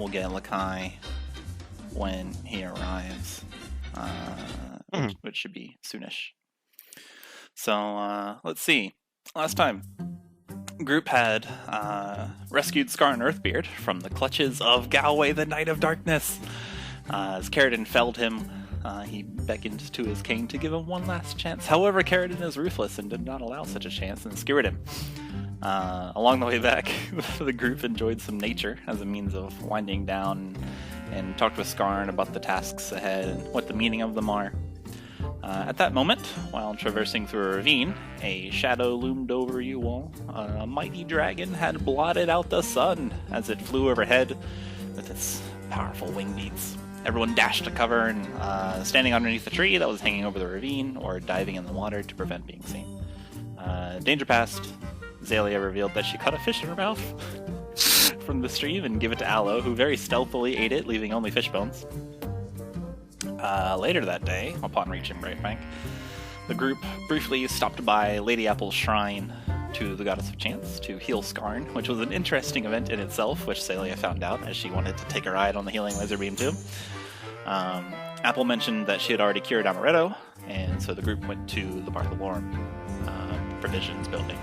we'll get Lekai when he arrives, which should be soonish. So let's see. Last time, group had rescued Scar and Earthbeard from the clutches of Galway, the Knight of Darkness. As Karydin felled him, he beckoned to his king to give him one last chance. However, Karydin is ruthless and did not allow such a chance and skewered him. Along the way back, the group enjoyed some nature as a means of winding down and talked with Skarn about the tasks ahead and what the meaning of them are. At that moment, while traversing through a ravine, a shadow loomed over you all. A mighty dragon had blotted out the sun as it flew overhead with its powerful wing beats. Everyone dashed to cover and standing underneath the tree that was hanging over the ravine or diving in the water to prevent being seen. Danger passed. Xalia revealed that she caught a fish in her mouth from the stream and gave it to Aloe, who very stealthily ate it, leaving only fish bones. Later that day, upon reaching Brightbank, the group briefly stopped by Lady Apple's shrine to the Goddess of Chance to heal Skarn, which was an interesting event in itself, which Xalia found out as she wanted to take a ride on the healing laser beam too. Apple mentioned that she had already cured Amaretto, and so the group went to the Bartholorum provisions building.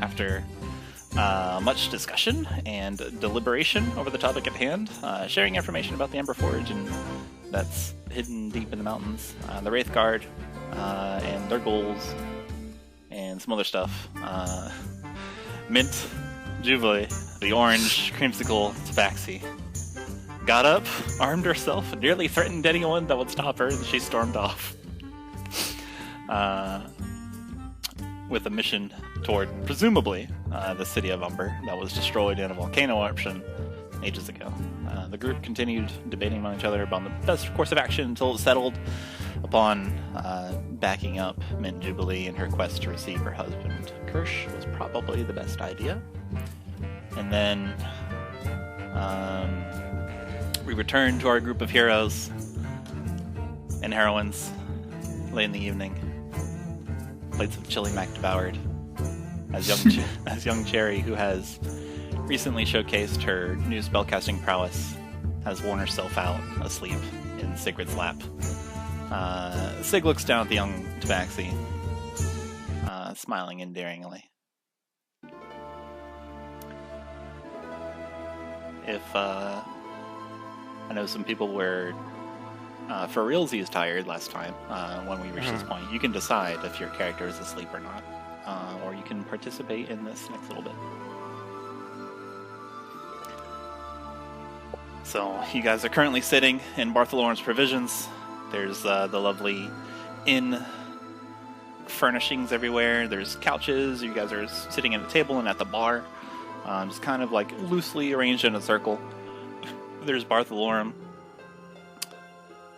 After much discussion and deliberation over the topic at hand, sharing information about the Ember Forge and that's hidden deep in the mountains, the Wraith Guard, and their goals, and some other stuff. Mint, Jubilee, the orange, creamsicle, Tabaxi got up, armed herself, and nearly threatened anyone that would stop her, and she stormed off. With a mission toward, presumably, the city of Umber that was destroyed in a volcano eruption ages ago. The group continued debating among each other about the best course of action until it settled upon backing up Mint Jubilee in her quest to receive her husband. Kirsch was probably the best idea. And then we returned to our group of heroes and heroines late in the evening. Plates of chili mac devoured as young Cherry, who has recently showcased her new spellcasting prowess, has worn herself out asleep in Sigrid's lap. Sig looks down at the young Tabaxi, smiling endearingly. If I know some people were for realsies tired last time when we reached this point, you can decide if your character is asleep or not, or you can participate in this next little bit. So you guys are currently sitting in Bartholorum's Provisions. There's the lovely inn furnishings everywhere. There's couches. You guys are sitting at a table and at the bar, just kind of like loosely arranged in a circle. There's Bartholorum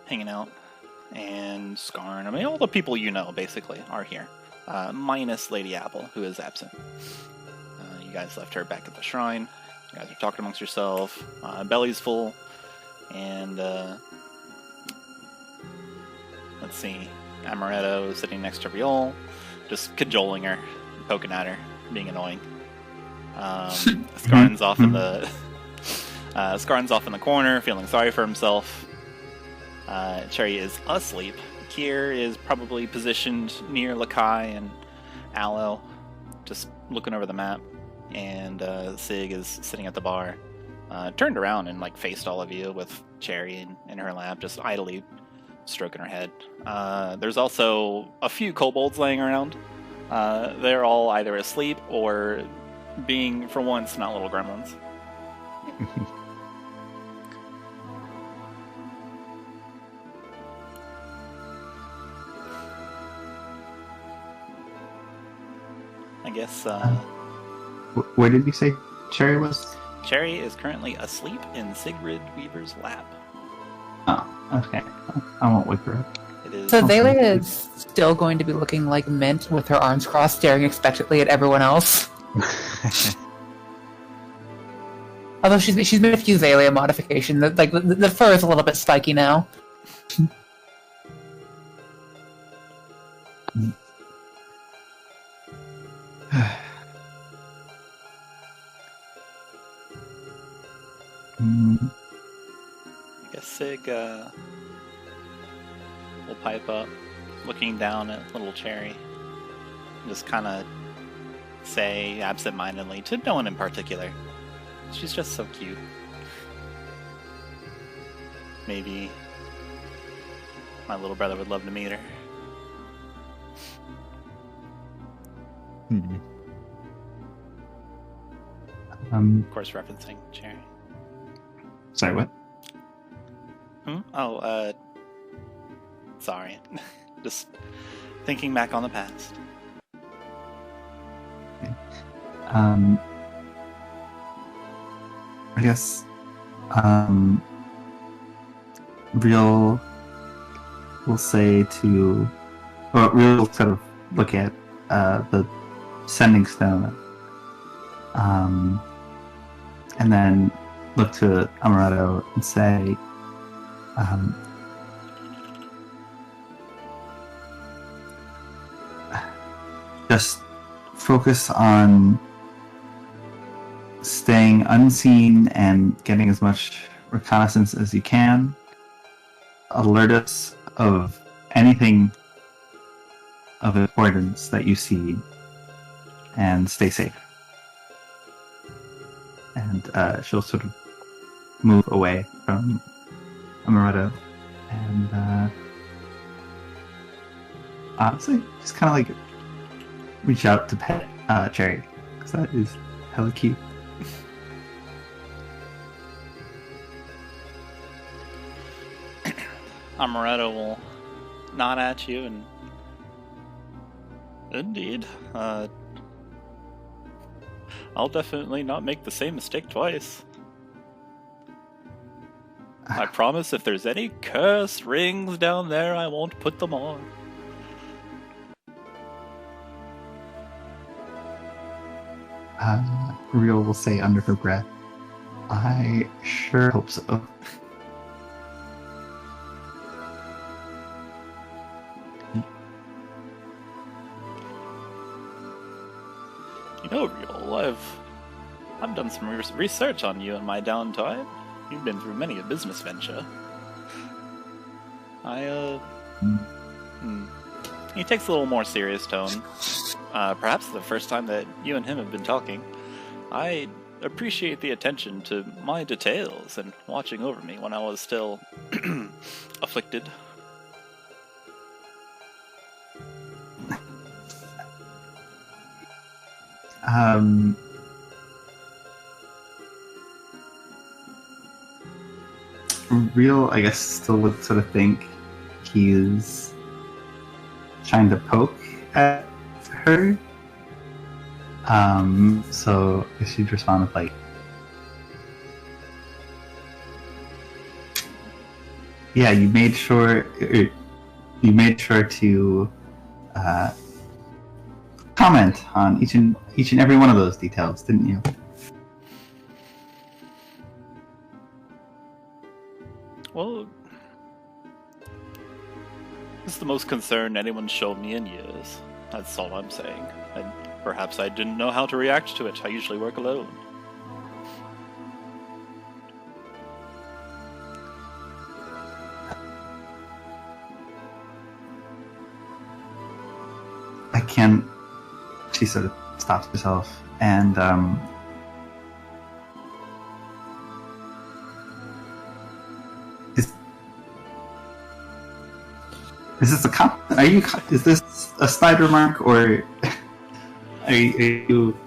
hanging out, and Skarn. I mean, all the people you know basically are here, minus Lady Apple, who is absent. You guys left her back at the shrine. You guys are talking amongst yourself. Belly's full, and let's see, Amaretto sitting next to Rhyol, just cajoling her, poking at her, being annoying. Skarn's off in the Skarn's off in the corner, feeling sorry for himself. Cherry is asleep. Kier is probably positioned near Lekai and Aloe, just looking over the map. And Sig is sitting at the bar, turned around and like faced all of you with Cherry in her lap, just idly stroking her head. There's also a few kobolds laying around. They're all either asleep or being, for once, not little gremlins. I guess... Where did you say Cherry was? Cherry is currently asleep in Sigrid Weaver's lap. Oh, okay. I won't wake her up. It is. So Xalia is still going to be looking like Mint with her arms crossed, staring expectantly at everyone else. Although she's made a few Xalia modifications. Like the fur is a little bit spiky now. I guess Sig will pipe up, looking down at little Cherry. Just kind of say absent-mindedly to no one in particular. She's just so cute. Maybe my little brother would love to meet her. Of course, referencing Cherry. Sorry, what? Oh, sorry. Just thinking back on the past. I guess, Rhyol will say to, or Rhyol will sort of look at the sending stone, and then look to Amaretto and say, just focus on staying unseen and getting as much reconnaissance as you can. Alert us of anything of importance that you see, and stay safe. And she'll sort of move away from Amaretto, and honestly, just kind of like reach out to pet Cherry, because that is hella cute. Amaretto will nod at you and... Indeed. I'll definitely not make the same mistake twice. I promise if there's any cursed rings down there, I won't put them on. Rhyol will say under her breath, I sure hope so. You know, Rhyol, I've done some research on you in my downtime. You've been through many a business venture. He takes a little more serious tone. Perhaps the first time that you and him have been talking. I appreciate the attention to my details and watching over me when I was still afflicted. Rhyol, I guess, still would sort of think he's trying to poke at her. So I guess she'd respond with like, yeah, you made sure to comment on each and every one of those details, didn't you? Well, this is the most concern anyone's shown me in years. That's all I'm saying. And perhaps I didn't know how to react to it. I usually work alone. I can't. She sort of stops herself and Is this a compliment? Are you? Is this a snide remark, or are you?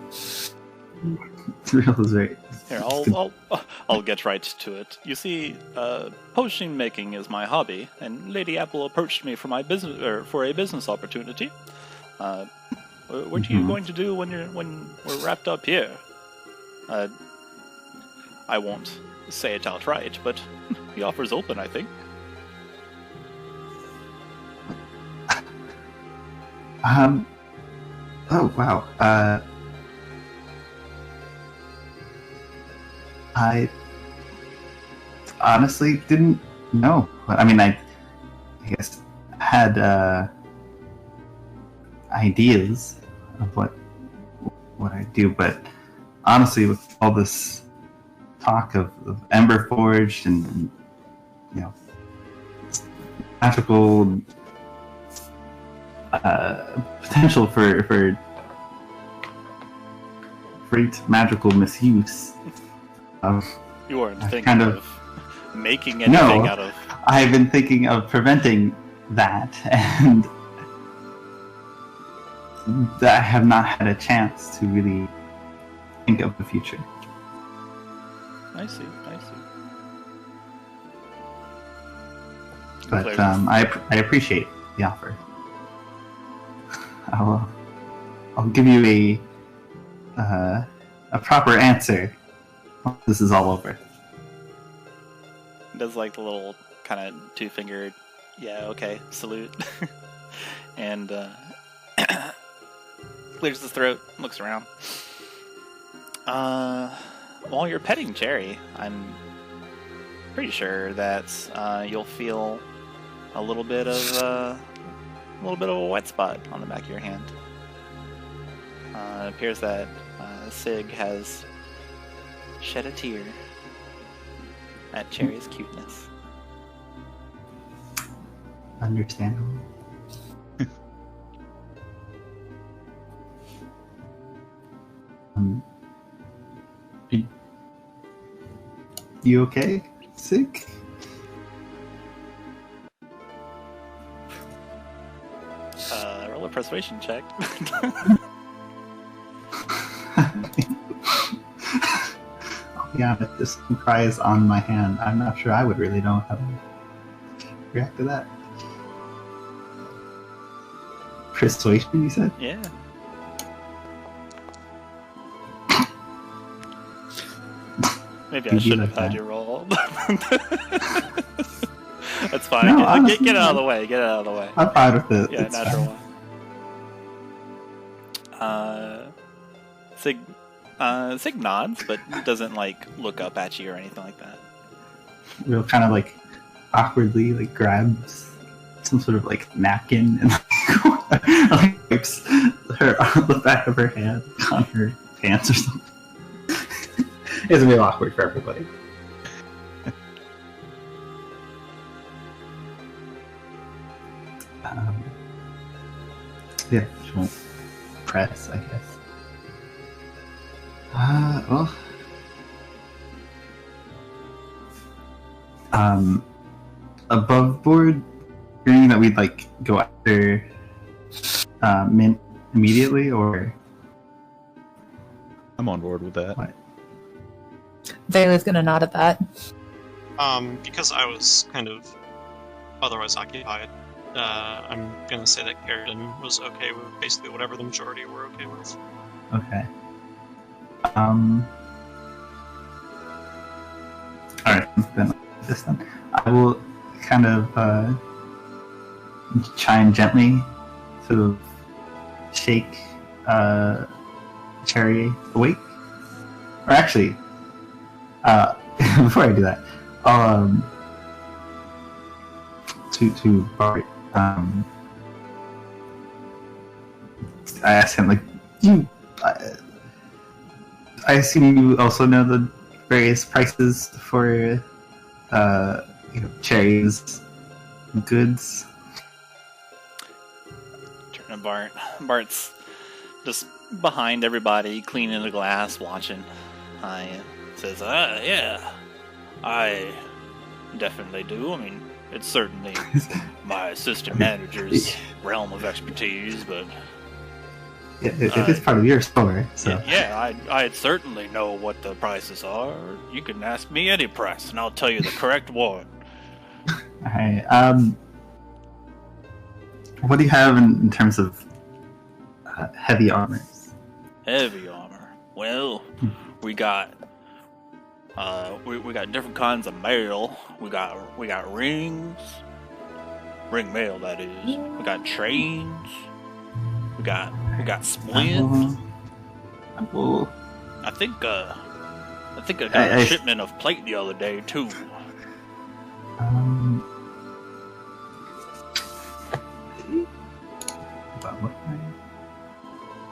Rhyol is right. Here, I'll get right to it. You see, potion making is my hobby, and Lady Apple approached me for my business, or for a business opportunity. What are you going to do when we're wrapped up here? I won't say it outright, but the offer's open, I think. Oh wow. I honestly didn't know. I mean, I guess had ideas of what I do, but honestly, with all this talk of Ember Forged and magical potential for great magical misuse. You weren't thinking kind of making anything out of... I've been thinking of preventing that, and I have not had a chance to really think of the future. I see. But I appreciate the offer. I'll give you a proper answer once this is all over. Does like the little kind of two-fingered, yeah, okay, salute, and clears his throat, looks around. While you're petting Cherry, I'm pretty sure that you'll feel a little bit of a wet spot on the back of your hand. It appears that Sig has shed a tear at Cherry's cuteness. Understandable. You okay? Sick? Roll a persuasion check. Yeah, but this cry is on my hand. I'm not sure I would really know how to react to that. Persuasion, you said? Yeah. Maybe I should have had you roll. That's fine. No, get it out of the way. Get it out of the way. I'm fine with it. Yeah, it's natural fine. one. Sig nods, but doesn't look up at you or anything like that. Real kind of awkwardly grabs some sort of napkin and wipes her on the back of her hand on her pants or something. It's real awkward for everybody. Yeah, she won't press, I guess. Above board, hearing that we'd go after Mint immediately, or I'm on board with that. what? Vayla's gonna nod at that. Because I was kind of otherwise occupied, I'm gonna say that Karydin was okay with basically whatever the majority were okay with. Okay. Alright, then this then. I will kind of chime gently, sort of shake Cherry awake. Or actually, before I do that, to Bart, I asked him, I assume you also know the various prices for Cherry's goods. Turn to Bart. Bart's just behind everybody, cleaning the glass, watching. Says, yeah, I definitely do. I mean, it's certainly my assistant manager's realm of expertise, but... It is part of your store, so... Yeah, I certainly know what the prices are. You can ask me any price, and I'll tell you the correct one. Alright, what do you have in terms of heavy armors? Heavy armor. Well, we got we got different kinds of mail. We got rings, ring mail that is. We got chains. We got splints. I think I got a shipment of plate the other day too.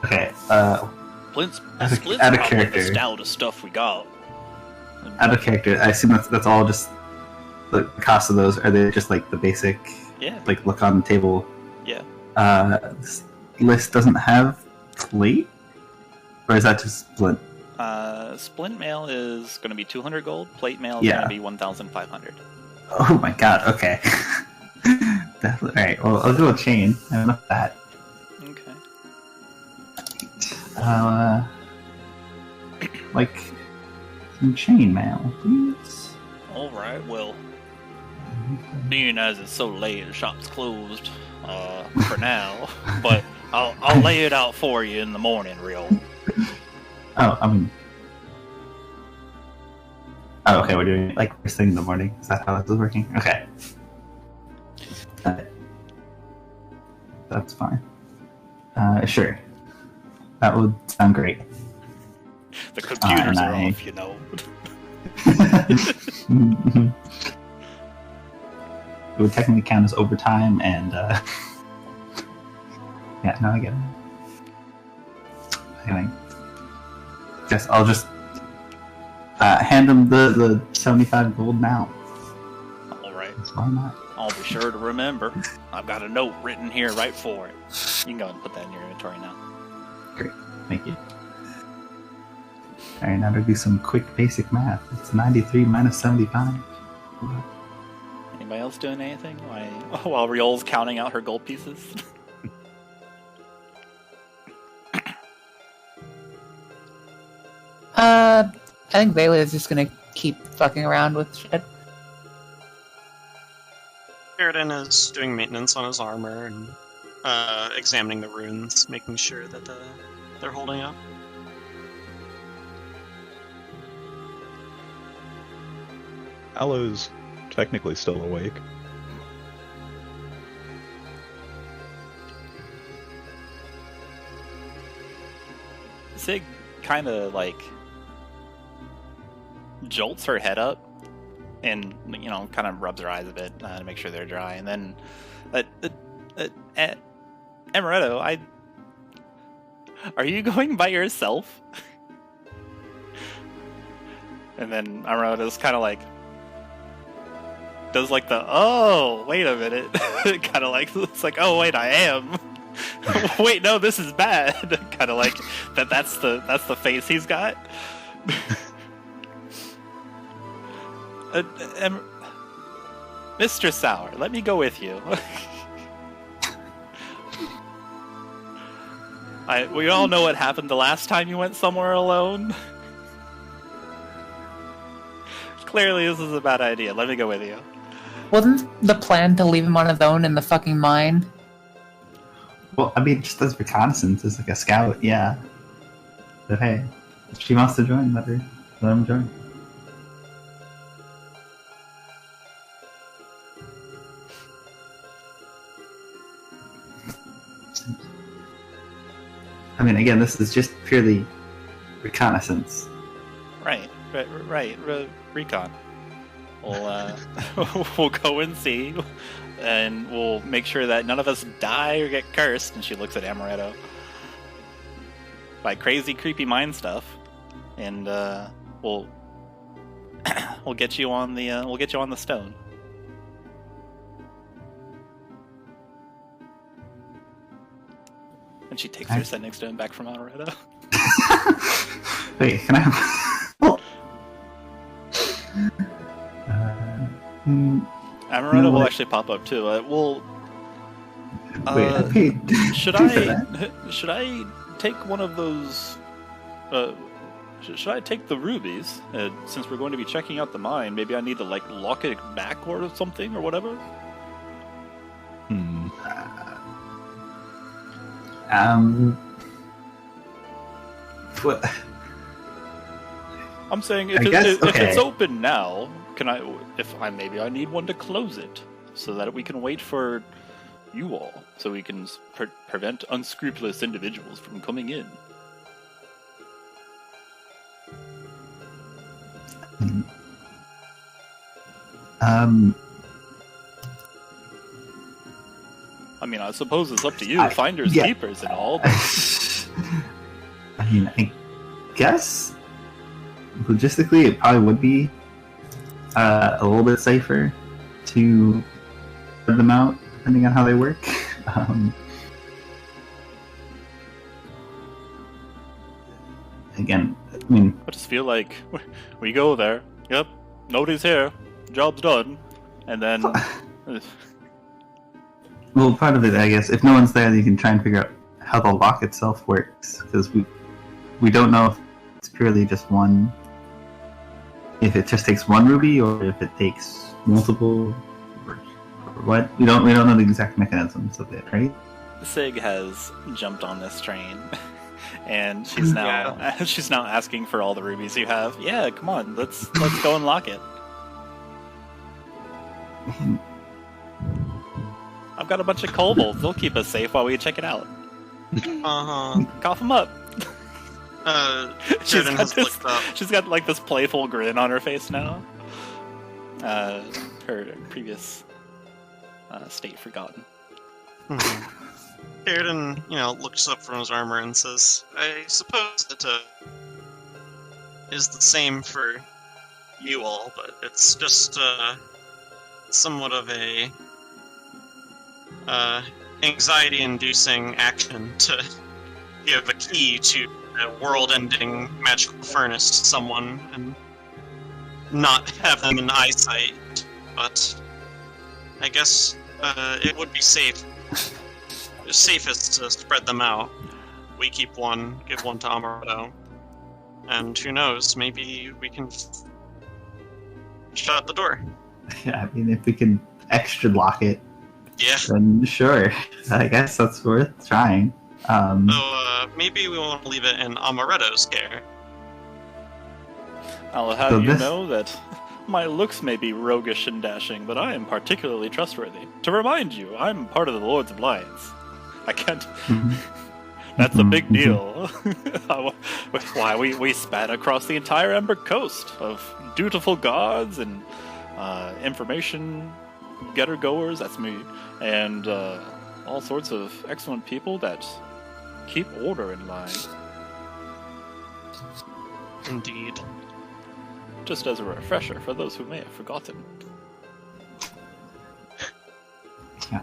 Okay. Splint's out of probably character. the stoutest stuff we got. Out of character, I assume that's all just the cost of those. Are they just like the basic? Yeah. Like look on the table. Yeah. This list doesn't have plate, or is that just splint? Splint mail is going to be 200 gold. Plate mail is Yeah. going to be 1,500. Oh my god. Okay. Definitely. All right. Well, I'll go with chain. I have enough of that. Okay. Like some chain mail, please. All right. Well, being as it's so late, the shop's closed for now. But I'll lay it out for you in the morning, Rhyol. Oh, I mean. Oh, okay. We're doing it like first thing in the morning. Is that how this is working? Okay. That's fine. Sure. That would sound great. The computers are I- off, you know. It would technically count as overtime, and yeah, no, I get it. Anyway, I'll just hand him the 75 gold now. All right. Why not? I'll be sure to remember. I've got a note written here right for it. You can go and put that in your inventory now. Great, thank you. All right, now to do some quick basic math. It's 93 minus 75. Anybody else doing anything while Ryol's counting out her gold pieces? I think Xalia is just gonna keep fucking around with shit. Karydin is doing maintenance on his armor and examining the runes, making sure that they're holding up. Aloe's technically still awake. Sig kind of like jolts her head up and, you know, kind of rubs her eyes a bit to make sure they're dry. And then, Amaretto, are you going by yourself? And then Amaretto's kind of like, does like the, oh, wait a minute. Kind of like, it's like, oh, wait, I am. Wait, no, this is bad. Kind of like that's the face he's got. Mr. Sour, let me go with you. We all know what happened the last time you went somewhere alone. Clearly, this is a bad idea. Let me go with you. Wasn't the plan to leave him on his own in the fucking mine? Well, I mean, just as reconnaissance, as like a scout, yeah. But hey, if she wants to join, let him join. I mean, again, this is just purely reconnaissance. Right. Recon. We'll go and see, and we'll make sure that none of us die or get cursed. And she looks at Amaretto by crazy, creepy mind stuff, and we'll get you on the stone. And she takes her sending stone back from Amaretto. Wait, can I have... Amaretto will actually pop up too. Wait, I paid should two for that. should I take one of those? Should I take the rubies? Since we're going to be checking out the mine, maybe I need to like lock it back or something or whatever. What? I'm saying if it's open now, can I? Maybe I need one to close it so that we can wait for you all, so we can prevent unscrupulous individuals from coming in. I mean, I suppose it's up to you, finders, keepers, and all. But... I mean, I guess logistically, it probably would be a little bit safer to spread them out, depending on how they work. Again, I mean, I just feel like we go there. Yep, nobody's here. Job's done, and then. well, part of it, I guess, if no one's there, you can try and figure out how the lock itself works, because we don't know if it's purely just one. If it just takes one ruby, or if it takes multiple, or what? We don't know the exact mechanisms of it, right? Sig has jumped on this train, and she's now asking for all the rubies you have. Yeah, come on, let's go and lock it. I've got a bunch of kobolds. They'll keep us safe while we check it out. Cough them up. She's got like this playful grin on her face now. Her previous state forgotten. Karydin, looks up from his armor and says, I suppose it is the same for you all, but it's just somewhat of a anxiety-inducing action to give a key to a world-ending magical furnace to someone and not have them in eyesight, but I guess it would be safest to spread them out. We keep one, give one to Amaretto, and who knows, maybe we can shut the door. Yeah, I mean, if we can extra lock it, yeah, then sure. I guess that's worth trying. So maybe we won't leave it in Amaretto's care. I'll have you know that my looks may be roguish and dashing, but I am particularly trustworthy. To remind you, I'm part of the Lords of Lions. I can't... That's a big deal. Why, we span across the entire Ember Coast of dutiful gods and information getter-goers, that's me, and all sorts of excellent people that keep order in line. Indeed. Just as a refresher for those who may have forgotten. Yeah.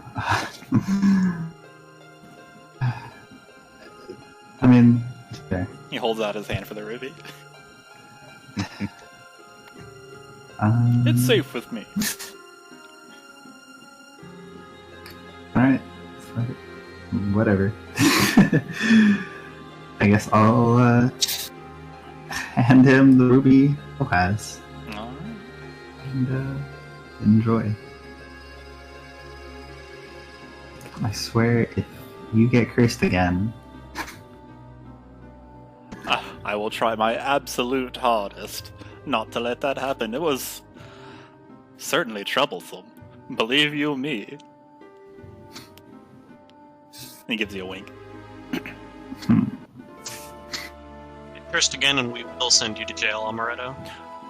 I mean, okay. He holds out his hand for the ruby. It's safe with me. Alright. Whatever. I guess I'll hand him the ruby he has. Alright. And enjoy. I swear, if you get cursed again... I will try my absolute hardest not to let that happen. It was certainly troublesome. Believe you me. He gives you a wink. Get cursed again and we will send you to jail, Amaretto.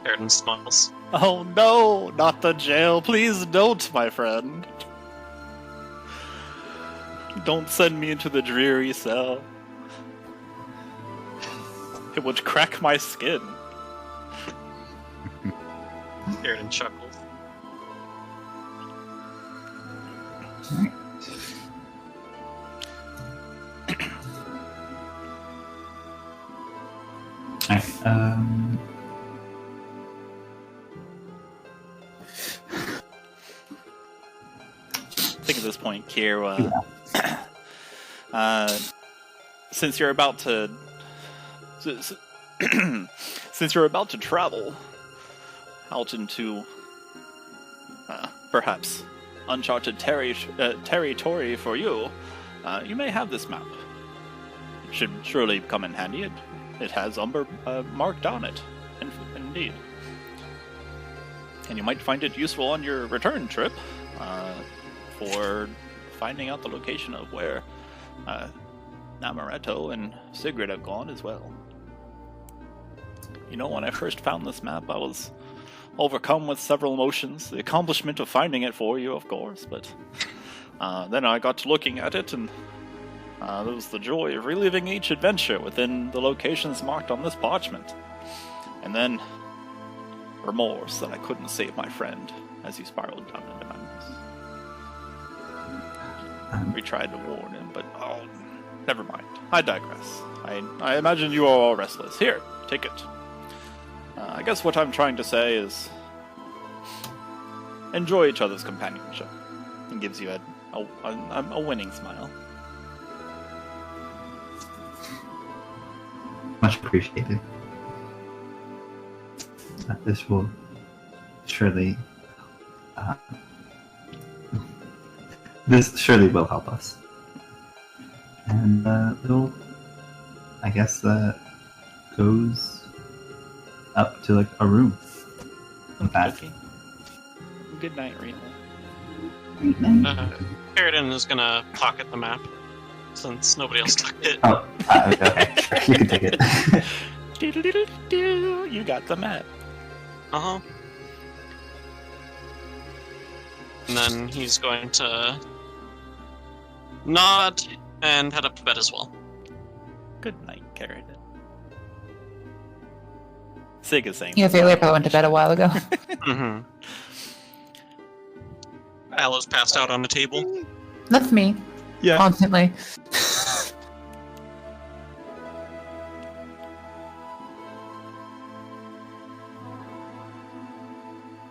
Karydin smiles. Oh no, not the jail. Please don't, my friend. Don't send me into the dreary cell. It would crack my skin. Karydin chuckles. Alright. Alright, I think at this point, Kier, since you're about to travel out into perhaps uncharted territory for you, you may have this map. It should surely come in handy. It has Umber marked on it, indeed. And you might find it useful on your return trip for finding out the location of where Amaretto and Sigrid have gone as well. You know, when I first found this map, I was overcome with several emotions. The accomplishment of finding it for you, of course, but then I got to looking at it, and there was the joy of reliving each adventure within the locations marked on this parchment. And then remorse that I couldn't save my friend as he spiraled down into madness. We tried to warn him, but oh, never mind. I digress. I imagine you are all restless. Here, take it. I guess what I'm trying to say is enjoy each other's companionship. It gives you a winning smile. Much appreciated. This will surely will help us. And it'll, I guess, goes up to like a room. With that. Okay. Good night, Rhyol. Karydin is gonna pocket the map since nobody else took it. Oh, okay. You can take it. You got the map. Uh-huh. And then he's going to nod and head up to bed as well. Good night, Karydin. Sig is saying. Yeah, Xalia probably went to bed a while ago. Mm-hmm. Aloe's passed out on the table. That's me. Yeah. Constantly.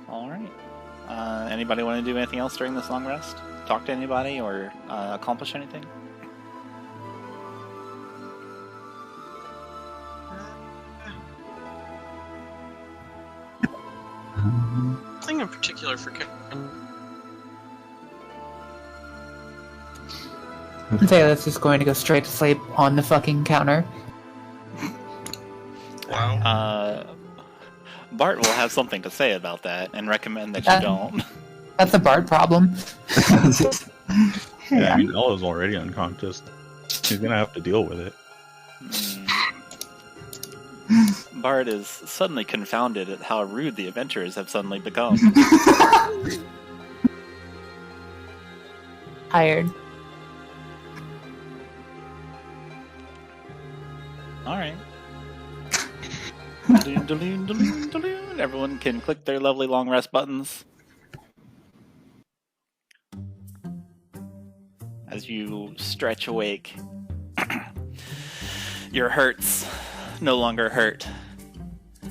Alright. Anybody want to do anything else during this long rest? Talk to anybody or accomplish anything? Nothing in particular for Karydin. Xalia's just going to go straight to sleep on the fucking counter. Wow. Bart will have something to say about that and recommend that you don't. That's a Bart problem. Yeah, I mean, Aloe's already unconscious. He's gonna have to deal with it. Bart is suddenly confounded at how rude the adventurers have suddenly become. Tired. Alright. Everyone can click their lovely long rest buttons. As you stretch awake, your hurts no longer hurt.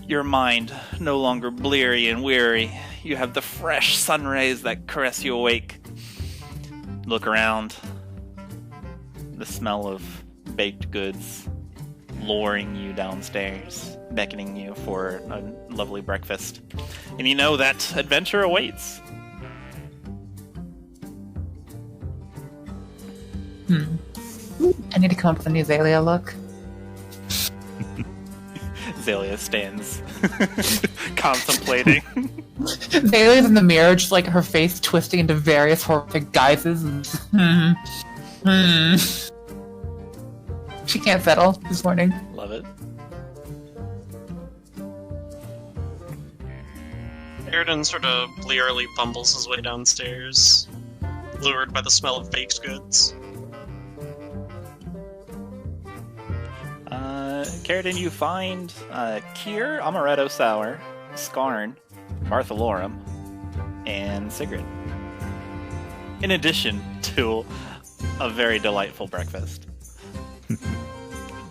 Your mind no longer bleary and weary. You have the fresh sun rays that caress you awake. Look around. The smell of baked goods luring you downstairs, beckoning you for a lovely breakfast. And you know that adventure awaits. I need to come up with a new Xalia look. Xalia stands contemplating. Xalia's in the mirror, just like her face twisting into various horrific guises. She can't settle this morning. Love it. Karydin sort of blearily bumbles his way downstairs, lured by the smell of baked goods. Karydin, you find Kier, Amaretto Sour, Skarn, Bartholorum, and Sigrid. In addition to a very delightful breakfast.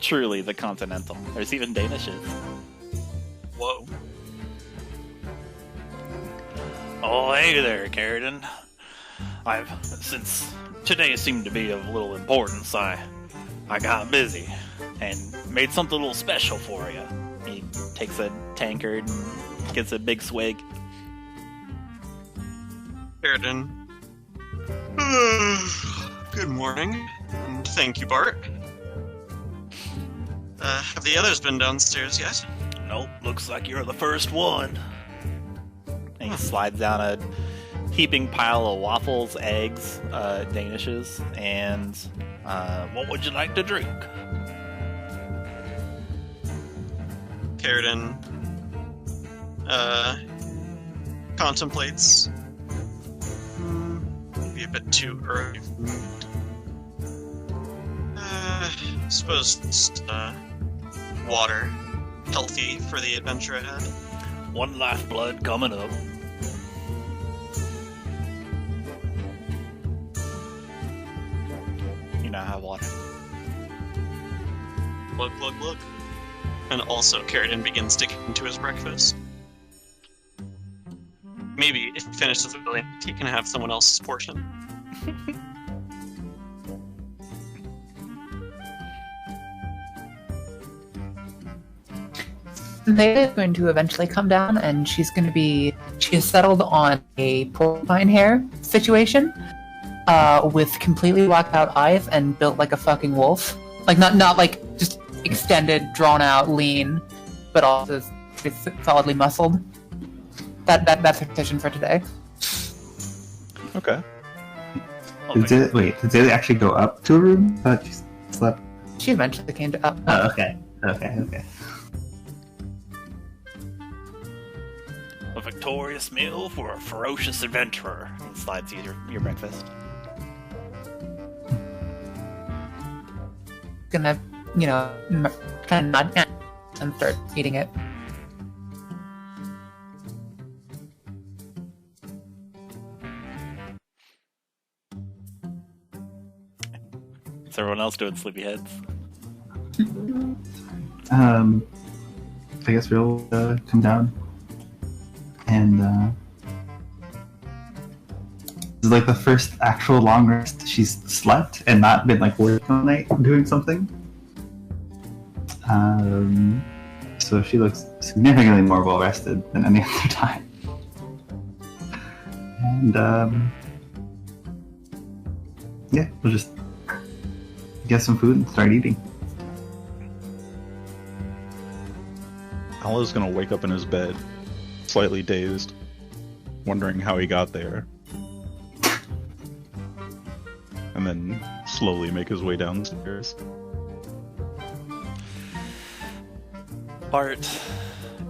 Truly the continental. There's even Danishes. Whoa. Oh, hey there, Karydin. Since today seemed to be of little importance, I got busy and made something a little special for you. He takes a tankard and gets a big swig. Karydin. Good morning, and thank you, Bart. Have the others been downstairs yet? Nope, looks like you're the first one. And he slides down a heaping pile of waffles, eggs, Danishes, and what would you like to drink? Karydin contemplates. Maybe a bit too early for me. I suppose just water. healthy for the adventure ahead. One lifeblood coming up. You now have water. Glug, glug, glug. And also, Karydin begins sticking to his breakfast. Maybe if he finishes the billion, he can have someone else's portion. They're going to eventually come down, and she has settled on a porcupine hair situation, with completely blacked out eyes and built like a fucking wolf. Like, not like just extended, drawn out, lean, but also solidly muscled. That's her petition for today. Okay. Did Xalia actually go up to a room? I thought she slept. She eventually came to up. Oh, okay. A victorious meal for a ferocious adventurer. And slides you your breakfast. Gonna, kind of nod and start eating it. What's everyone else doing, sleepyheads? I guess we'll come down and this is like the first actual long rest she's slept and not been like working all night doing something. So she looks significantly more well rested than any other time. And yeah, we'll just get some food and start eating. Aloe's gonna wake up in his bed, slightly dazed, wondering how he got there. And then slowly make his way downstairs. Bart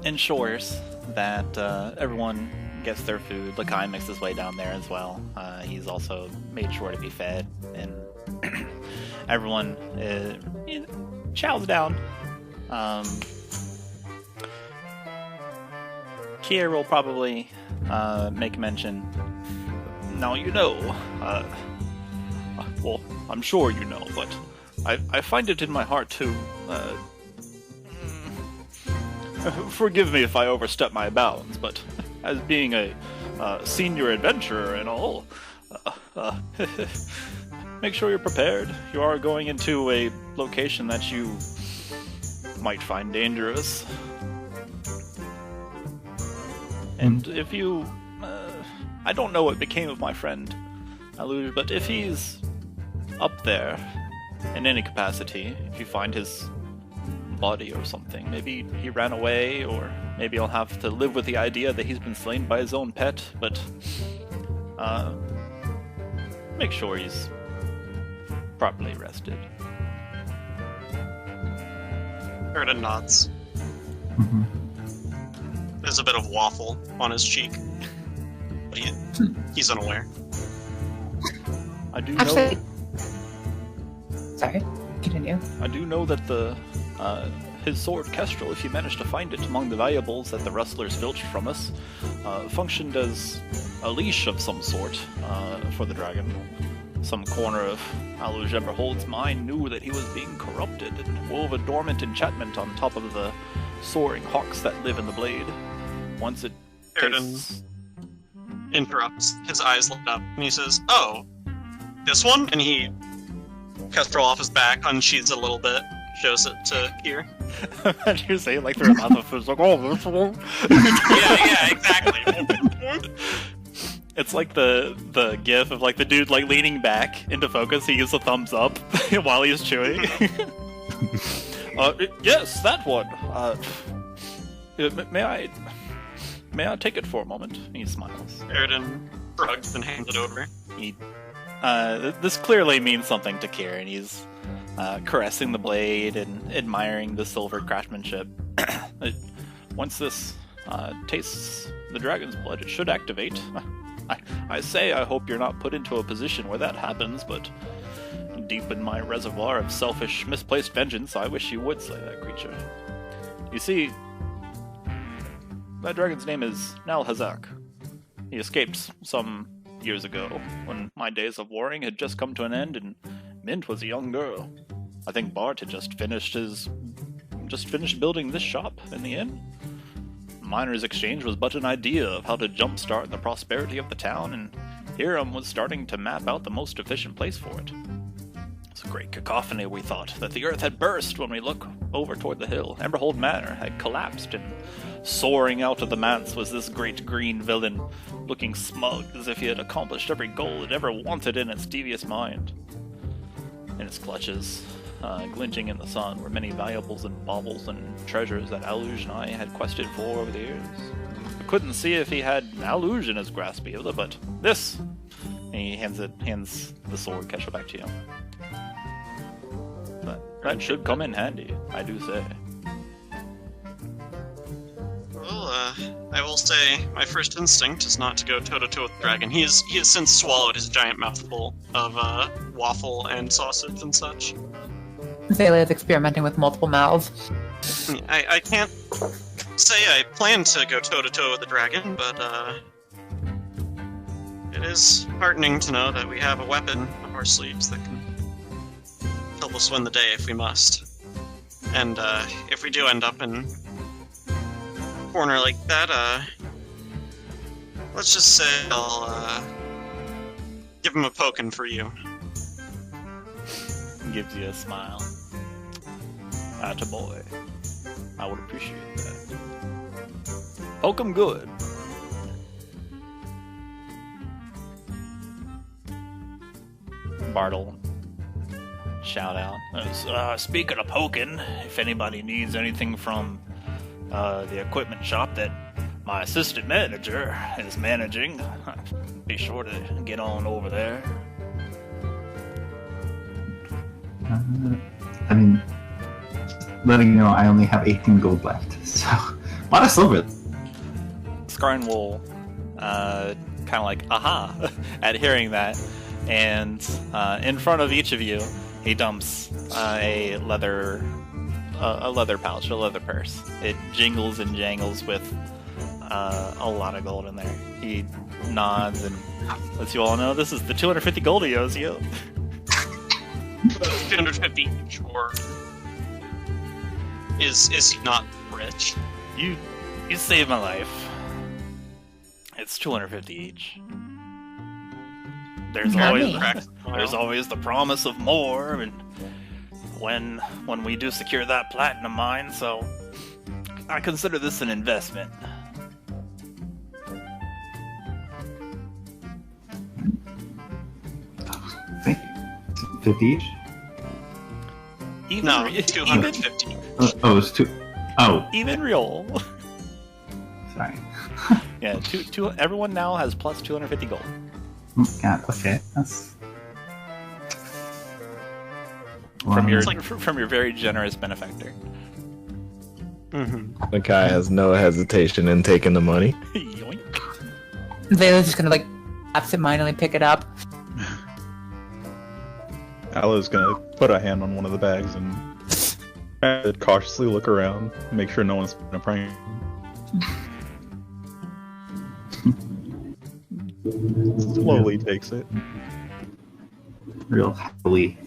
ensures that everyone gets their food. Lekai makes his way down there as well. He's also made sure to be fed, and everyone chows down. Kier will probably make mention. Now well, I'm sure you know, but I find it in my heart to forgive me if I overstep my bounds, but as being a senior adventurer and all, make sure you're prepared. You are going into a location that you might find dangerous. And if you... I don't know what became of my friend Aloe, but if he's up there in any capacity, if you find his body or something, maybe he ran away, or maybe I'll have to live with the idea that he's been slain by his own pet, but make sure he's properly rested. Karydin nods. Mm-hmm. There's a bit of waffle on his cheek, but he's unaware. I do Actually, know. Sorry, continue. I do know that his sword Kestrel, if you managed to find it among the valuables that the rustlers filched from us, functioned as a leash of some sort for the dragon. Some corner of Aloe Jemberhold's mind knew that he was being corrupted and wove a dormant enchantment on top of the soaring hawks that live in the blade. Once it tastes... Interrupts. His eyes light up, and he says, "Oh, this one?" And he Kestrel off his back, unsheathes a little bit, shows it to Kier. You're saying like they're about to finish, like, oh, this one. yeah, exactly. It's like the gif of like the dude like leaning back into focus. He gives a thumbs up while he's chewing. Yes, that one. May I take it for a moment? He smiles. Karydin shrugs and hands it over. This clearly means something to Kier, and he's caressing the blade and admiring the silver craftsmanship. Once this tastes the dragon's blood, it should activate. I say I hope you're not put into a position where that happens, but deep in my reservoir of selfish, misplaced vengeance, I wish you would slay that creature. You see, that dragon's name is Nalhazak. He escaped some years ago, when my days of warring had just come to an end and Mint was a young girl. I think Bart had just finished building this shop in the inn. Miner's Exchange was but an idea of how to jumpstart the prosperity of the town, and Hiram was starting to map out the most efficient place for it. It's a great cacophony, we thought, that the earth had burst when we look over toward the hill. Emberhold Manor had collapsed, and soaring out of the manse was this great green villain, looking smug as if he had accomplished every goal it ever wanted in its devious mind. In its clutches, glinting in the sun, were many valuables and baubles and treasures that Aloe and I had quested for over the years. I couldn't see if he had Aloe in his grasp either, but this... And he hands the sword Kesha back to you. But that should come in handy, I do say. Well, I will say my first instinct is not to go toe-to-toe with the dragon. He has since swallowed his giant mouthful of waffle and sausage and such. Xalia is experimenting with multiple mouths. I can't say I plan to go toe-to-toe with the dragon, but it is heartening to know that we have a weapon up our sleeves that can help us win the day if we must. And if we do end up in a corner like that, let's just say I'll give him a poking for you. Gives you a smile. Attaboy. I would appreciate that. Poke him good. Bartle shout out. Speaking of poking, if anybody needs anything from the equipment shop that my assistant manager is managing, be sure to get on over there. I mean, letting you know, I only have 18 gold left, so a lot of silver. Skarn will kind of like, aha, at hearing that, and in front of each of you, he dumps a leather pouch, a leather purse. It jingles and jangles with a lot of gold in there. He nods and lets you all know this is the 250 gold he owes you. 250 each, or is he not rich? You saved my life. It's 250 each. There's always the promise of more, and when we do secure that platinum mine, so I consider this an investment. Thank you. 50 each? No, 250. It's two. Oh. Even Rhyol. Sorry. Yeah, everyone now has plus 250 gold. God, okay. That's... From your very generous benefactor. Mm-hmm. Lekai has no hesitation in taking the money. Yoink. Xalia's just gonna absentmindedly pick it up. Aloe's gonna put a hand on one of the bags and cautiously look around, make sure no one's gonna prank. Slowly takes it. Real happily,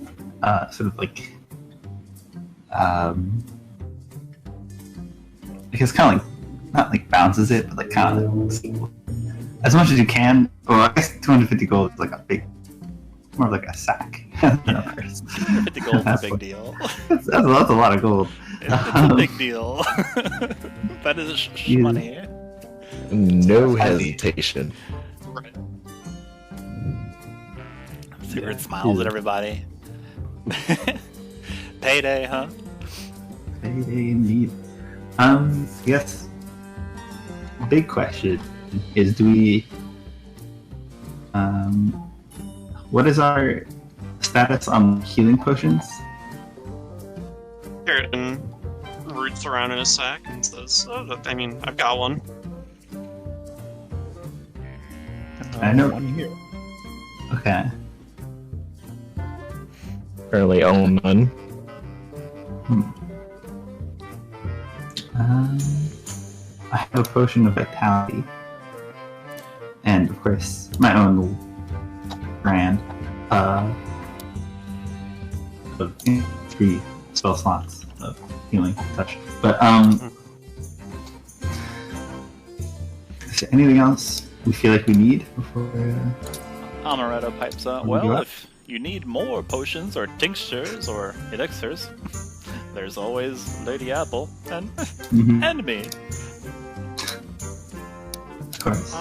sort of like, I guess kind of like, not like bounces it, but like kind of as much as you can. Well, I guess 250 gold is like a big, more like a sack. 250 gold is a big deal. That's a lot of gold. It's a big deal. That is money. No hesitation. Right. Sigurd smiles at everybody. Payday, huh? Payday indeed. Yes. Big question is, do we... what is our status on healing potions? Karydin roots around in his sack and says, I've got one. I know. One here. Okay. Currently own none. I have a potion of vitality, and of course my own brand of 3 spell slots of healing touch. But is there anything else we feel like we need before? Amaretto pipes up. Well, if you need more potions or tinctures or elixirs, there's always Lady Apple and and me. Of course.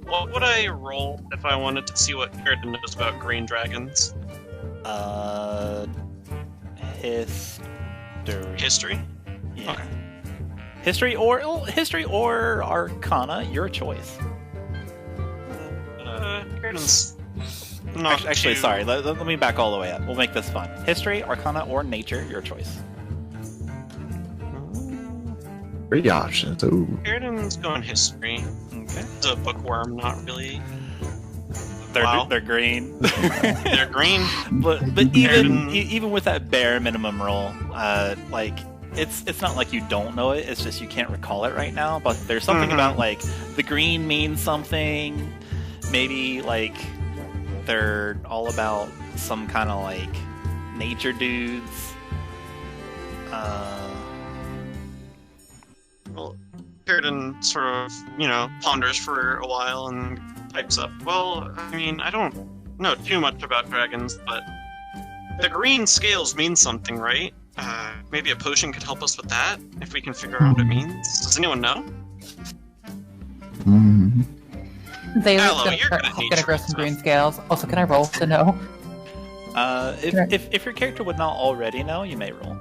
What would I roll if I wanted to see what Karydin knows about green dragons? History. Yeah. Okay. History or Arcana, your choice. Karydin's not Actually, too... sorry. Let me back all the way up. We'll make this fun. History, Arcana, or Nature, your choice. 3 options. Ooh. Karydin's going history. Okay. It's a bookworm, not really. They're green. They're green. but even with that bare minimum roll, like it's not like you don't know it. It's just you can't recall it right now. But there's something about like the green means something. Maybe like they're all about some kind of like nature dudes. Well, Karydin sort of, ponders for a while and pipes up. Well, I mean, I don't know too much about dragons, but the green scales mean something, right? Maybe a potion could help us with that, if we can figure out what it means. Does anyone know? Aloe, you're gonna grow some green scales. Also, can I roll to know? If your character would not already know, you may roll.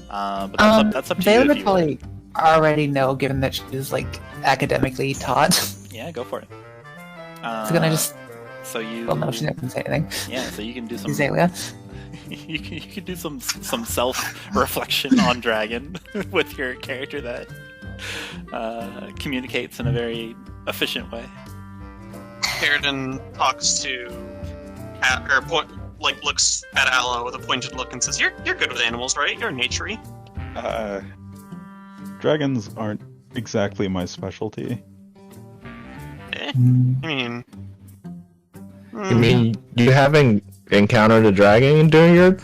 But that's up to they you. would probably already know, given that she's like academically taught. Yeah, go for it. So can I just? So you. Well, no, she's not gonna say anything. Yeah, so you can do some. Xalia. You can do some self-reflection on Dragon with your character that communicates in a very efficient way. Karydin talks to, looks at Aloe with a pointed look and says, "You're good with animals, right? You're naturey." Dragons aren't exactly my specialty. I mean, You mean you haven't encountered a dragon during your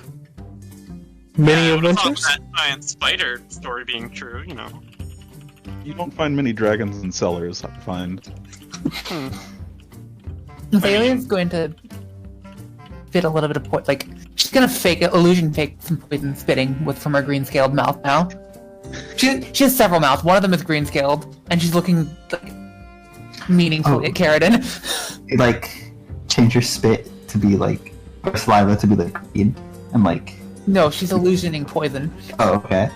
many adventures? That giant spider story being true, You don't find many dragons in cellars, I find. Xalia's going to fit a little bit of she's gonna fake some poison spitting from her green scaled mouth now. She has several mouths. One of them is green scaled, and she's looking meaningfully at Karydin. Change your spit to be or saliva to be green, and No, she's illusioning poison. Oh, okay.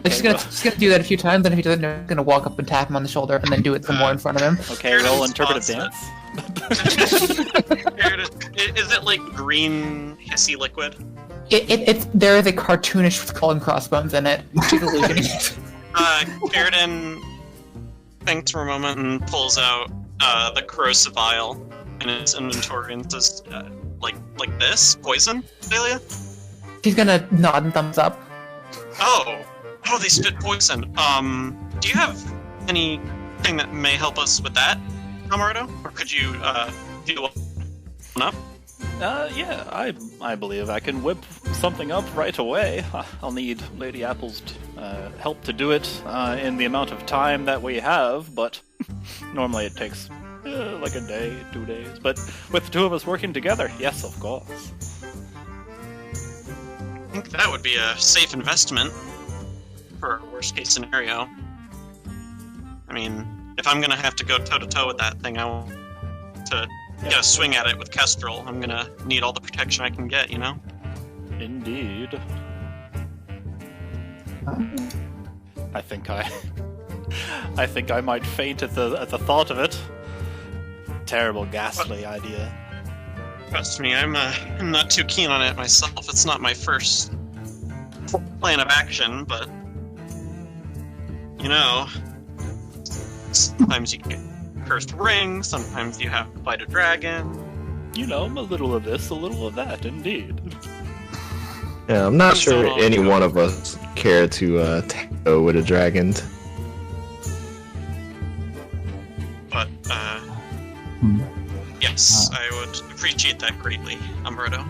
She's gonna do that a few times, and if he doesn't know, she's gonna walk up and tap him on the shoulder, and then do it some more in front of him. Okay, roll interpretive dance. Is it green hissy liquid? There is a cartoonish skull and crossbones in it. She's illusioning it. Karydin thinks for a moment and pulls out the corrosive vial in his inventory and says, like this? Poison, Xalia? She's gonna nod and thumbs up. Oh, they spit poison. Do you have anything that may help us with that, Amaretto? Or could you, deal one up? Yeah, I believe I can whip something up right away. I'll need Lady Apple's help to do it in the amount of time that we have, but normally it takes a day, 2 days. But with the two of us working together, yes, of course. I think that would be a safe investment for a worst case scenario. I mean, if I'm gonna have to go toe-to-toe with that thing, I want to get a swing at it with Kestrel. I'm gonna need all the protection I can get, Indeed. I think I might faint at the thought of it. Terrible, ghastly idea. Trust me, I'm not too keen on it myself. It's not my first plan of action, but sometimes you get cursed ring, sometimes you have to fight a dragon. A little of this, a little of that, indeed. Yeah, I'm not So sure I'll any go. one of us care to go with a dragon. But, yes, I would appreciate that greatly, Umberto.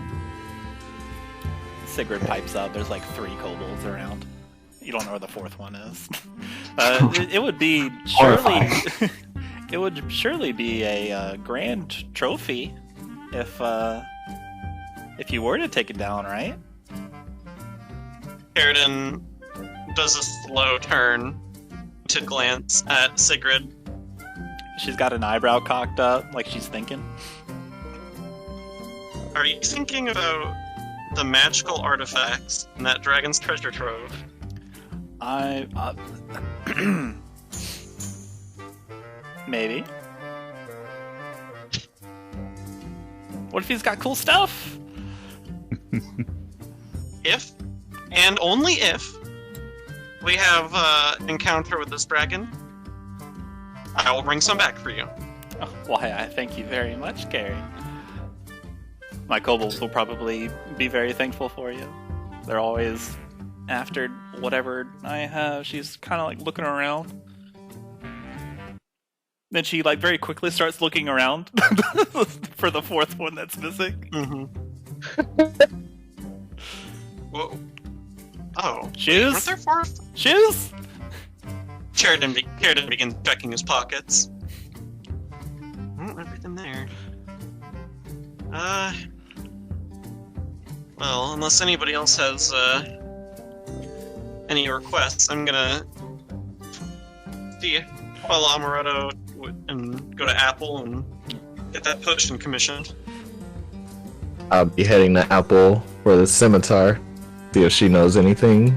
Sigrid pipes up. There's like 3 kobolds around. You don't know where the 4th one is. It would be surely. It would surely be a grand trophy if you were to take it down, right? Karydin does a slow turn to glance at Sigrid. She's got an eyebrow cocked up, like she's thinking. Are you thinking about the magical artifacts in that dragon's treasure trove? Maybe. What if he's got cool stuff? If, and only if, we have encounter with this dragon, I will bring some back for you. Oh, why, I thank you very much, Carrie. My kobolds will probably be very thankful for you. They're always after whatever I have. She's kind of like looking around. Then she like very quickly starts looking around for the 4th one that's missing. Mm-hmm. Whoa. Oh. Shoes? Weren't there 4? Shoes? Karydin begins checking his pockets. Everything there. Well, unless anybody else has, any requests, I'm gonna follow Amaretto and go to Apple and get that potion commissioned. I'll be heading to Apple for the scimitar. See if she knows anything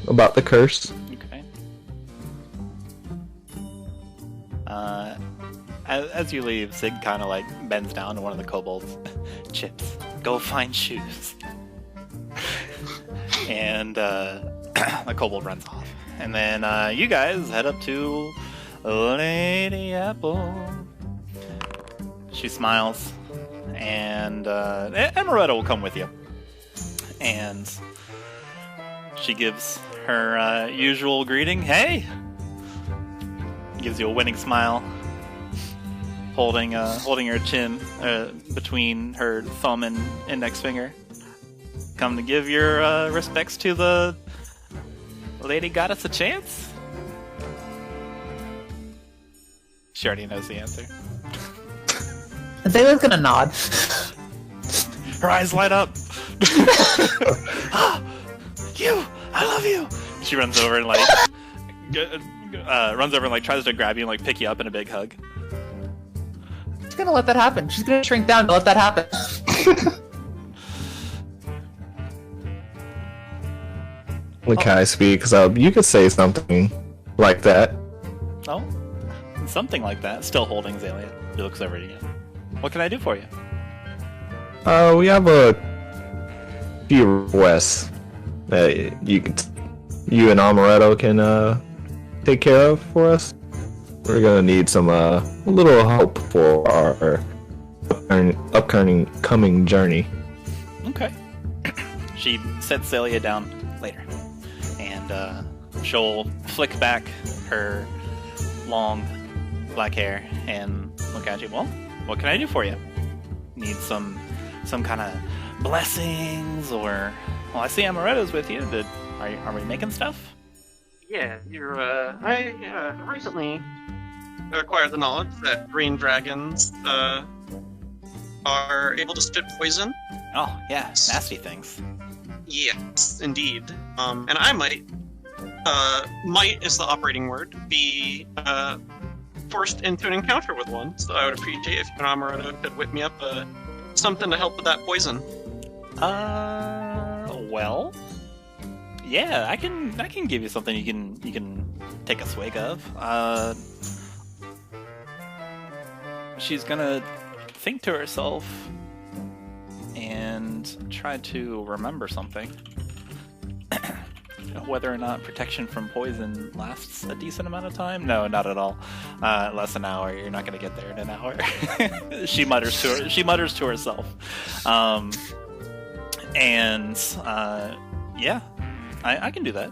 about the curse. Okay. As you leave, Sig kind of like bends down to one of the kobolds. Chips, go find shoes. And the kobold runs off. And then you guys head up to Lady Apple. She smiles, and Amaretto will come with you. And she gives her usual greeting. Hey! Gives you a winning smile, holding her chin between her thumb and index finger. Come to give your respects to the lady goddess a chance? She already knows the answer. Xalia's gonna nod. Her eyes light up. You! I love you! She runs over and like tries to grab you and like pick you up in a big hug. She's gonna let that happen. She's gonna shrink down to let that happen. Lekai speaks up. You could say something like that. Oh, something like that. Still holding Xalia. He looks over at you. What can I do for you? We have a few requests that you and Amaretto can take care of for us. We're gonna need some a little help for our upcoming journey. Okay. She sets Xalia down later, and she'll flick back her long black hair and look at you. Well, what can I do for you? Need some kind of blessings, or well, I see Amaretto's with you. Are we making stuff? Yeah, I recently acquired the knowledge that green dragons are able to spit poison. Oh yeah, nasty things. Yes, indeed. And I might is the operating word, be forced into an encounter with one. So I would appreciate if Amaretto could whip me up something to help with that poison. Well, yeah, I can give you something you can take a swig of. She's gonna think to herself and try to remember something. Whether or not protection from poison lasts a decent amount of time? No, not at all. Less than an hour. You're not going to get there in an hour. She mutters to herself. And yeah, I can do that.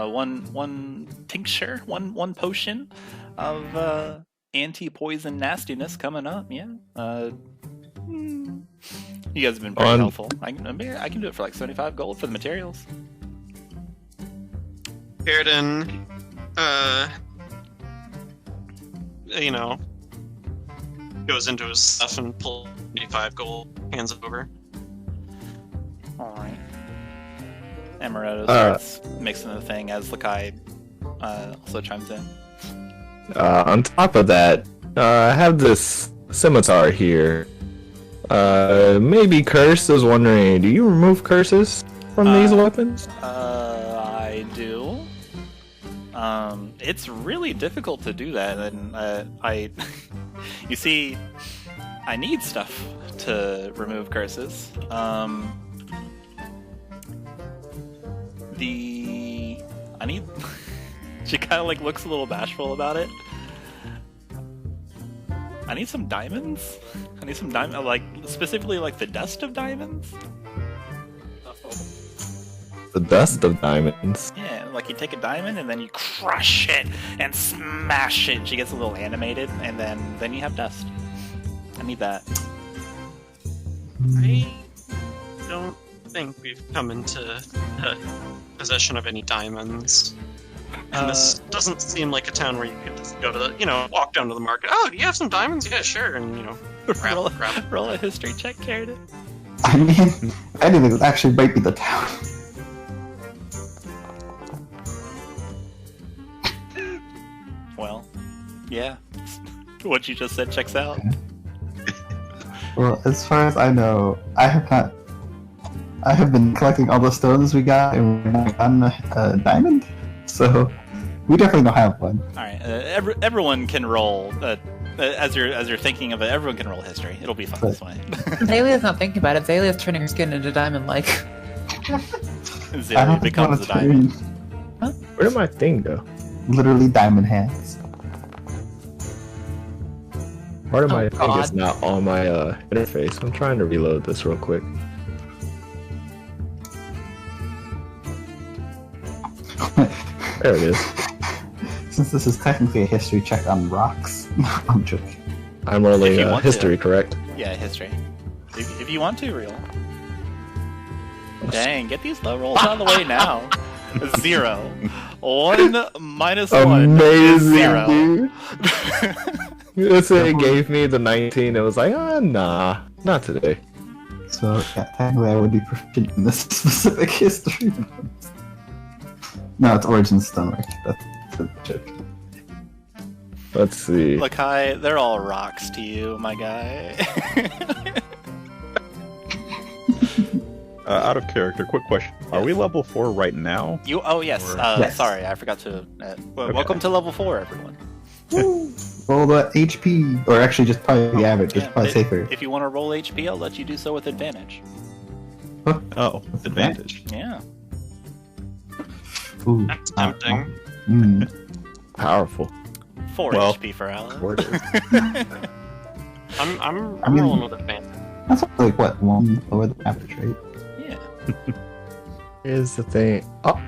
One tincture, one potion of anti-poison nastiness coming up. Yeah. You guys have been very helpful. I can do it for like 75 gold for the materials. Karydin, goes into his stuff and pulls 75 gold, hands it over. Alright. Amaretto starts mixing the thing as Lekai also chimes in. On top of that, I have this scimitar here. Maybe Curse is wondering, do you remove curses from these weapons? I do. It's really difficult to do that, and you see, I need stuff to remove curses. She kind of like looks a little bashful about it. I need some diamonds. Like specifically like the dust of diamonds. The dust of diamonds. Yeah, like you take a diamond and then you crush it and smash it. She gets a little animated, and then you have dust. I need that. I don't think we've come into possession of any diamonds. And this doesn't seem like a town where you could just go to walk down to the market. Oh, do you have some diamonds? Yeah, sure. And, grab. Roll a history check, Karydin. I mean, anything that actually might be the town. Well, yeah. What you just said checks out. Well, as far as I know, I have been collecting all the stones we got, and we're not on a diamond, so we definitely don't have one. All right, everyone can roll. As you're thinking of it, everyone can roll history. It'll be fun this way. Zalia's not thinking about it. Zalia's turning her skin into diamond-like. Xalia becomes a diamond. Huh? Where did my thing go? Literally diamond hands. Part of my thing God. is not on my interface. I'm trying to reload this real quick. There it is. Since this is technically a history check on rocks, I'm joking. I'm rolling history, correct? Yeah, history. If you want to, Rhyol. Dang, get these low rolls out of the way now. 0. 1 minus 1 is Amazing, 0. dude. It gave me the 19. It was like, nah, not today. So, yeah, technically I would be proficient in this specific history. No, it's Origin Stonework. That's a joke. Let's see. Lekai, they're all rocks to you, my guy. Out of character, quick question. Are we level 4 right now? Oh, yes. Yes. Sorry, I forgot to... Welcome to level 4, everyone. Roll the HP, or actually just probably the average, it's probably safer. If you want to roll HP, I'll let you do so with advantage. Oh, advantage. Yeah. Ooh. That's tempting. Powerful. 4 HP for Aloe. I'm rolling with advantage. That's like, what, 1 lower than average, right? Yeah. Here's the thing. Oh,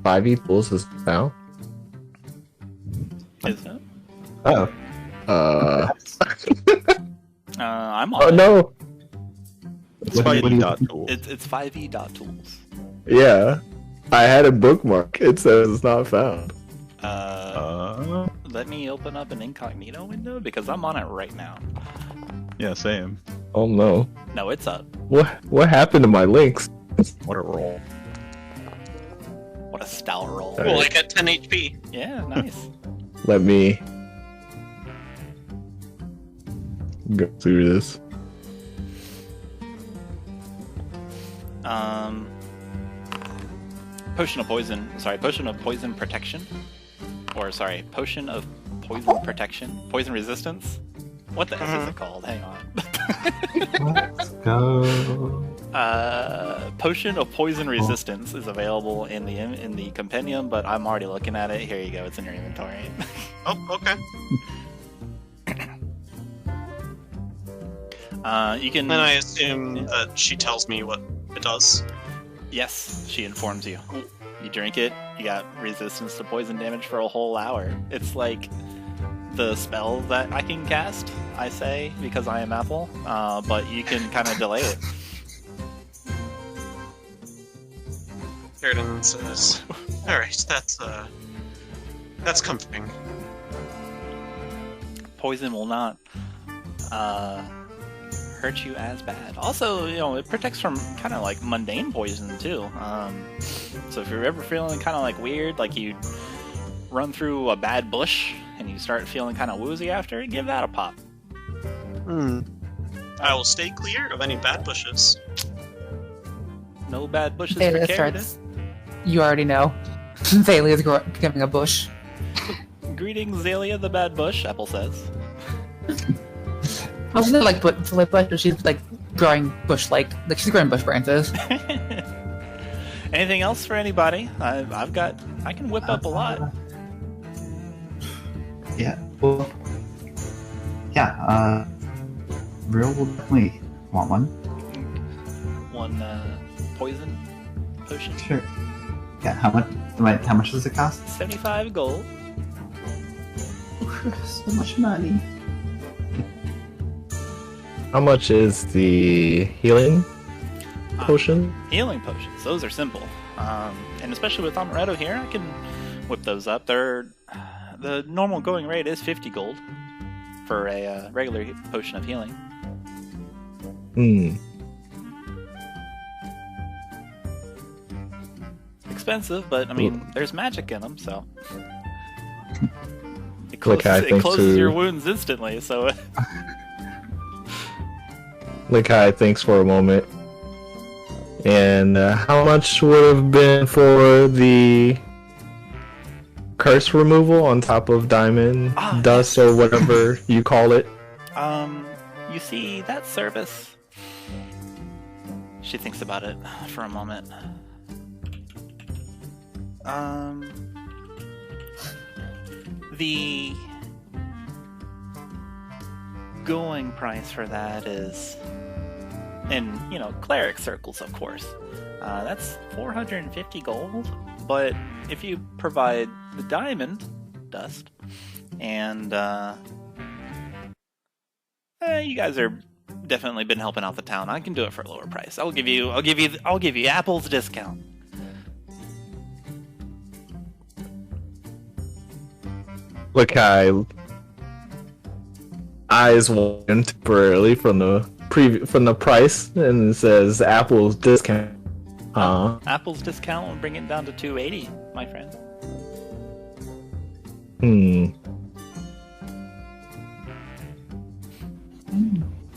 5 equals is down. Is it? Oh. I'm on Oh it. no. It's 5e.tools. It's 5e.tools. Yeah. I had a bookmark. It says it's not found. Let me open up an incognito window because I'm on it right now. Yeah, same. Oh no. No, it's up. What happened to my links? What a roll. What a stout roll. All Well, like at 10 HP. Yeah, nice. Let me go through this. Potion of poison protection. Or, sorry, potion of poison protection. Poison resistance. What the F is it called? Hang on. Let's go. Potion of poison resistance is available in the compendium, but I'm already looking at it. Here you go. It's in your inventory. Oh, okay. You can. Then I assume that she tells me what It does. Yes, she informs you. You drink it, you got resistance to poison damage for a whole hour. It's like the spell that I can cast, I say, because I am Apple, but you can kind of delay it. Karydin says, "Alright, that's comforting." Poison will not hurt you as bad. Also, it protects from kind of like mundane poison too. So if you're ever feeling kind of like weird, like you run through a bad bush and you start feeling kind of woozy after, give that a pop. I will stay clear of any bad bushes. No bad bushes for Thalia Karydin. starts. You already know. Thalia's becoming a bush. Greetings, Xalia the bad bush, Apple says. Well, she's not like bush, but she's like growing bush, like she's growing bush branches. Anything else for anybody? I can whip up a lot. Yeah. Well. Yeah. Rhyol will definitely want one. One poison potion. Sure. Yeah. How much does it cost? 75 gold. So much money. How much is the healing potion? Healing potions. Those are simple. And especially with Amaretto here, I can whip those up. The normal going rate is 50 gold for a regular potion of healing. Expensive, but I mean, there's magic in them, so it closes your wounds instantly. So Lekai thinks for a moment. And how much would have been for the curse removal on top of diamond dust or whatever you call it? You see that service? She thinks about it for a moment. The going price for that is, in cleric circles, of course, that's 450 gold. But if you provide the diamond dust, and you guys are definitely been helping out the town, I can do it for a lower price. I'll give you Apple's discount. Lekai eyes widen temporarily from the price and says Apple's discount. Apple's discount will bring it down to 280, my friend.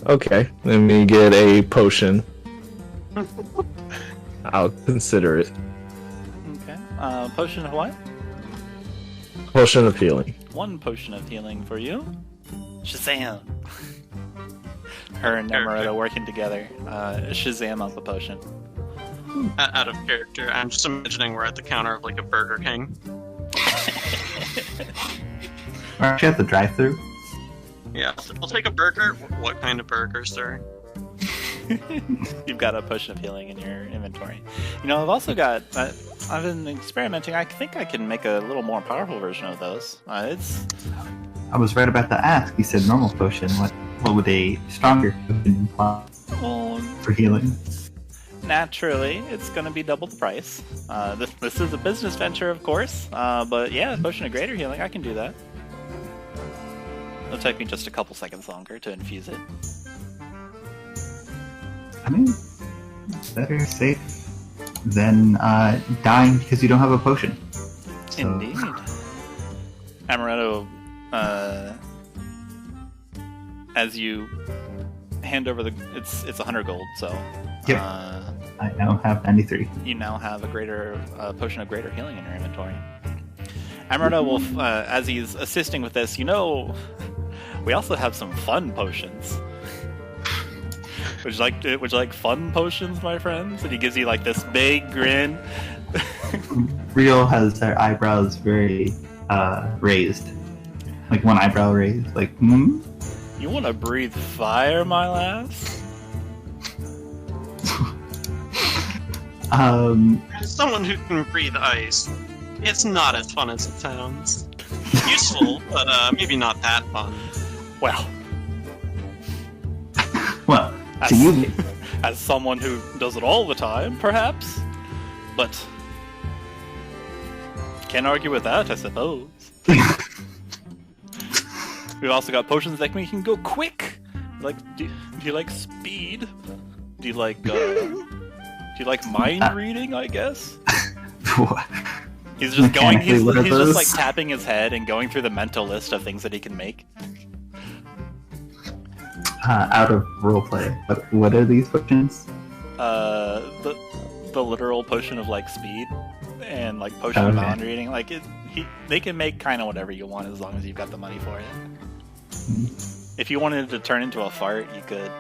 Okay, let me get a potion. I'll consider it. Okay. Potion of what? Potion of healing. One potion of healing for you. Shazam! Her and Narrator working together. Shazam out the potion. Out of character, I'm just imagining we're at the counter of like a Burger King. Aren't you at the drive-thru? Yeah, I'll take a burger. What kind of burger, sir? You've got a potion of healing in your inventory. I've also got. I've been experimenting. I think I can make a little more powerful version of those. I was right about to ask. You said normal potion. What would a stronger potion imply for healing? Naturally, it's going to be double the price. This is a business venture, of course. But yeah, potion of greater healing, I can do that. It'll take me just a couple seconds longer to infuse it. I mean, better safe than dying because you don't have a potion. So. Indeed. Amaretto, as you hand over it's 100 gold, so yep. I now have 93. You now have a greater potion of greater healing in your inventory. Amaretto will, as he's assisting with this, we also have some fun potions. Would you like fun potions, my friends? And he gives you like this big grin. Rhyol has her eyebrows very raised, like one eyebrow raised. Like, You want to breathe fire, my lass? As someone who can breathe ice, it's not as fun as it sounds. Useful, but maybe not that fun. Well, Well, as, to you, as someone who does it all the time, perhaps. But can't argue with that, I suppose. We've also got potions that make you go quick. Like, do you like speed? Do you like mind reading? I guess. He's just going. He's just like tapping his head and going through the mental list of things that he can make. out of roleplay, what are these potions? The literal potion of like speed and like potion of mind reading. Like they can make kind of whatever you want as long as you've got the money for it. If you wanted to turn into a fart, you could.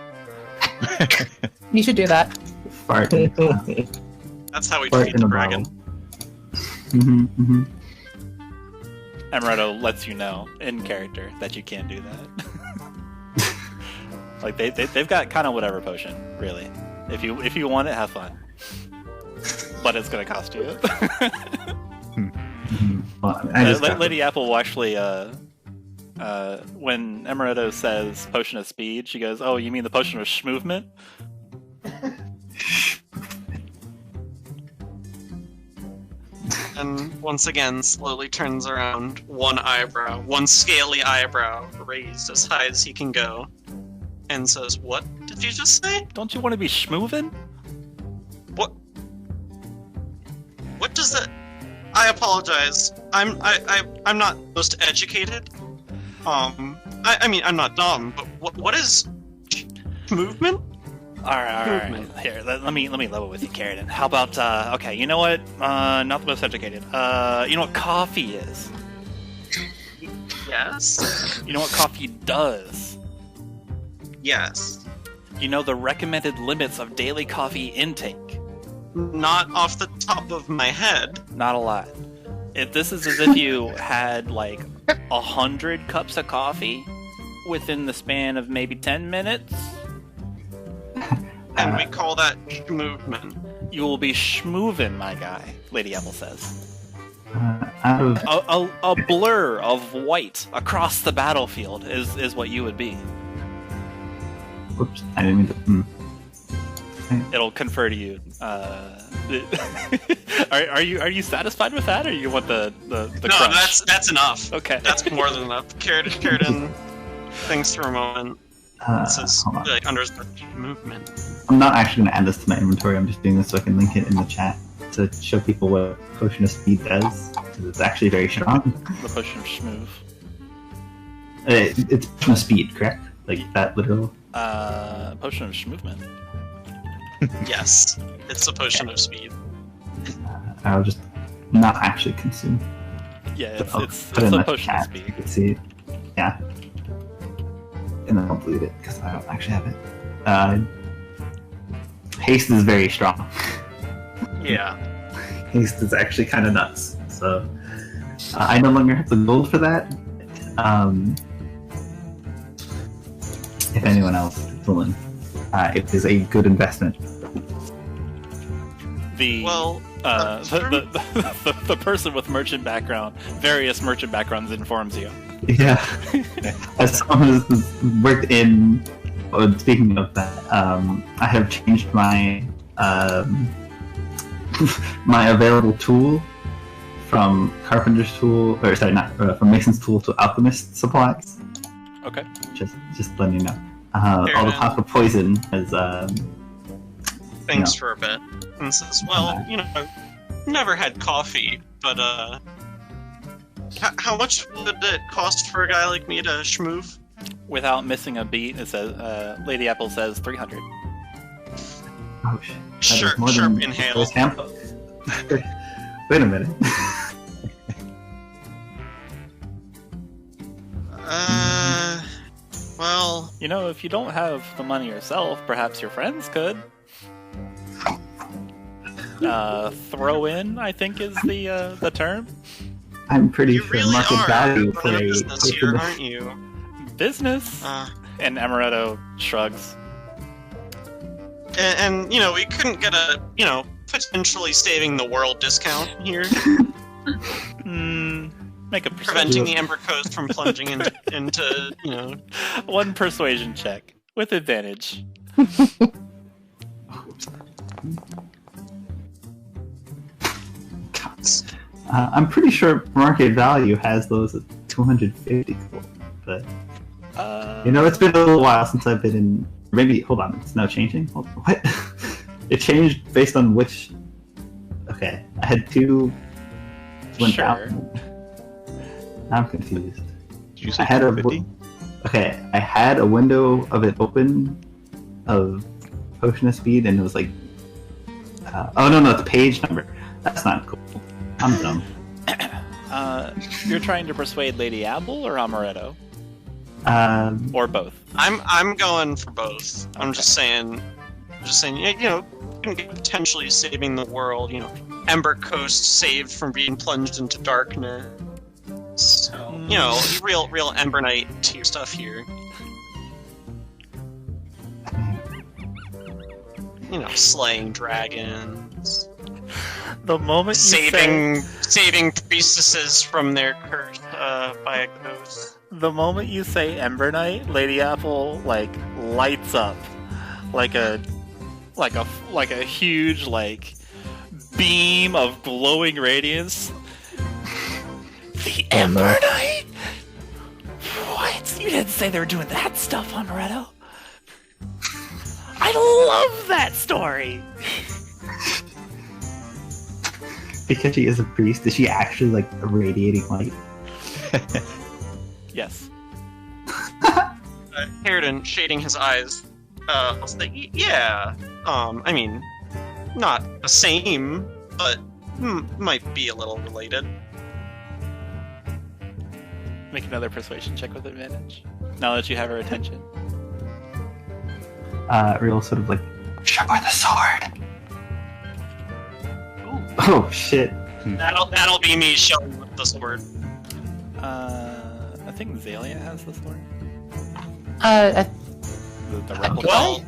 You should do that. Fart. That's how we Fart treat in the a dragon. Mm-hmm. Amaretto lets you know in character that you can't do that. Like they've got kind of whatever potion, really. If you want it, have fun. But it's gonna cost you. Well, Lady Apple will actually when Amaretto says potion of speed, she goes, "Oh, you mean the potion of schmovement?" And once again, slowly turns around, one scaly eyebrow raised as high as he can go, and says, "What did you just say? Don't you want to be schmovin'? What? What does that? I apologize. I'm not most educated. I mean, I'm not dumb, but what is movement? All right. Here, let me level with you, Karydin. How about okay? You know what? Not the most educated. You know what coffee is? Yes. You know what coffee does? Yes. You know the recommended limits of daily coffee intake? Not off the top of my head. Not a lot. This is as if you had like 100 cups of coffee within the span of maybe 10 minutes. And we call that movement. You will be schmoovin', my guy, Lady Apple says. Out of A blur of white across the battlefield is what you would be. Whoops, I didn't mean to. It'll confer to you. Are you satisfied with that, or you want the No, crunch? that's enough. Okay. That's more than enough. Karydin thinks for a moment. It says Hold on. like under movement. I'm not actually going to add this to my inventory. I'm just doing this so I can link it in the chat to show people what Potion of Speed does, because it's actually very strong. The potion of schmoove. It's Potion of Speed, correct? Like that literal? Potion of schmoovement. Yes, it's a potion of speed. I'll just not actually consume. Yeah, I'll it's put it in a the potion of chat so you speed. can see it. Yeah. And then I'll delete it, because I don't actually have it. Haste is very strong. Yeah. Haste is actually kind of nuts. So I no longer have the gold for that. If anyone else is willing, it is a good investment. The Well, the person with merchant background, various merchant backgrounds informs you. Yeah. As someone who's worked in. Speaking of that, I have changed my my available tool from carpenter's tool, or sorry, not from mason's tool to alchemist supplies. Okay. Just letting you know. All the talk of poison is thanks for a bit. And says, well, never had coffee, but how much would it cost for a guy like me to schmoove? Without missing a beat, it says Lady Apple says 300. oh shit. Sharp inhale. Wait a minute. Well, If you don't have the money yourself, perhaps your friends could. Throw in, I think, is the term. I'm pretty you sure really market are value running for a a business here, aren't you? Business. And Amaretto shrugs. And we couldn't get a potentially saving the world discount here, Make a preventing the Ember Coast from plunging into one persuasion check with advantage. I'm pretty sure market value has those at 250 gold, but it's been a little while since I've been in. Maybe hold on, it's now changing. What? It changed based on which. Okay, I had two. Went down. I'm confused. Did you say I had 250? Okay, I had a window of it open of potion of speed, and it was like. Oh no, it's page number. That's not cool. I'm dumb. You're trying to persuade Lady Apple or Amaretto? Or both? I'm going for both. I'm just saying, potentially saving the world. Ember Coast saved from being plunged into darkness. Real Ember Knight tier stuff here. Slaying dragons. The moment saving priestesses from their curse by a ghost. The moment you say Ember Knight, Lady Apple lights up like a huge beam of glowing radiance. The Ember Knight? What? You didn't say they were doing that stuff, Amaretto. I love that story. Because she is a priest, is she actually radiating light? Yes. Karydin, shading his eyes, was like, yeah. I mean, not the same, but might be a little related. Make another persuasion check with advantage. Now that you have her attention. Rhyol sort of show her the sword. Oh shit! That'll be me showing with the sword. I think Xalia has the sword. The replica. Well,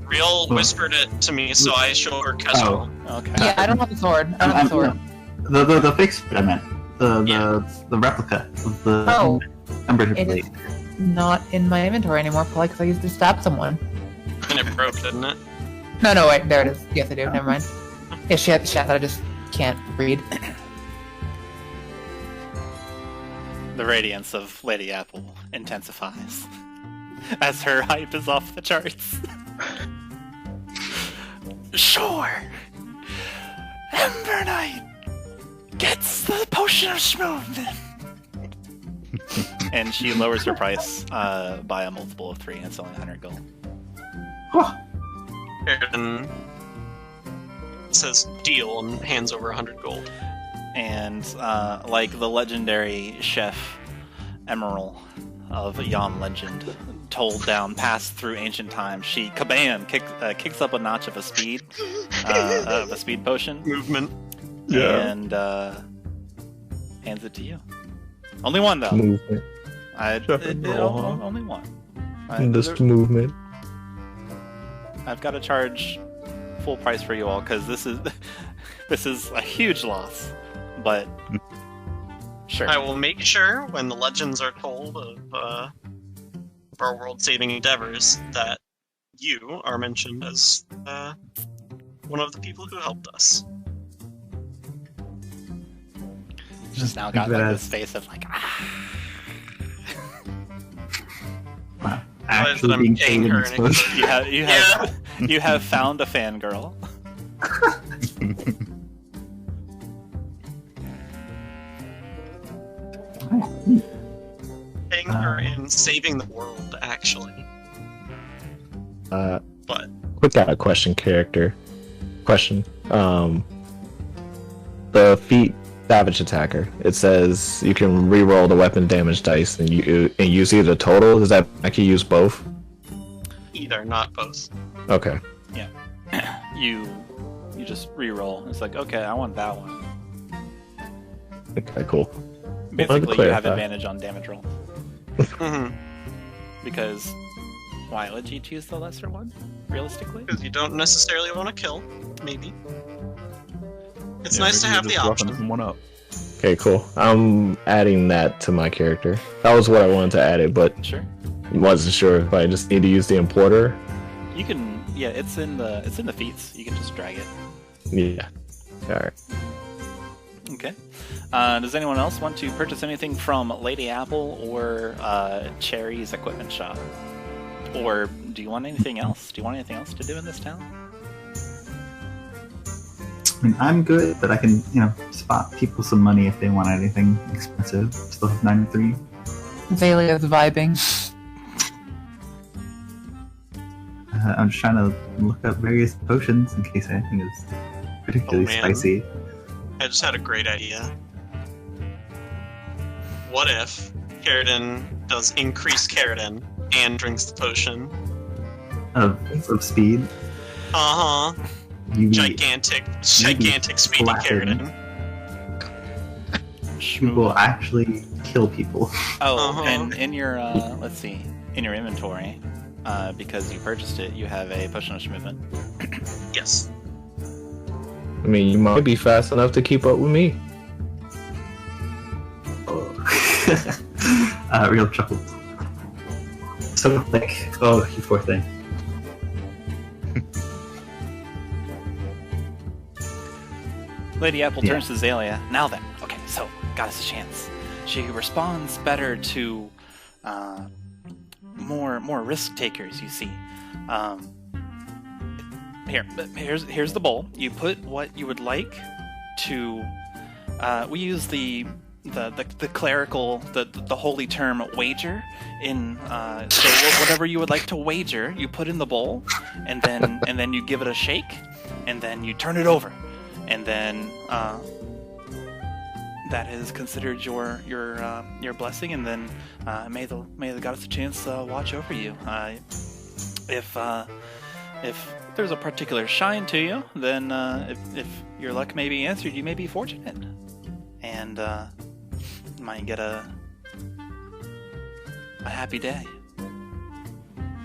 Rhyol whispered it to me, so I showed her Kestrel. Oh, okay. Yeah, I don't have the sword. I don't have the sword. The fake sword I meant. The replica of the Ember It blade. is not in my inventory anymore, probably because I used to stab someone. And it broke, didn't it? No, wait, there it is. Yes, I do. Never mind. Yeah, she had the chat that I just can't read. The radiance of Lady Apple intensifies as her hype is off the charts. Sure! Ember Knight gets the potion of smoothness! And she lowers her price by a multiple of 3, and it's only 100 gold. Karydin says deal and hands over 100 gold. And like the legendary chef Emerald of Yom legend, told down, passed through ancient times, she kabam kicks up a notch of a speed potion Movement. and hands it to you. Only one though. Movement. Only one. Just movement. I've got to charge full price for you all because this is a huge loss. But sure, I will make sure when the legends are told of our world-saving endeavors that you are mentioned as one of the people who helped us. Just now got this face of Wow. Realize that I'm being paying paid her and an exposed. you have found a fangirl. Paying her in saving the world, actually. But Quick question. The feat Savage Attacker. It says you can re-roll the weapon damage dice and use either total. Does that make you use both? either, not both. Okay. Yeah. You just re-roll. It's like, okay, I want that one. Okay, cool. Basically, you have clarify. advantage on damage roll. Mm-hmm. Because why would you choose the lesser one, realistically? Because you don't necessarily want to kill, maybe. It's nice to maybe have you're the just roughing option. someone up. Okay, cool. I'm adding that to my character. That was what I wanted to add it, but Sure. wasn't sure if I just need to use the importer. You can. Yeah, it's in the feats. You can just drag it. Yeah. Alright. Okay. Does anyone else want to purchase anything from Lady Apple or Cherry's equipment shop? Or do you want anything else? Do you want anything else to do in this town? I mean, I'm good, but I can, spot people some money if they want anything expensive. Still have 93. Xalia's vibing. I'm just trying to look up various potions in case anything is particularly man. spicy. I just had a great idea. What if Karydin does increase Karydin and drinks the potion? Of speed. Uh-huh. You Gigantic speedy flattened. Karydin. You will actually kill people. Oh, Uh-huh. and in your let's see, in your inventory, because you purchased it, you have a potion of movement. Yes. I mean, you might be fast enough to keep up with me. Real chuckle. So like, oh, you poor thing. Lady Apple Yeah. turns to Xalia. Now then, okay, so got us a chance. She responds better to more risk takers. You see, here's the bowl. You put what you would like to. We use the clerical the holy term wager in so whatever you would like to wager, you put in the bowl, and then you give it a shake, and then you turn it over. And then that is considered your blessing, and then may the goddess of chance watch over you. If there's a particular shine to you, then if your luck may be answered, you may be fortunate, and might get a happy day.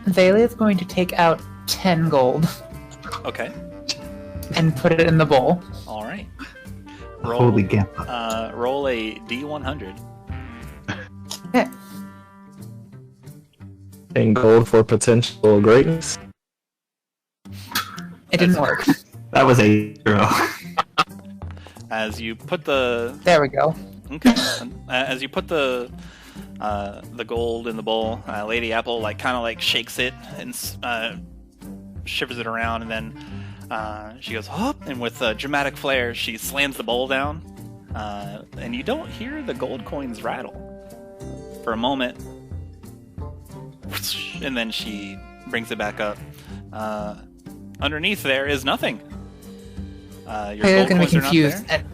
Xalia's going to take out 10 gold Okay, and put it in the bowl. all right. Holy gap. Roll a D100. Okay. And gold for potential greatness. It didn't work. That was a 0. As you put the There we go. Okay. As you put the gold in the bowl, Lady Apple kind of shakes it and shivers it around, and then she goes, "Oh!" And with a dramatic flair, she slams the bowl down, and you don't hear the gold coins rattle for a moment, and then she brings it back up. Underneath there is nothing. Your Xalia's gold going to coins be are not confused. there.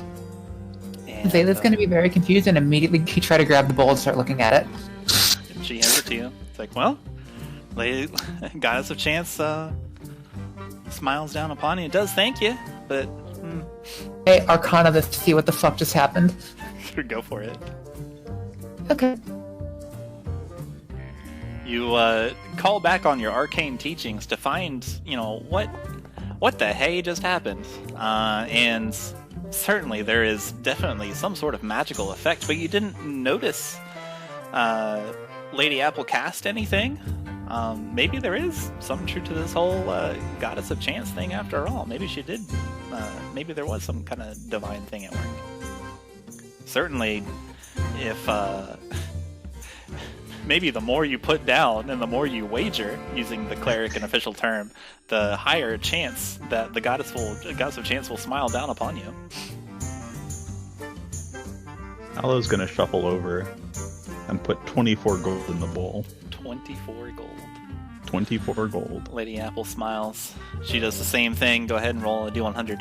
And, Xalia's going to be very confused and immediately try to grab the bowl and start looking at it. She hands it to you. It's like, well, Lady Goddess of Chance smiles down upon you. It does thank you, but Hey, Arcana this to see what the fuck just happened. go for it. Okay. You call back on your arcane teachings to find, what the hey just happened. And certainly there is definitely some sort of magical effect, but you didn't notice Lady Apple cast anything. Maybe there is some truth to this whole Goddess of Chance thing after all. Maybe she did. Maybe there was some kind of divine thing at work. Certainly, if maybe the more you put down and the more you wager, using the cleric and official term, the higher chance that the Goddess of Chance will smile down upon you. Aloe's gonna shuffle over and put 24 gold in the bowl. 24 gold. 24 gold. Lady Apple smiles. She does the same thing. Go ahead and roll a D100.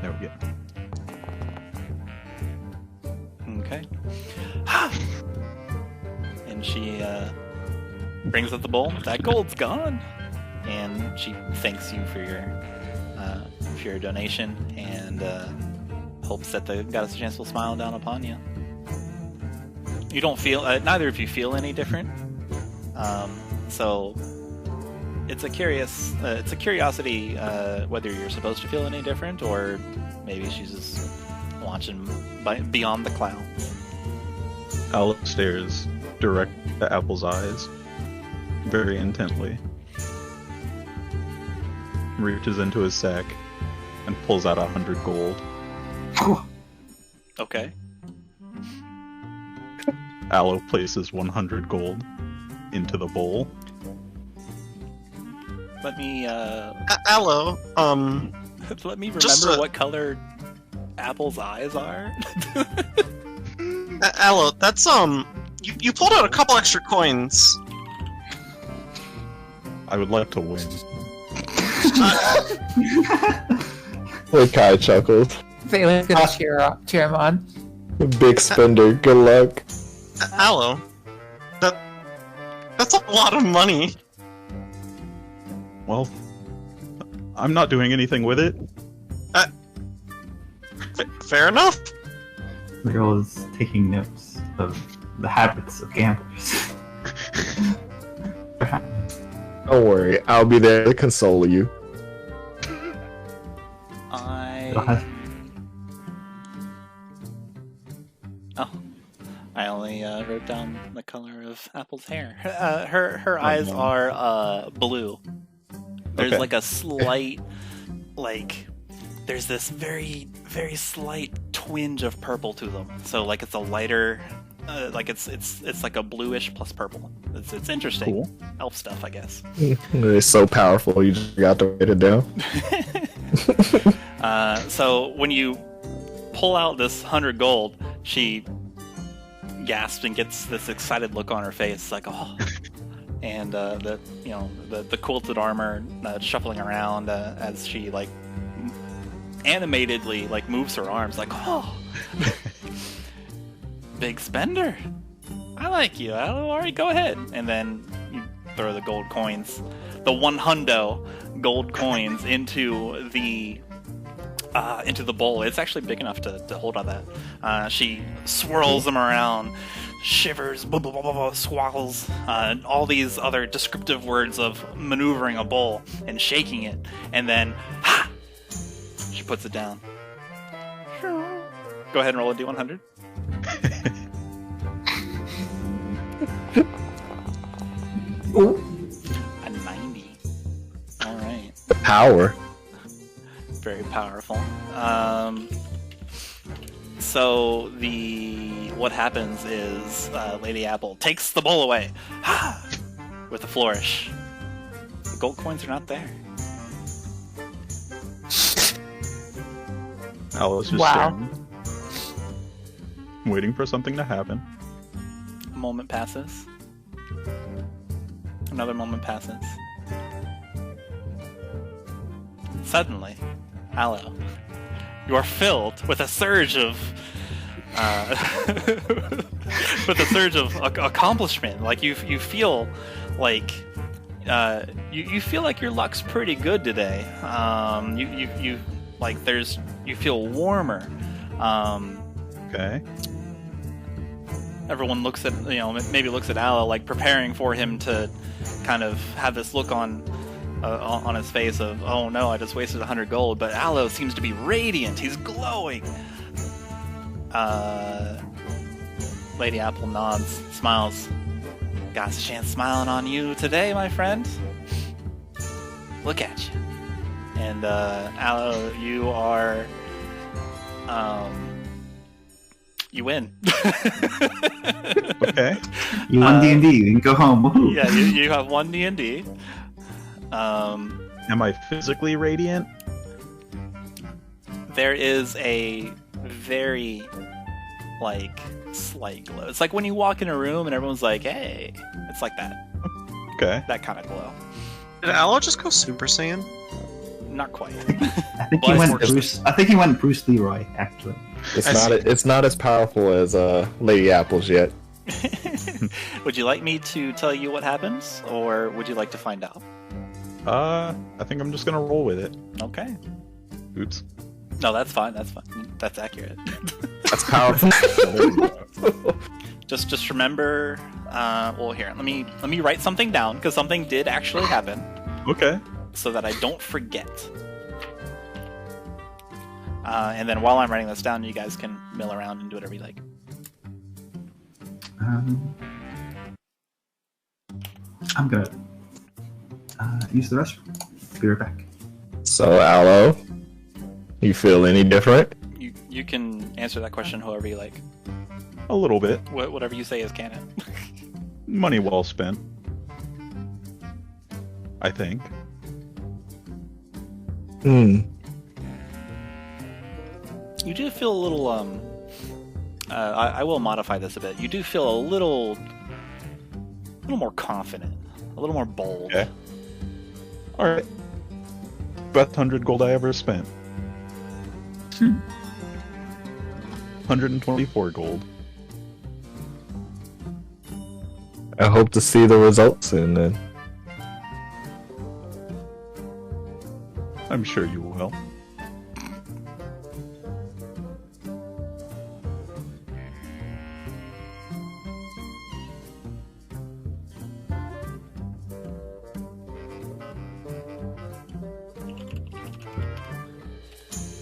There we go. Okay. And she brings up the bowl. That gold's gone. And she thanks you for your donation and hopes that the Goddess of Chance will smile down upon you. You don't feel, neither of you feel any different. So it's a curiosity whether you're supposed to feel any different, or maybe she's just watching beyond the clouds. Aloe stares direct to Apple's eyes, very intently. Reaches into his sack and pulls out 100 gold. Okay. Aloe places 100 gold into the bowl. Let me Aloe, let me remember Just, what color Apple's eyes are. Aloe, that's you pulled out a couple extra coins. I would like to win. Lekai chuckled. Valen's gonna cheer him on. Big spender, good luck. Aloe, that's a lot of money. Well, I'm not doing anything with it. Fair enough. Rhyol is taking notes of the habits of gamblers. Don't worry, I'll be there to console you. I only wrote down the color of Apple's hair. Her eyes are blue. There's Okay. like a slight, there's this very, very slight twinge of purple to them. So like it's a lighter, it's like a bluish plus purple. It's interesting. Cool. Elf stuff, I guess. It's so powerful, you just got to write it down. So when you pull out this 100 gold, she gasps and gets this excited look on her face, like oh. And the quilted armor shuffling around as she like animatedly like moves her arms, like oh, big spender. I like you. All right, go ahead. And then you throw the gold coins, the 100 gold coins into the bowl. It's actually big enough to hold on that. She swirls them around, shivers, blah, blah, blah, blah, blah, swallows, all these other descriptive words of maneuvering a bowl and shaking it, and then ha! She puts it down. Go ahead and roll a d100. A 90. All right. The power. Very powerful. So what happens is Lady Apple takes the bowl away with a flourish. The gold coins are not there. Aloe's just Wow. staring, waiting for something to happen. A moment passes. Another moment passes. Suddenly, Aloe, you are filled with a surge of accomplishment. Like you feel like you feel like your luck's pretty good today. You feel warmer. Okay. Everyone looks at maybe looks at Aloe like preparing for him to kind of have this look on his face of, oh no, I just wasted 100 gold, but Aloe seems to be radiant, he's glowing. Lady Apple nods, smiles. Got a chance smiling on you today, my friend. Look at you. And Aloe, you are you win. Okay. You won D&D, you can go home. Woohoo. Yeah, you have one D&D. Am I physically radiant? There is a very, slight glow. It's like when you walk in a room and everyone's like, hey. It's like that. Okay. That kind of glow. Did Aloe just go Super Saiyan? Not quite. I think he went Bruce Leroy, actually. It's not as powerful as Lady Apple's yet. Would you like me to tell you what happens, or would you like to find out? I think I'm just gonna roll with it. Okay. Oops. No, that's fine. That's fine. That's accurate. That's powerful. Just remember. Well, here, let me write something down because something did actually happen. Okay. so that I don't forget. And then while I'm writing this down, you guys can mill around and do whatever you like. I'm gonna use the restroom. Be right back. So, Aloe, you feel any different? You can answer that question however you like. A little bit. Whatever you say is canon. Money well spent. I think. You do feel a little, I will modify this a bit. You do feel a little more confident, a little more bold. Okay. Alright. Best 100 gold I ever spent. 124 gold. I hope to see the results soon then. I'm sure you will.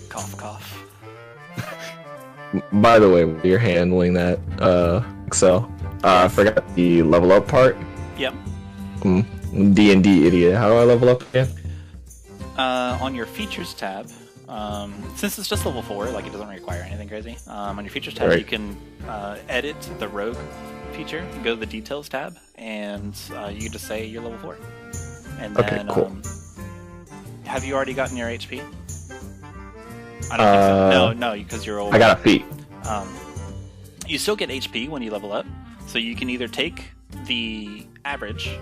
Cough, cough. By the way, when you're handling that, Accel, I forgot the level up part. Yep. D&D idiot. How do I level up again? On your features tab, since it's just level 4, like it doesn't require anything crazy, on your features tab Right. you can edit the rogue feature. You go to the details tab, and you can just say you're level 4. And Okay, then, cool. Have you already gotten your HP? I don't think so. No, because you're old. I got a feat. You still get HP when you level up, so you can either take the average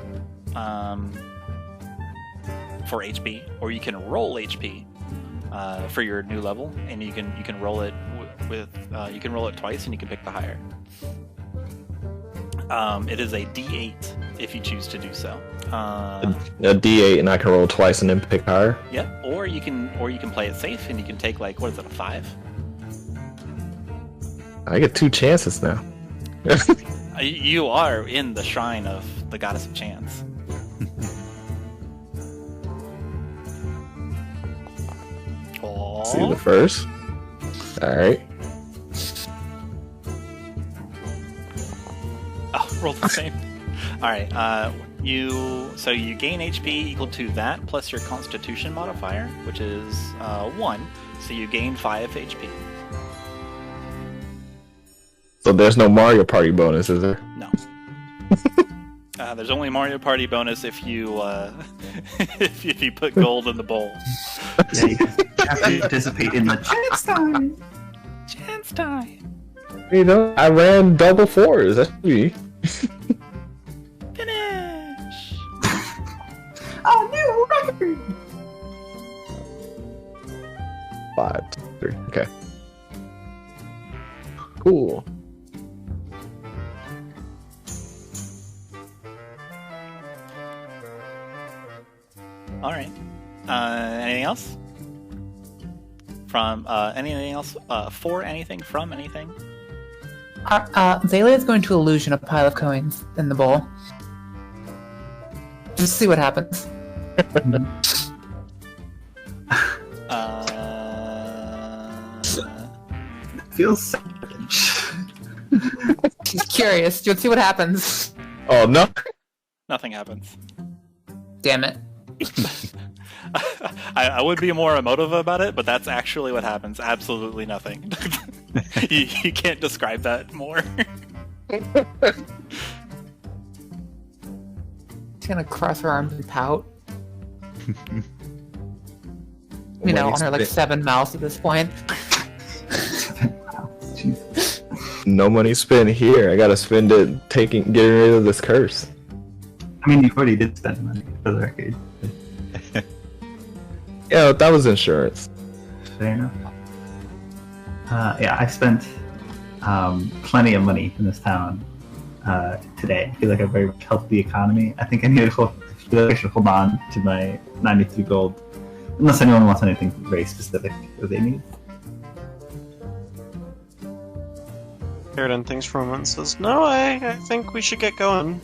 for HP, or you can roll HP for your new level, and you can roll it you can roll it twice, and you can pick the higher. It is a D8 if you choose to do so. A D8, and I can roll twice and then pick higher. Yep. Or you can play it safe, and you can take, like, what is it, a 5? I get 2 chances now. You are in the shrine of the goddess of chance. See the first. Alright. Oh, rolled the same. Alright, you gain HP equal to that plus your Constitution modifier, which is 1, so you gain 5 HP. So there's no Mario Party bonus, is there? No. There's only Mario Party bonus if you if you put gold in the bowl. Yeah, you have to participate in the chance time. Chance time. You know, I ran double 4s. That's me. Finish. Oh, new record! 5, 3. Okay. Cool. All right. Anything else? From anything else? For anything? From anything? Xalia is going to illusion a pile of coins in the bowl. Just see what happens. Feels savage. She's curious. You'll see what happens. Oh, no. Nothing happens. Damn it. I would be more emotive about it, but that's actually what happens. Absolutely nothing. you can't describe that more. She's gonna cross her arms and pout. You know, on her like 7 mouths at this point. No money spent here. I gotta spend it getting rid of this curse. I mean, you already did spend money for the arcade. Yeah, that was insurance. Fair enough. Yeah, I spent plenty of money in this town today. I feel like I very much helped the economy. I think I should hold on to my 93 gold, unless anyone wants anything very specific that they need. Karydin thinks for a moment and says, "No, I think we should get going.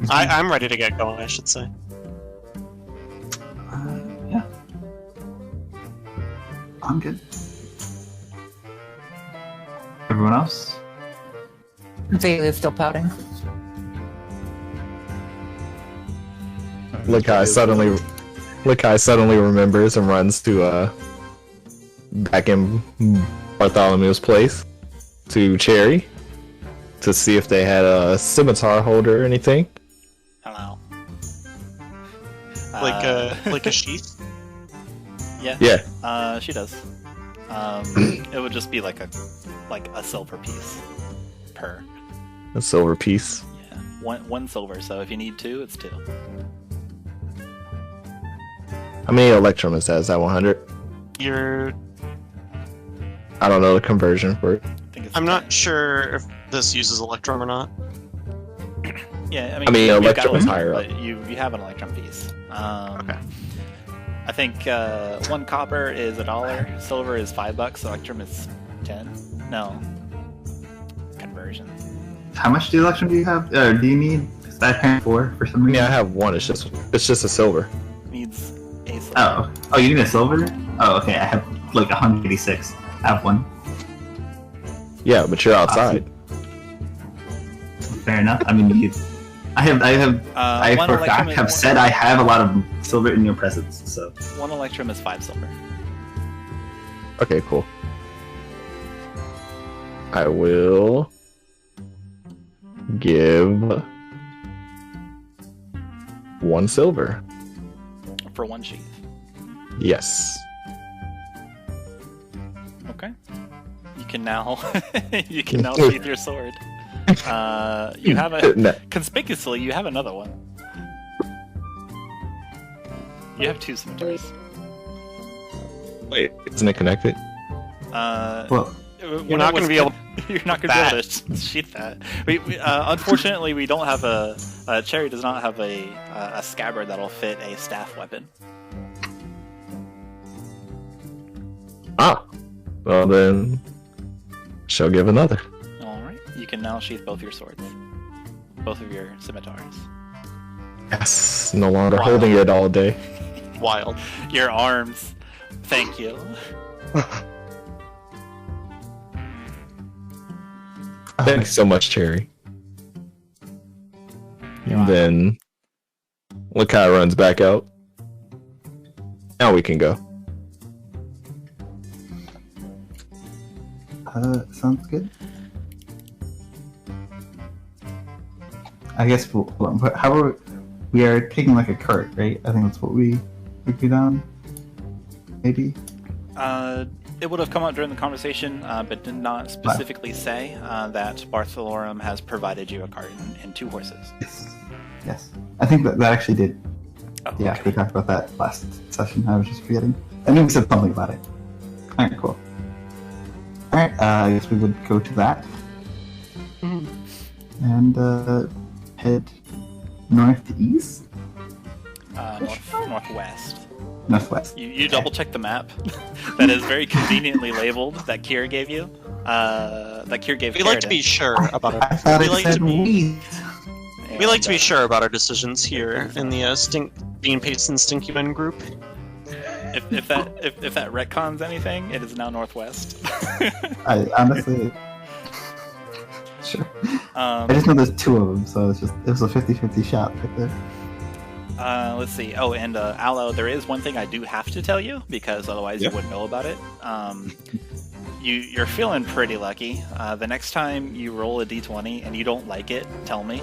I'm ready to get going, I should say." I'm good. Everyone else? Xalia's still pouting. Lekai suddenly remembers and runs to back in Bartholomew's place to Cherry to see if they had a scimitar holder or anything. Hello. Like a sheath? Yeah. Yeah. She does. It would just be like a silver piece per. A silver piece. Yeah. One silver. So if you need two, it's 2. How many electrum is that? Is that 100? I don't know the conversion for it. I think it's I'm 10. not sure if this uses Electrum or not. Yeah, I mean, you've got electrum is higher but you have an electrum piece. Okay. I think 1 copper is $1, silver is $5, electrum is 10. No. Conversion. How much do electrum do you have? Or do you need? Because I have 4 for some reason. Yeah, I have 1. It's just a silver. Needs a silver. Oh, you need a silver? Oh, okay. I have like 186. I have 1. Yeah, but you're outside. Fair enough. I mean, I one for a electrum fact is- have said I have a lot of silver in your presence. So 1 electrum is 5 silver. Okay, cool. I will give 1 silver. For 1 sheath. Yes. Okay. You can now sheath your sword. You have a No. conspicuously. You have another one. You have 2 scimitars. Wait, isn't it connected? well, You're not going to be able. You're not going to be able to sheath that. Unfortunately, we don't have a. Cherry does not have a scabbard that'll fit a staff weapon. Ah. Well then, she'll give another. All right. You can now sheath both your swords, both of your scimitars. Yes. No longer Wow. holding it all day. Wild. Your arms. Thank you. Thanks so much, Cherry. You're And then Lekai runs back out. Now we can go. sounds good. I guess we are taking like a cart, right? I think that's what we agreed on. Maybe. It would have come up during the conversation, but did not specifically say that Bartholorum has provided you a cart and 2 horses. Yes. I think that actually did. Oh, Yeah, okay. we talked about that last session. I was just forgetting. I knew we said something about it. Alright, cool. Alright, I guess we would go to that. And head north to east? Northwest. Northwest. You double check the map that is very conveniently labeled that Kier gave you. That Kier gave We like to Karydin. be sure about I our. thought We it like said to be. wheat. We like to be And, sure about our decisions here in the Bean Paste and Stinky Men group. If that retcons anything, it is now northwest. I honestly... Sure. I um, just know there's 2 of them, so it was a 50-50 shot right there. let's see. Oh, and Aloe, there is one thing I do have to tell you because otherwise you wouldn't know about it. You're feeling pretty lucky. The next time you roll a d20 and you don't like it, tell me,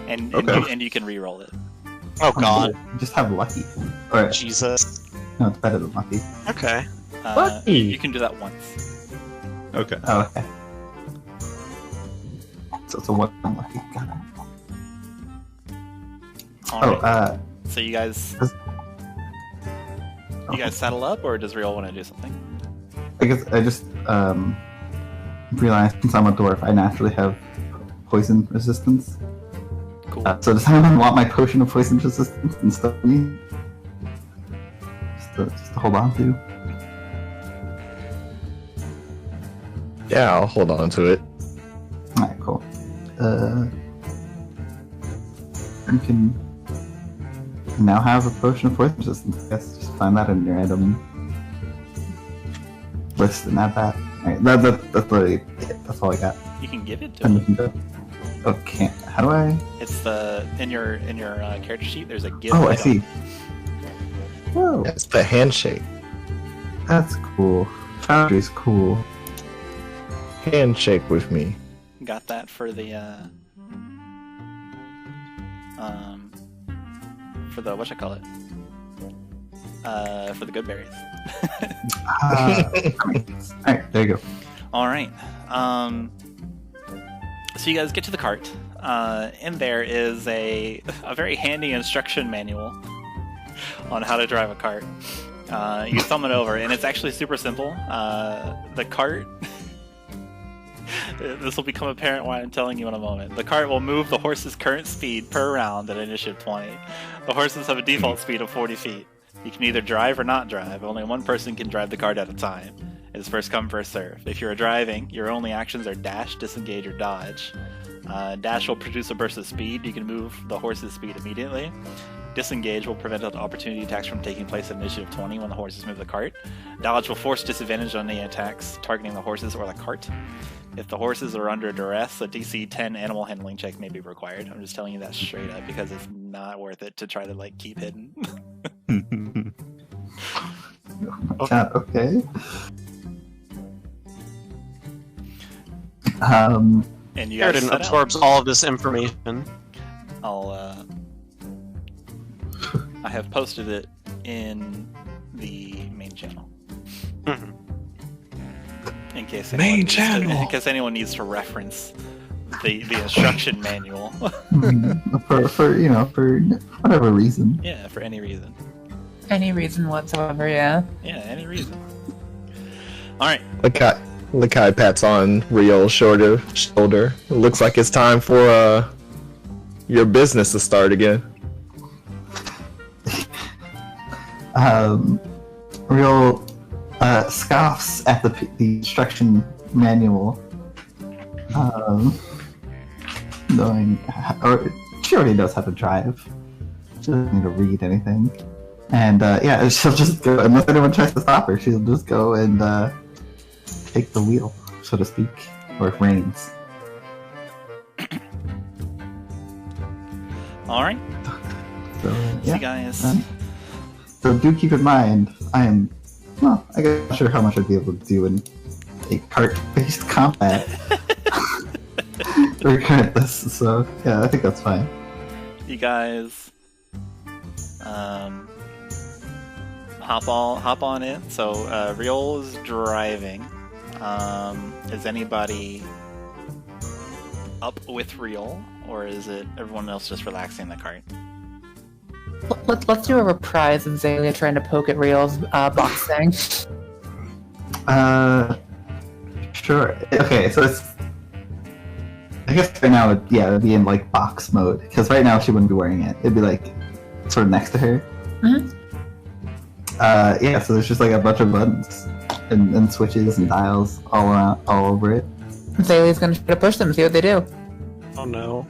and you can re-roll it. Oh God, Just have lucky. Or, Jesus. no, it's better than lucky. Okay. Lucky. You can do that once. Okay. Oh, okay. So it's a 1 lucky. Got it. All right. Oh, So you guys saddle up, or does Rhyol want to do something? I guess I just realized since I'm a dwarf, I naturally have poison resistance. Cool. So does anyone want my potion of poison resistance instead of me? Just to hold on to. Yeah, I'll hold on to it. Alright, cool. You can now have a potion of poison resistance. I guess just find that in your item list and add that. Alright, that's literally it. That's all I got. You can give it to And we him. can go. Okay, how do I? It's the in your character sheet. There's a give. Oh, I item. see. Whoa, That's the handshake. that's cool. Foundry's cool. Handshake with me. Got that for the whatchamacallit? For the good berries. Alright, there you go. All right. So you guys get to the cart. In there is a very handy instruction manual on how to drive a cart. You thumb it over, and it's actually super simple. The cart. This will become apparent why I'm telling you in a moment. The cart will move the horse's current speed per round at initiative 20. The horses have a default speed of 40 feet. You can either drive or not drive. Only one person can drive the cart at a time. It's first come, first serve. If you're driving, your only actions are dash, disengage, or dodge. Dash will produce a burst of speed. You can move the horse's speed immediately. Disengage will prevent opportunity attacks from taking place at initiative 20 when the horses move the cart. Dodge will force disadvantage on any attacks targeting the horses or the cart. If the horses are under duress, a DC 10 animal handling check may be required. I'm just telling you that straight up because it's not worth it to try to keep hidden. Okay. And you guys Karydin set out. absorbs all of this information. I have posted it in the main channel. Mhm. In case anyone needs to reference the instruction manual. for whatever reason. Yeah, for any reason. Any reason whatsoever, yeah. Yeah, any reason. Alright. Lekai pats on Rhyol's shoulder. It looks like it's time for your business to start again. Rhyol scoffs at the instruction manual, knowing, or she already knows how to drive. She doesn't need to read anything, and yeah, she'll just go unless anyone tries to stop her. She'll just go and take the wheel, so to speak, or reins. Alright. So See yeah. you guys. So do keep in mind, I am, well, I guess not sure how much I'd be able to do in a cart-based combat regardless. So yeah, I think that's fine. You guys hop on in. So Rhyol is driving. Is anybody up with Rhyol, or is it everyone else just relaxing in the cart? Let's do a reprise of Xalia trying to poke at Rhyol's box thing. Sure. Okay, so it's, I guess right now, it'd be in box mode, because right now she wouldn't be wearing it. It'd be sort of next to her. Mm-hmm. Yeah, so there's just a bunch of buttons and switches and dials all around, all over it. Xalia's gonna try to push them, see what they do. Oh no.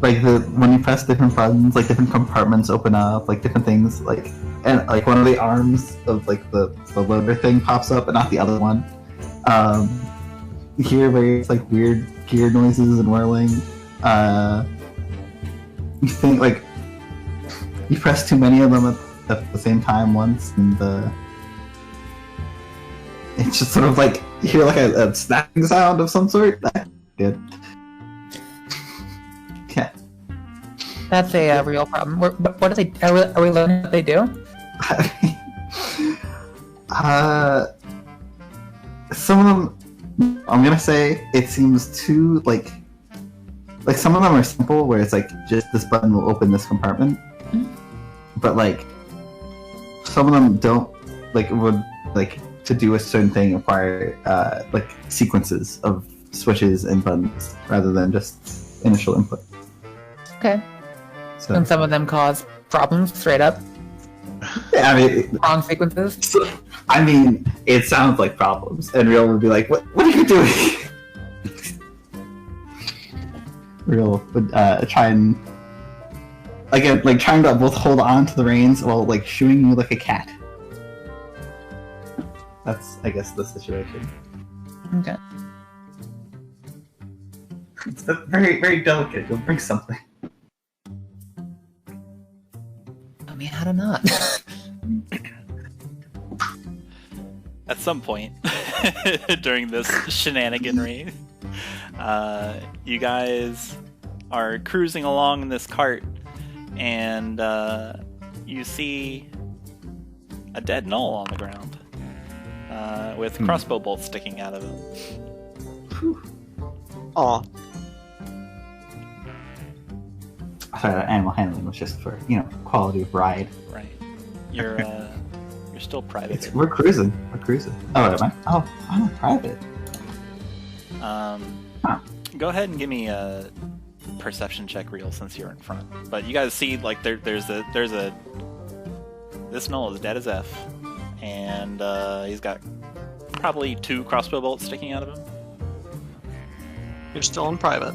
When you press different buttons, different compartments open up, different things, and one of the arms of the loader thing pops up, but not the other one. You hear various weird gear noises and whirling. You think you press too many of them at the same time once, and it's just sort of you hear a snapping sound of some sort. That's good. Yeah. That's a real problem. What are they? Are we learning what they do? Some of them, I'm gonna say, it seems too some of them are simple, where it's just this button will open this compartment, but some of them don't would to do a certain thing require sequences of switches and buttons rather than just initial input. Okay. So And some of them cause problems straight up. yeah, I mean, Wrong sequences. it sounds like problems, and Rhyol would be like, "What are you doing?" Rhyol would try and again, trying to both hold on to the reins while shooing you like a cat. That's, I guess, the situation. Okay. It's very, very delicate. You'll bring something. I mean, how to not? At some point during this shenaniganry, you guys are cruising along in this cart, and you see a dead gnoll on the ground with crossbow bolts sticking out of him. Aw. Sorry, that animal handling was just for, quality of ride. Right. You're still private. We're cruising. Oh, am I? Oh, I'm private. Go ahead and give me a perception check, Rhyol, since you're in front. But you guys see, like, there's a this gnoll is dead as F, and he's got probably 2 crossbow bolts sticking out of him. You're still in private.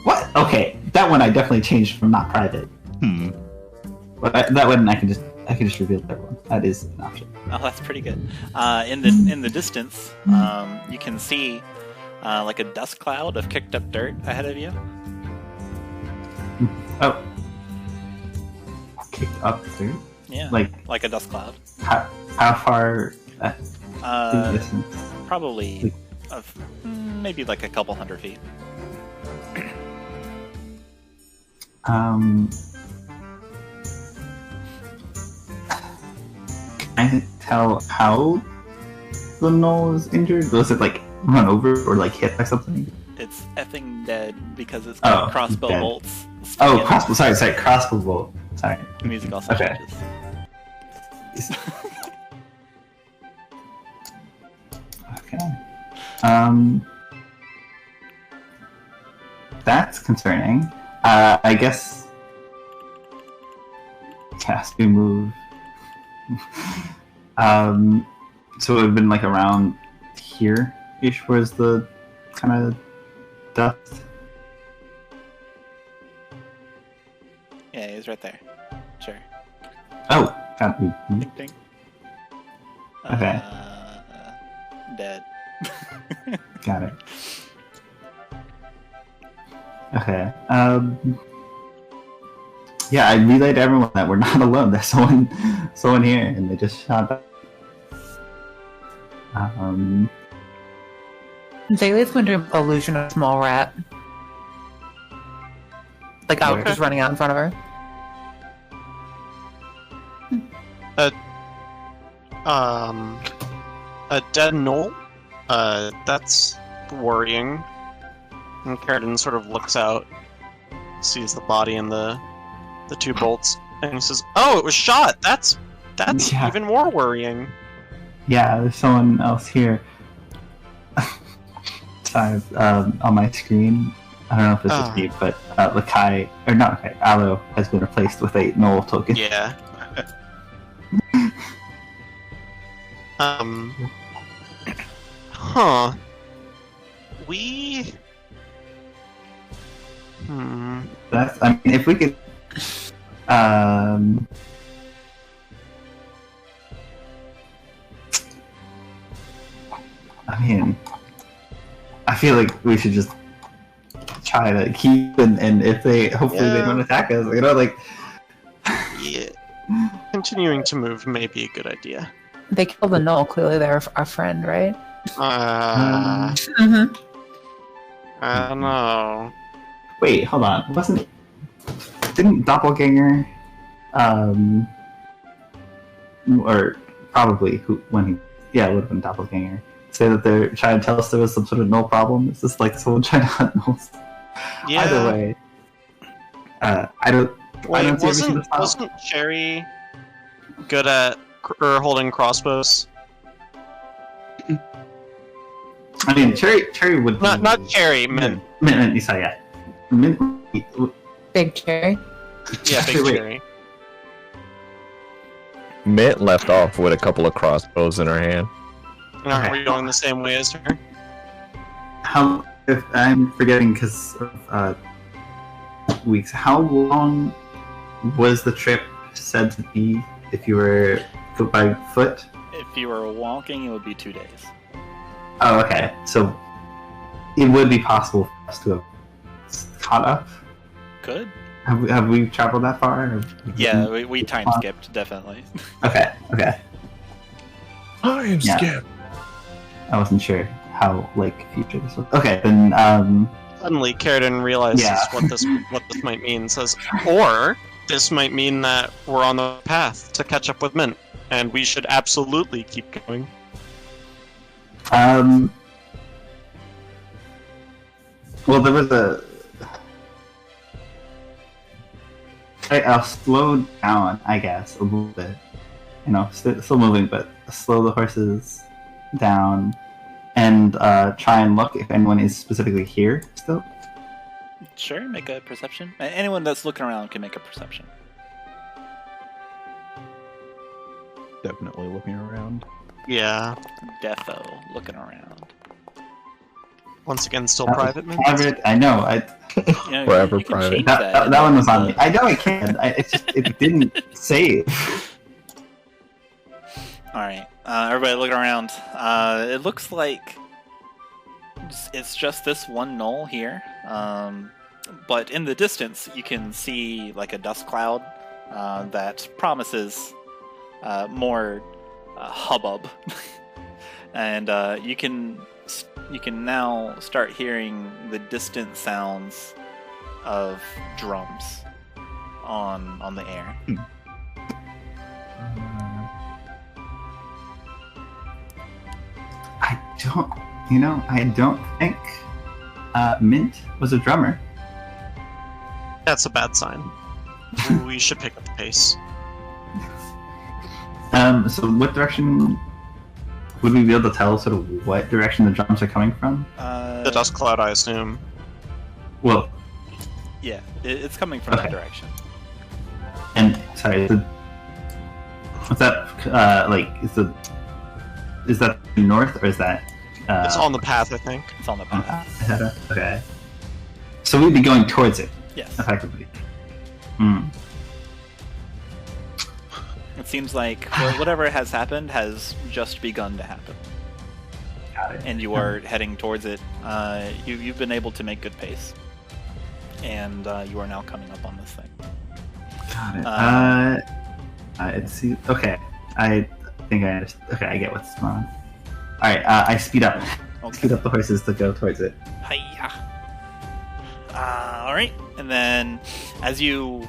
What? Okay, that one I definitely changed from not private. But that one I can just reveal that one. That is an option. Oh, that's pretty good. In the distance, you can see like a dust cloud of kicked up dirt ahead of you. Oh, kicked up dirt. Yeah, like a dust cloud. How far? The distance? Probably maybe like a couple hundred feet. Can I tell how the gnoll is injured? Was it like run over or like hit by something? It's effing dead because it's got crossbow dead. bolts. Oh, crossbow! Sorry, crossbow bolt. Sorry. The music also changes. Okay. That's concerning. I guess cast we move. So it would have been like around here-ish. Where's the kind of dust? Yeah, he's right there. Sure. Oh, got me. Ding, ding. Okay. Dead. Got it. Okay. Yeah, I relayed to everyone that we're not alone. There's someone here, and they just shot up. Xalia's going to illusion a small rat. Like, out, just running out in front of her. A dead gnoll? That's worrying. And Karydin sort of looks out, sees the body and the 2 bolts, and he says, "Oh, it was shot! That's even more worrying." Yeah, there's someone else here. Sorry, on my screen, I don't know if this is me, but Lekai, or not Lekai, Aloe has been replaced with a gnoll token. Yeah. Huh. That's, I mean, if we could, I mean, I feel like we should just try to keep, and if they, hopefully they don't attack us, Yeah. Continuing to move may be a good idea. They killed the gnoll. Clearly, they're our friend, right? I don't know. Wait, hold on. Didn't Doppelganger, or probably it would have been Doppelganger, say that they're trying to tell us there was some sort of gnoll problem? Is this like someone trying to hunt gnolls? Yeah. Either way, I don't see wasn't Cherry good at holding crossbows? I mean, Cherry would not Cherry, Mint. Yeah. Big cherry. Yeah, Big Cherry. Mint left off with a couple of crossbows in her hand. And aren't we going the same way as her? If I'm forgetting because of weeks, how long was the trip said to be if you were foot by foot? If you were walking, it would be 2 days. Oh, okay. So it would be possible for us to have caught up. Could? Have we traveled that far? Or- Yeah, we time skipped, definitely. Okay. Time Yeah. skip. I wasn't sure how future this was. Okay, then Suddenly, Karydin realizes Yeah. what this might mean. and Says, or this might mean that we're on the path to catch up with Mint, and we should absolutely keep going. well, there was I'll slow down, I guess, a little bit. Still moving, but slow the horses down and try and look if anyone is specifically here still. Sure, make a perception. Anyone that's looking around can make a perception. Definitely looking around. Yeah. Defo, looking around. Once again, still private, Mint? Private, I know. Forever you can private. change That one was on me. I know I can. It didn't save. Alright, everybody looking around. It looks like it's just this one gnoll here. But in the distance, you can see a dust cloud that promises more hubbub. And you can now start hearing the distant sounds of drums on the air. I don't think Mint was a drummer. That's a bad sign. We should pick up the pace. So what direction would we be able to tell sort of what direction the drums are coming from? The dust cloud, I assume. Well, Yeah, it's coming from that Okay. direction. and sorry, what's that is that north or is that It's on the path, I think. It's on the path. okay. So we'd be going towards it Yes. effectively. Hmm. It seems like whatever has happened has just begun to happen, Got it. and you are heading towards it. You've been able to make good pace, and you are now coming up on this thing. Got it. Okay. I think I understand. Okay, I get what's going on. All right. I speed up. Okay. Speed up the horses to go towards it. Hiya. All right, and then as you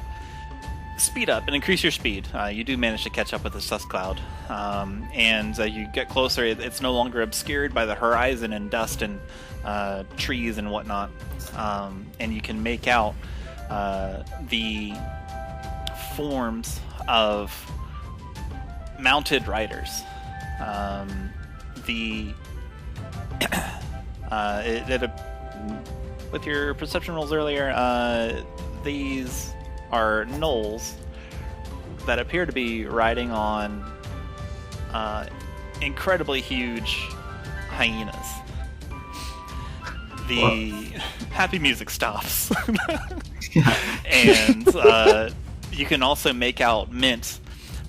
speed up and increase your speed, you do manage to catch up with the dust cloud, and you get closer. It's no longer obscured by the horizon and dust and trees and whatnot, and you can make out the forms of mounted riders. With your perception rolls earlier, these are gnolls that appear to be riding on incredibly huge hyenas. The happy music stops. And you can also make out Mint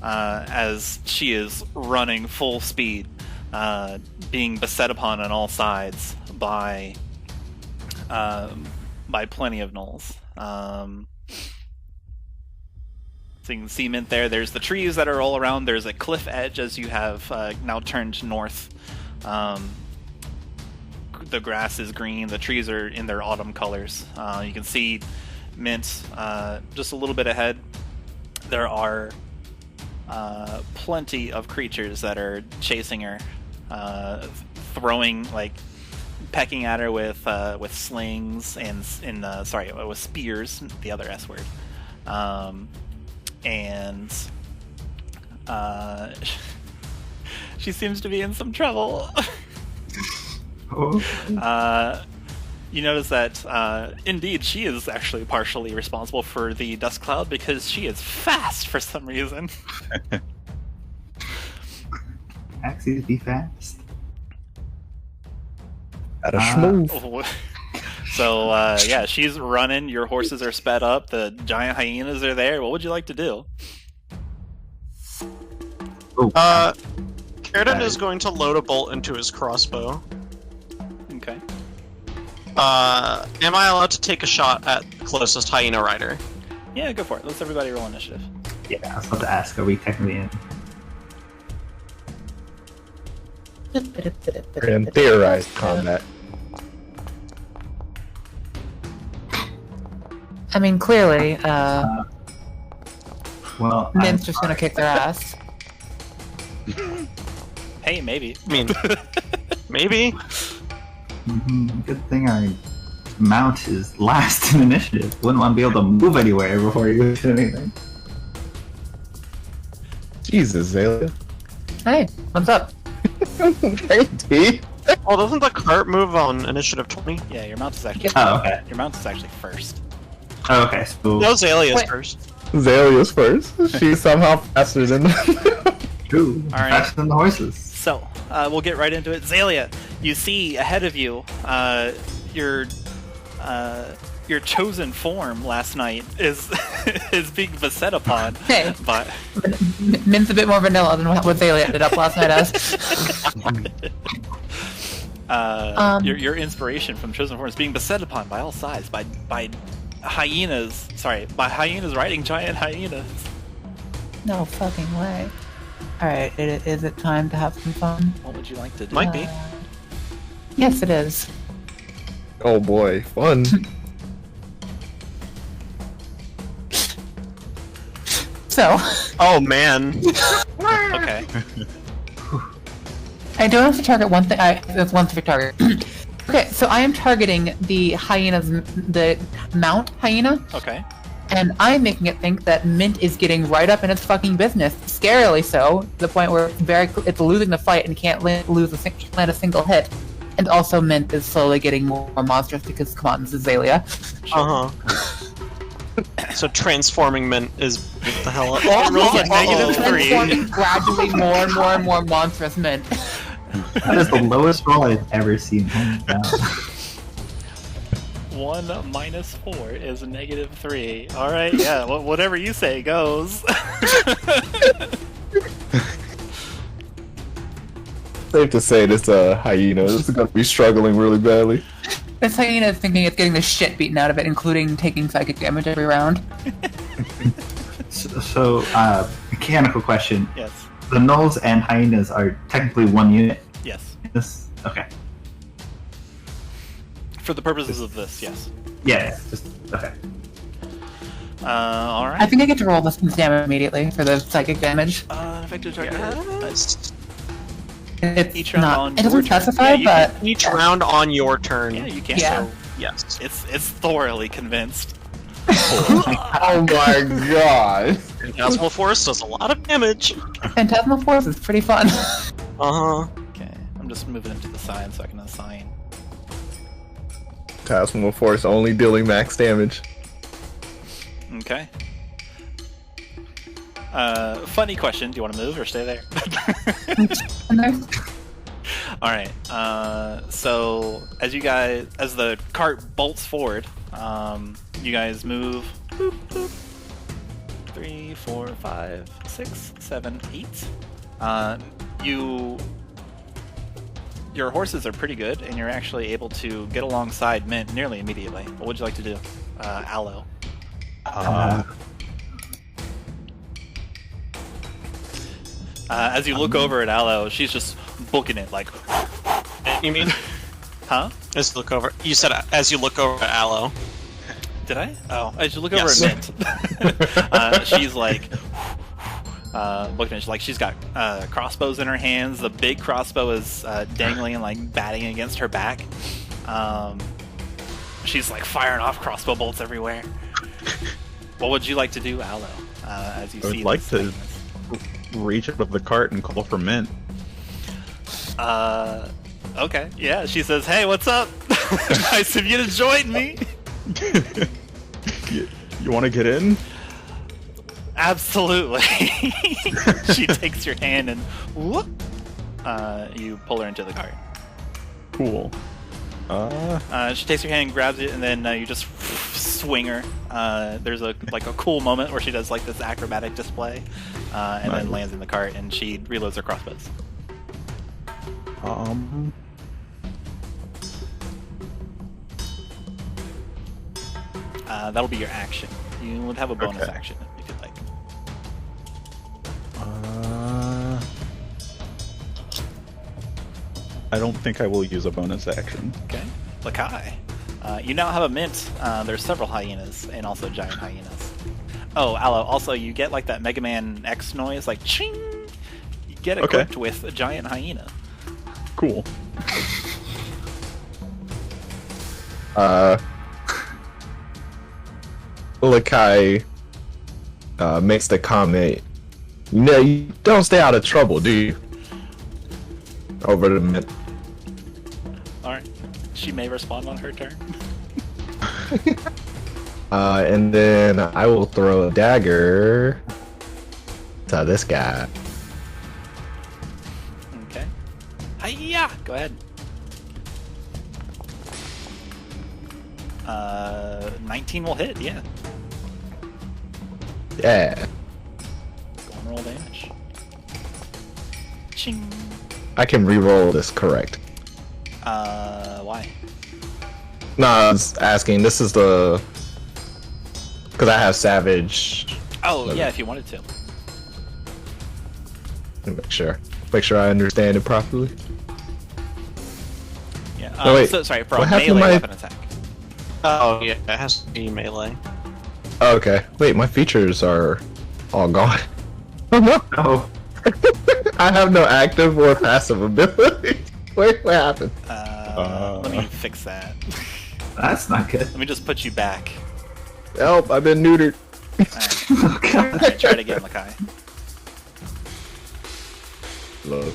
as she is running full speed, being beset upon on all sides by plenty of gnolls. So you can see Mint there. There's the trees that are all around. There's a cliff edge as you have now turned north. The grass is green. The trees are in their autumn colors. You can see Mint just a little bit ahead. There are plenty of creatures that are chasing her, throwing, pecking at her with slings and with spears, the other S word, and she seems to be in some trouble. You notice that indeed she is actually partially responsible for the dust cloud because she is fast for some reason. Taxi to be fast. At a smooth. So yeah, she's running. Your horses are sped up. The giant hyenas are there. What would you like to do? Oh, Karydin is going to load a bolt into his crossbow. Okay. Am I allowed to take a shot at the closest hyena rider? Yeah, go for it. Let's everybody roll initiative. Yeah, I was about to ask, are we technically in? We're in theorized combat. I mean, clearly, Well, Mint's just gonna kick their ass. Hey, maybe. I mean, maybe. Good thing our mount is last in initiative. Wouldn't want to be able to move anywhere before you do anything. Jesus, Xalia. Hey, what's up? Hey, T. Oh, doesn't the cart move on initiative 20? Yeah, your mount is actually. Oh, okay. Your mount is actually first. Oh, okay, so... No, Xalia's Wait. first. Xalia's first. She's somehow faster than True. All right. Faster than the horses. So, we'll get right into it. Xalia, you see ahead of you, your chosen form last night is is being beset upon. Hey. But Mint's a bit more vanilla than what Xalia ended up last night as. your inspiration from chosen form is being beset upon by all sides by hyenas. Sorry, by hyenas riding giant hyenas. No fucking way. Alright, is it time to have some fun? What would you like to do? Might be. Yes, it is. Oh boy, fun. So, Oh man. Okay. I don't have to target one thing. That's one specific target. Okay, so I am targeting the the mount hyena, Okay. and I'm making it think that Mint is getting right up in its fucking business, scarily so, to the point where it's losing the fight and can't land a single hit. And also Mint is slowly getting more monstrous because, come on, this is Xalia. So transforming Mint is what the hell? It rolls a negative Transforming 3. gradually more and more and more monstrous Mint. That is the lowest roll I've ever seen. Hands down. 1 minus 4 is a negative 3. All right, yeah. Whatever you say goes. Safe to say this hyena is going to be struggling really badly. This hyena is thinking it's getting the shit beaten out of it, including taking psychic damage every round. So, mechanical question. Yes. The gnolls and hyenas are technically one unit. Yes. This okay. For the purposes of this, yes. Yeah, just okay. All right. I think I get to roll this damage immediately for the psychic damage. Effective target. It's Each round on not. It doesn't your turn. specify, Yeah, but Each round on your turn. Yeah, you can. Yeah. So Yes. it's thoroughly convinced. Oh my god. Phantasmal Force does a lot of damage. Phantasmal Force is pretty fun. Okay, I'm just moving it to the side so I can assign. Tasmal Force only dealing max damage. Okay. Funny question. Do you want to move or stay there? All right. So as the cart bolts forward, you guys move. Boop, boop. 3, 4, 5, 6, 7, 8. Your horses are pretty good, and you're actually able to get alongside Mint nearly immediately. What would you like to do, Aloe? As you look over at Aloe, she's just booking it like. You mean? Huh? As you look over, you said as you look over at Aloe. Did I? Oh, as you look Yes. over at Mint, she's like looking at. She's got crossbows in her hands. The big crossbow is dangling and like batting against her back. She's like firing off crossbow bolts everywhere. What would you like to do, Aloe? As you I see would like this to thickness? reach out of the cart and call for Mint. Okay. Yeah, she says, "Hey, what's up? Nice of you to join me." You want to get in? Absolutely. She takes your hand and whoop. You pull her into the cart. Cool. She takes your hand and grabs it, and then you just swing her. There's a cool moment where she does like this acrobatic display, and then Nice. lands in the cart, and she reloads her crossbows. That'll be your action. You would have a bonus Okay. action if you'd like. I don't think I will use a bonus action. Okay. Lekai. You now have a mint. There's several hyenas and also giant hyenas. Oh, Aloe, also you get like that Mega Man X noise, like ching! You get equipped with a giant hyena. Cool. Lekai makes the comment, "No, you don't stay out of trouble, do you?" Over the mint. Alright. She may respond on her turn. And then I will throw a dagger to this guy. Okay. Hiya! Go ahead. 19 will hit, yeah. Yeah. Go and roll damage. Ching. I can re-roll this correct. Why? No, I was asking, this is the... Because I have Savage. Oh, yeah, if you wanted to. Make sure I understand it properly. Yeah. No, wait. So, sorry, for What a happened to melee my- weapon attack. Oh yeah, it has to be melee. Oh, okay. Wait, my features are all gone. Oh no! Oh, I have no active or passive ability. Wait, what happened? Let me fix that. that's not good. Let me just put you back. Help, I've been neutered. Alright, Oh, God. alright, try it again, Lekai. Look.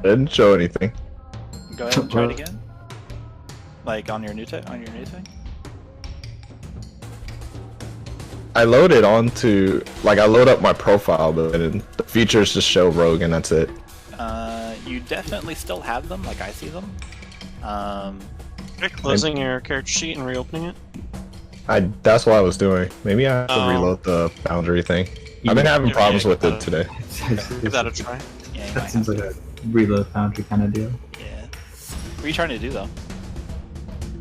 Didn't show anything. Go ahead, try it again. Like on your new thing? I loaded onto, like, I load up my profile, but then the features just show rogue and that's it. You definitely still have them, like I see them. Try closing your character sheet and reopening it. That's what I was doing. Maybe I have to Oh. reload the boundary thing. I've been having Yeah, problems yeah, with got it it. today. Give that a try. Yeah, you might That have seems to. like a reload foundry kind of deal. Yeah. What are you trying to do, though?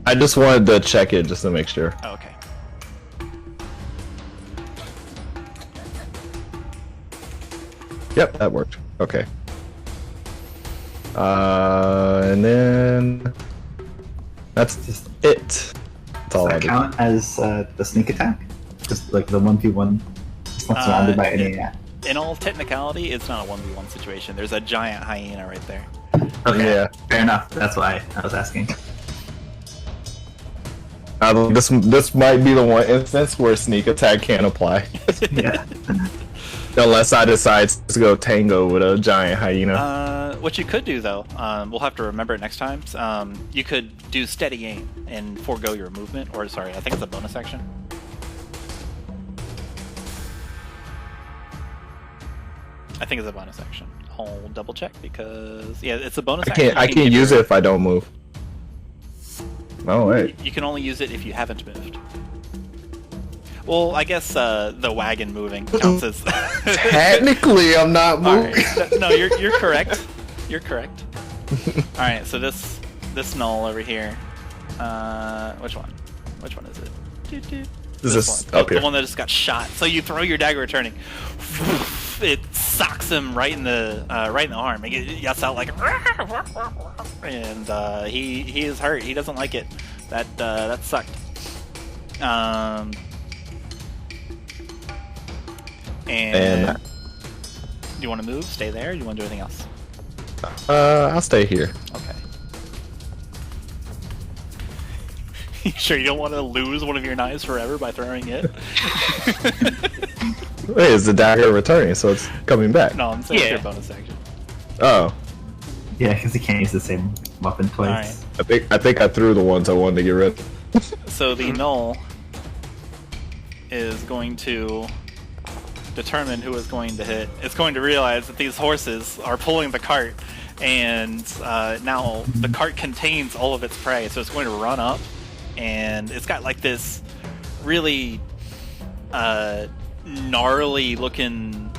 I just wanted to check it just to make sure. Oh, okay. Yep, that worked. Okay. And then that's just it. That's all Does I that did. count as the sneak attack? Just like the 1v1? It's not surrounded by any... In all technicality, it's not a 1v1 situation. There's a giant hyena right there. Okay, Yeah. fair enough. That's why I was asking. This might be the one instance where sneak attack can't apply. Yeah. Unless I decide to go tango with a giant hyena. What you could do, though, we'll have to remember it next time. You could do steady aim and forego your movement, or sorry, I think it's a bonus action. I think it's a bonus action. I'll double check because yeah, it's a bonus action. I You can't give use your- it if I don't move. Oh wait. You can only use it if you haven't moved. Well, I guess the wagon moving counts as. Technically, I'm not moving. Alright. No, you're correct. You're correct. All right, so this gnoll over here. Which one? Which one is it? This is one. up The here. one that just got shot. So you throw your dagger returning. It socks him right in the arm. He yells out like, and he is hurt. He doesn't like it. That sucked. And do you want to move? Stay there? Or do you want to do anything else? I'll stay here. Okay. You sure you don't want to lose one of your knives forever by throwing it? Wait, is the dagger returning? So it's coming back. No, I'm saying it's Yeah. your bonus action. Oh, Yeah, because you can't use the same weapon twice. I think I threw the ones I wanted to get rid of. So the gnoll is going to determine who is going to hit. It's going to realize that these horses are pulling the cart, and now the cart contains all of its prey, so it's going to run up, and it's got like this really gnarly looking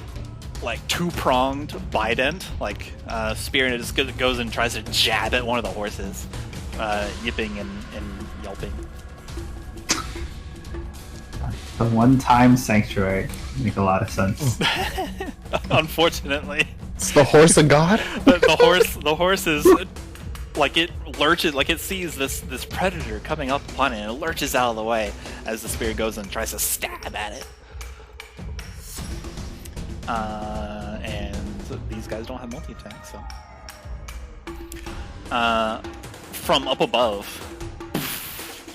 like two-pronged bident, like spear, and it just goes and tries to jab at one of the horses, yipping and yelping. The one-time sanctuary make a lot of sense. Unfortunately, It's the horse of God. the horse is like it lurches, like it sees this predator coming up upon it, and it lurches out of the way as the spear goes and tries to stab at it. And these guys don't have multi-attack, so. From up above,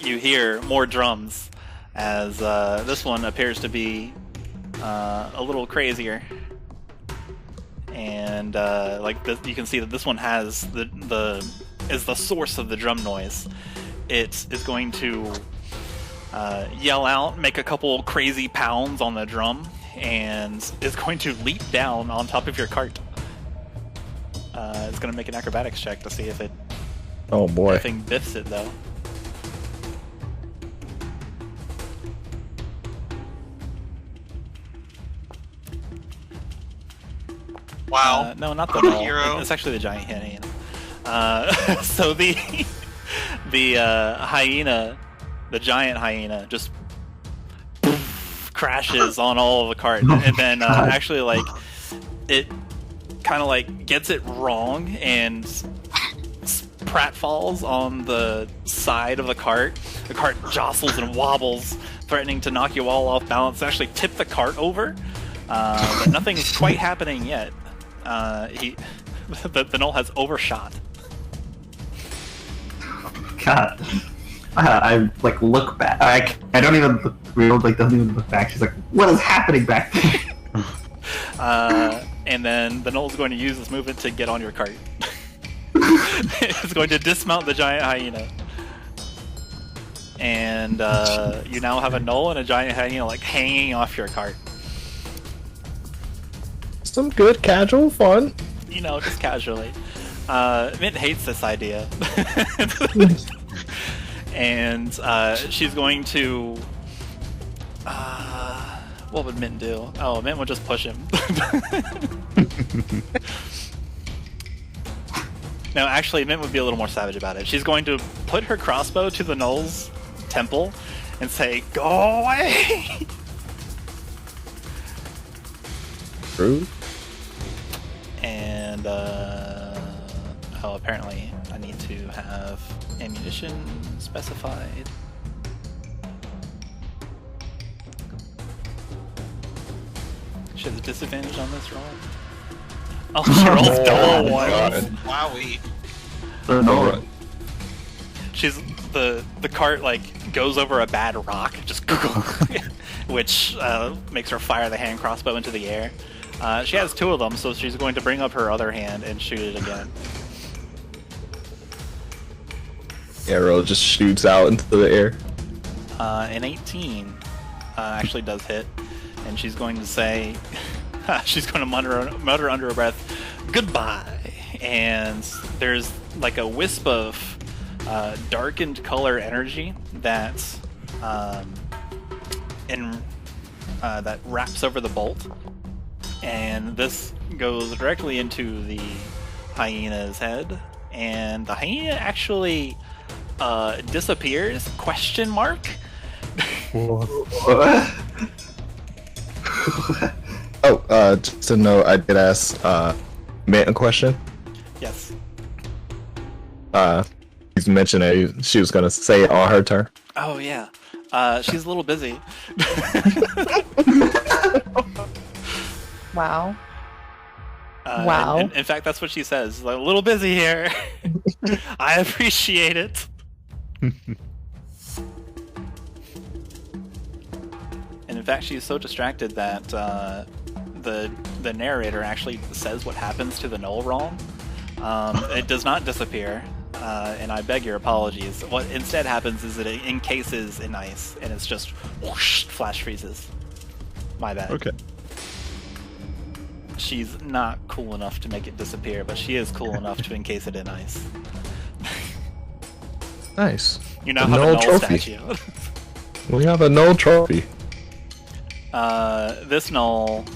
you hear more drums as this one appears to be a little crazier. And like this, you can see that this one has is the source of the drum noise. It is going to yell out, make a couple crazy pounds on the drum, and is going to leap down on top of your cart. It's going to make an acrobatics check to see if it Oh boy. anything biffs it, though. Wow. No, not the What a gnoll. hero. It's actually the giant hyena. So the hyena, the giant hyena, just crashes on all of the cart, and then actually like it kind of like gets it wrong and pratfalls on the side of the cart. The cart jostles and wobbles, threatening to knock you all off balance and actually tip the cart over. But nothing's quite happening yet. The gnoll has overshot. God. I like look back. I don't even look. Rhyol like doesn't even look back. She's like, "What is happening back there?" And then the gnoll's going to use this movement to get on your cart. It's going to dismount the giant hyena. And you now have a gnoll and a giant hyena like hanging off your cart. Some good casual fun. You know, just casually. Mint hates this idea. And she's going to... what would Mint do? Oh, Mint would just push him. No, actually, Mint would be a little more savage about it. She's going to put her crossbow to the gnoll's temple and say, "Go away!" True. And, oh, apparently I need to have ammunition specified. She has a disadvantage on this roll. Oh, she rolls double ones. Wowie. No. She's the cart like goes over a bad rock, just which makes her fire the hand crossbow into the air. She has two of them, so she's going to bring up her other hand and shoot it again. Arrow just shoots out into the air. An 18 actually does hit, and she's going to say, she's going to mutter under her breath, "Goodbye." And there's like a wisp of darkened color energy that that wraps over the bolt, and this goes directly into the hyena's head, and the hyena actually disappears? Question mark? Oh, just to know, I did ask Mint a question. Yes. He's mentioned that she was gonna say it on her turn. Oh yeah. She's a little busy. Wow. Wow. In fact, that's what she says. Like, a little busy here. I appreciate it. And in fact, she's so distracted that the narrator actually says what happens to the gnoll wrong. It does not disappear, and I beg your apologies. What instead happens is that it encases in ice, and it's just whoosh, flash freezes. My bad. Okay. She's not cool enough to make it disappear, but she is cool enough to encase it in ice. Nice. You now The have a gnoll gnoll trophy. statue. We have a gnoll trophy. This gnoll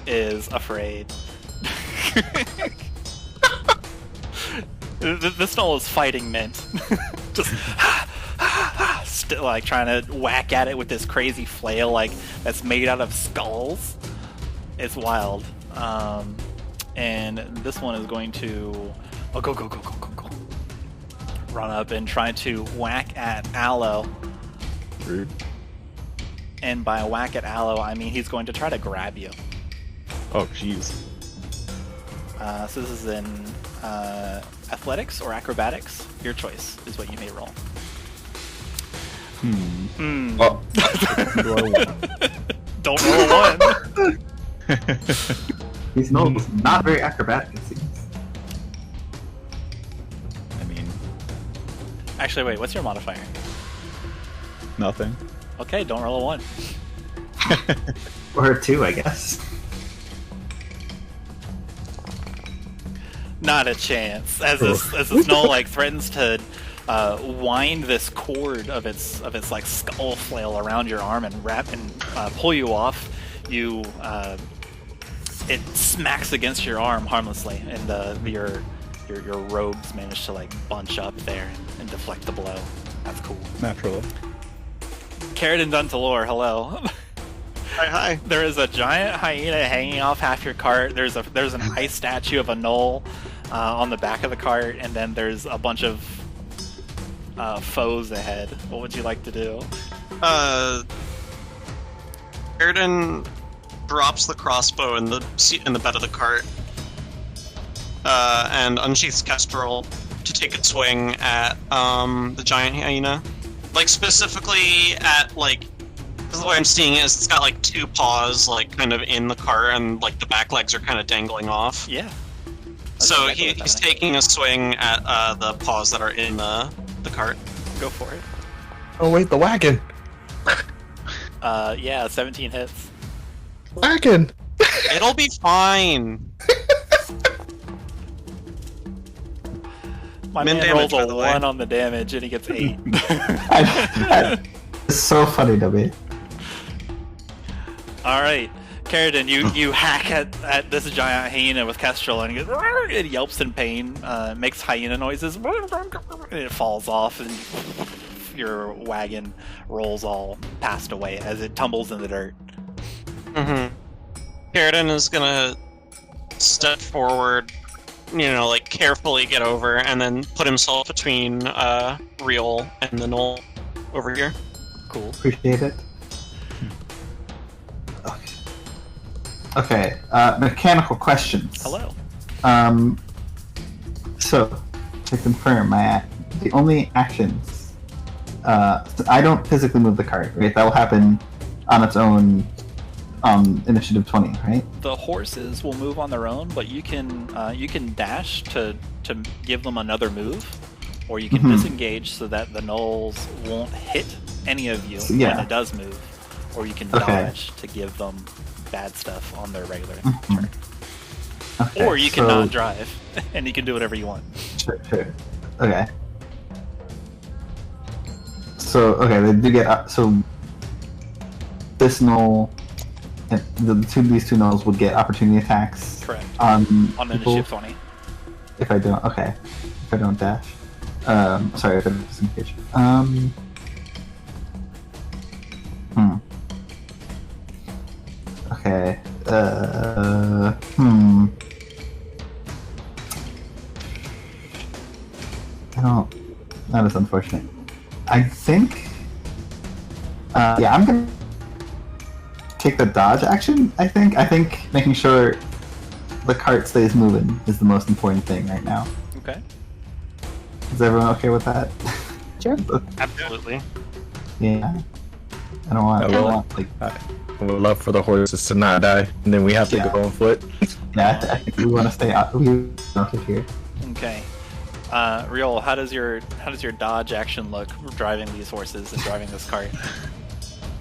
is afraid. This gnoll is fighting Mint. Just still like trying to whack at it with this crazy flail like that's made out of skulls. It's wild. And this one is going to go. Run up and try to whack at Aloe. Rude. And by whack at Aloe, I mean he's going to try to grab you. Oh, jeez. So this is in athletics or acrobatics. Your choice is what you may roll. Oh, Do I want? Don't roll a 1. These gnolls not very acrobatic, it seems. I mean, Actually, wait, what's your modifier? nothing. Okay, don't roll a 1. Or 2, I guess. Not a chance. As this gnoll like threatens to wind this cord of its like skull flail around your arm and wrap and pull you off, you it smacks against your arm harmlessly, and your robes manage to like bunch up there and deflect the blow. That's cool. Naturally. Karydin Dun-Telor, hello. Hi. There is a giant hyena hanging off half your cart. There's an ice statue of a gnoll on the back of the cart, and then there's a bunch of foes ahead. What would you like to do? Karydin drops the crossbow in the bed of the cart, and unsheaths Kestrel to take a swing at the giant hyena. Like specifically at like. The way I'm seeing it is it's got like 2 paws like kind of in the cart, and like the back legs are kind of dangling off. Yeah. So exactly what's he's happening. taking a swing at the paws that are in the cart. Go for it. oh wait, the wagon. Yeah, 17 hits. Wagon. It'll be fine. My Min man damage, rolls by a the way. 1 on the damage, and he gets 8. It's so funny to me. All right, Karydin, you hack at this giant hyena with Kestrel, and it yelps in pain, makes hyena noises, and it falls off, and your wagon rolls all passed away as it tumbles in the dirt. Mm-hmm. Karydin is gonna step forward, like carefully get over, and then put himself between Rhyol and the gnoll over here. Cool. Appreciate it. Okay. Mechanical questions. Hello. So, to confirm, the only actions, I don't physically move the cart, right? That will happen on its own initiative 20, right? The horses will move on their own, but you can dash to give them another move, or you can disengage so that the gnolls won't hit any of you Yeah. when it does move, or you can Okay. dodge to give them bad stuff on their regular turn. Okay, Or you can so- not drive, and you can do whatever you want. Sure. Okay. So, okay, they do get so this gnoll and these two gnolls would get opportunity attacks Correct. on On people initiative 20. if I don't. Okay, if I don't dash. Sorry, if I don't disengage. Okay. I don't. That is unfortunate. I think. Yeah, I'm gonna take the dodge action. I think making sure the cart stays moving is the most important thing right now. Okay. Is everyone okay with that? Sure. Absolutely. Yeah. I don't want like. I would love for the horses to not die, and then we have to Yeah. go on foot. Yeah, I think we want to stay out. We want to here. Okay. Rhyol, how does your dodge action look driving these horses and driving this cart?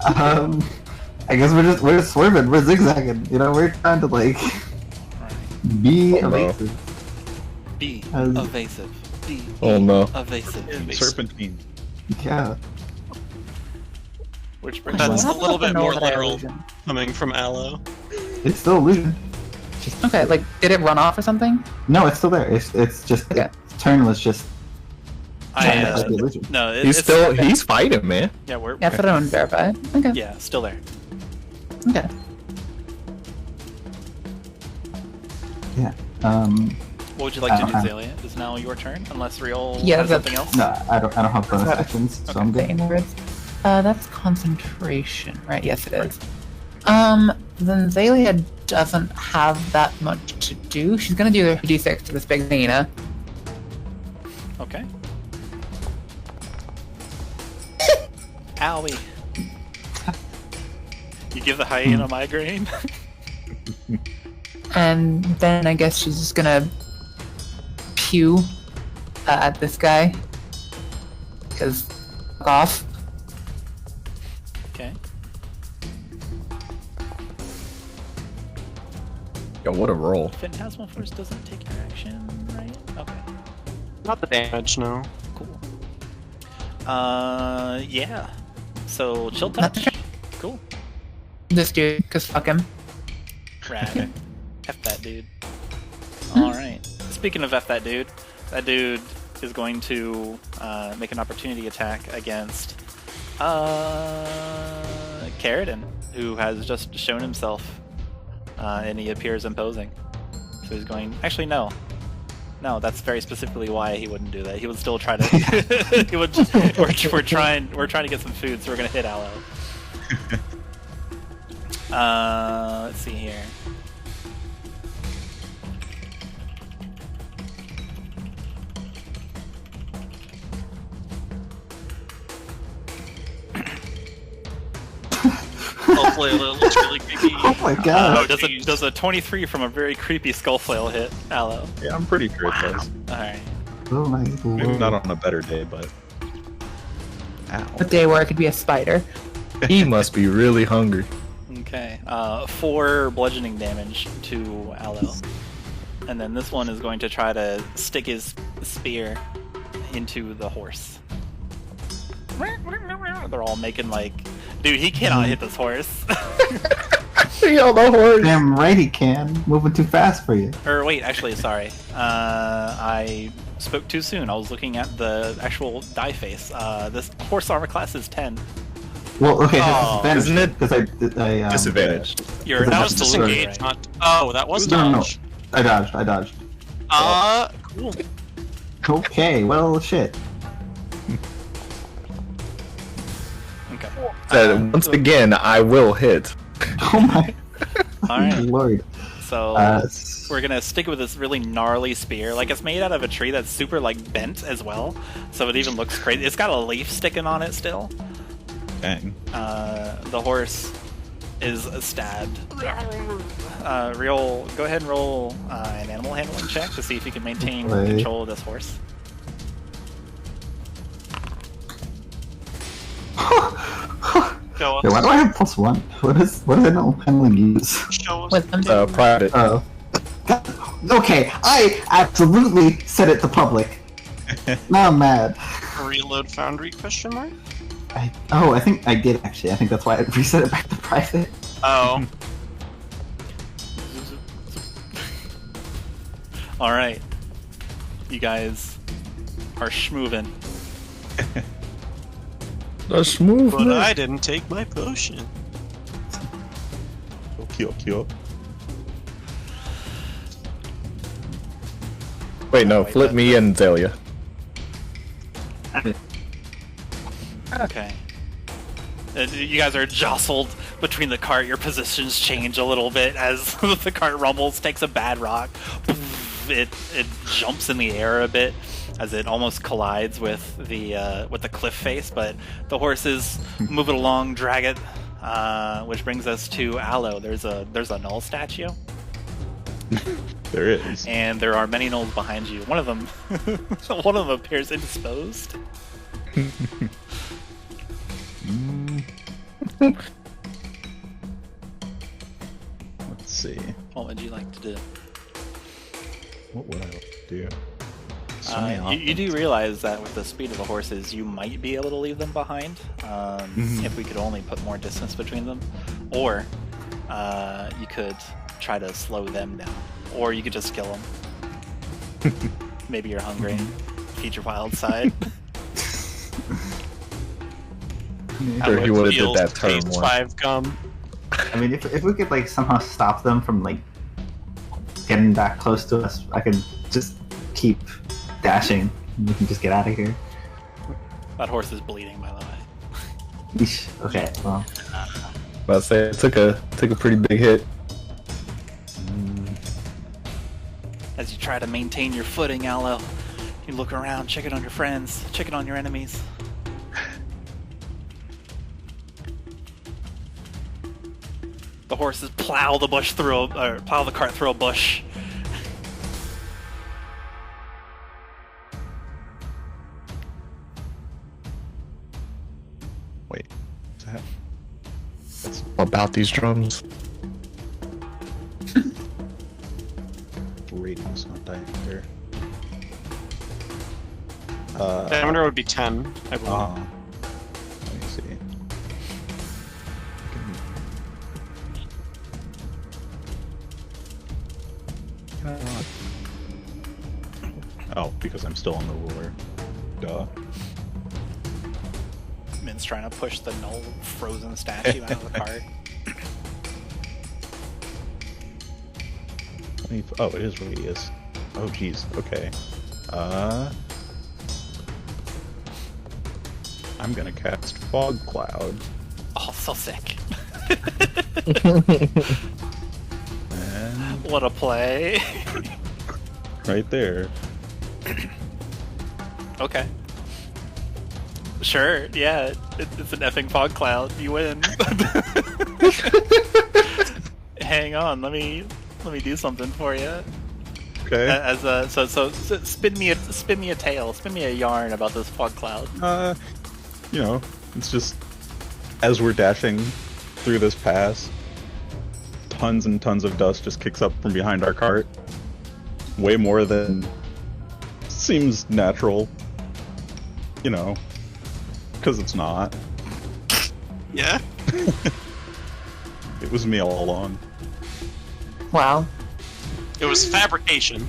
I guess we're just swerving. We're zigzagging. We're trying to like be Oh, no. evasive. Be As- evasive. Be Oh, no. evasive. Serpentine. Yeah. Which brings That's us a little bit Know more that I literal illusion. coming from Aloe. It's still illusion. Okay, like, did it run off or something? No, it's still there. It's just Okay. its turn was just. I, the illusion. no, He's fighting, man. Yeah, we're Yeah, that's what I want to verify. Okay. yeah, still there. Okay. Yeah. What would you like to do, I- Xalia? Is now your turn, unless Rhyol Yeah, has that's- something else? No, I don't have bonus actions, so I'm good. Saying words. That's concentration, right? Yes, it is. Then Xalia doesn't have that much to do. She's gonna do her d6 to this big hyena. Okay. Owie. You give the hyena migraine? And then I guess she's just gonna pew at this guy. Because fuck off. Okay. Yo, what a roll. Phantasmal Force doesn't take your action, right? Okay. Not the damage, no. Cool. Yeah. So, chill touch. Cool. This dude, because fuck him. Rad. F that dude. Alright. Speaking of F that dude is going to make an opportunity attack against Karydin, who has just shown himself and he appears imposing. So he's going. Actually, no. No, that's very specifically why he wouldn't do that. He would still try to. He would. We're trying to get some food, so we're gonna hit Aloe. Let's see here. Hopefully it looks really creepy. Oh my god. Oh, does a 23 from a very creepy skullflail hit Aloe? Yeah, I'm pretty sure it does. All right. Oh my Maybe lord. not on a better day, but. Ow. A day where I could be a spider. He must be really hungry. Okay. 4 bludgeoning damage to Aloe, and then this one is going to try to stick his spear into the horse. They're all making like, dude, he cannot hit this horse. Yo, the horse. Damn right he can. Moving too fast for you. Or wait, actually, sorry. I spoke too soon. I was looking at the actual die face. This horse armor class is 10. Well, okay, Oh, that's isn't it because I Disadvantage. You're That That was absolutely disengaged, right. not. Oh, that was No, no, no. dodge. I dodged. Cool. Okay, well, shit. Okay. Said, once again, I will hit. Oh my All right. lord. So S- we're gonna stick with this really gnarly spear. Like, it's made out of a tree that's super like bent as well, so it even looks crazy. It's got a leaf sticking on it still. Dang. The horse is stabbed. Rhyol, go ahead and roll an animal handling check to see if you can maintain Okay. control of this horse. Show Yeah, why us. do I have +1? What is animal handling use? Show us. Wisdom. Private. Oh. God. Okay, I absolutely said it to public. Now I'm mad. Reload Foundry question mark? I think I did actually. I think that's why I reset it back to private. Oh. All right, you guys are schmoovin'. Let's move. But I didn't take my potion. Kill. Wait, no, Wait, flip that- me and Xalia. Okay. You guys are jostled between the cart. Your positions change a little bit as the cart rumbles, takes a bad rock. It jumps in the air a bit as it almost collides with the cliff face, but the horses move it along, drag it, which brings us to Aloe. There's a gnoll statue, There is. and there are many gnolls behind you. One of them appears indisposed. Let's see. What would you like to do? What would I like to do? So many You do options. realize that with the speed of the horses, you might be able to leave them behind if we could only put more distance between them. Or you could try to slow them down, or you could just kill them. Maybe you're hungry. Feed your wild side. Sure, he would have did Feels that turn taste one. 5 gum. I mean, if we could like somehow stop them from like getting that close to us, I can just keep dashing. And we can just get out of here. That horse is bleeding, by the way. Eesh. Okay, well, But I say it took a pretty big hit. As you try to maintain your footing, Aloe, you look around, check it on your friends, check it on your enemies. The horses plow the cart through a bush. Wait, what's that? About these drums. Radius, not diameter. Diameter would be 10, I believe. Let me see. Can I not? Oh, because I'm still on the ruler. Duh. Min's trying to push the gnoll frozen statue out of the cart. Oh, it is radius. Oh, jeez. Okay. I'm gonna cast Fog Cloud. Oh, so sick. And What a play. right there. Okay. Sure, yeah, it's an effing fog cloud. You win. Hang on, let me do something for you. Okay. So spin me a tale, spin me a yarn about this fog cloud. You know, it's just as we're dashing through this pass, tons and tons of dust just kicks up from behind our cart. Way more than seems natural. You know, because it's not. Yeah. It was me all along. Wow. It was fabrication.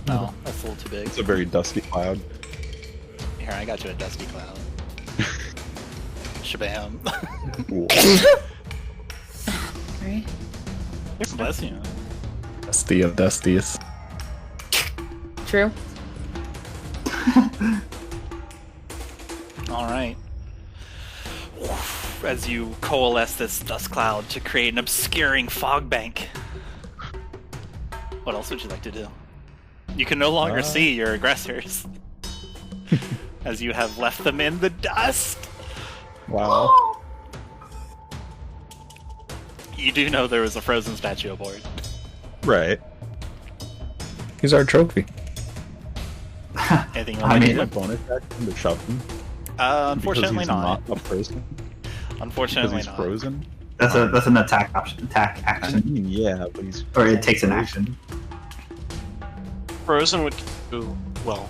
No, that's a little too big. It's a very dusty cloud. Here, I got you a dusty cloud. Shabam. Right. Bless you. Dusty of Dustiest. True. Alright. As you coalesce this dust cloud to create an obscuring fog bank. What else would you like to do? You can no longer see your aggressors. As you have left them in the dust. Wow. You do know there was a frozen statue aboard. Right. He's our trophy. Anything you I want mean, to My do? bonus action to shove him. Unfortunately because he's not. a person. Unfortunately Because he's not. frozen. that's an attack action, I mean, yeah, but he's or it takes an action. Frozen would do well.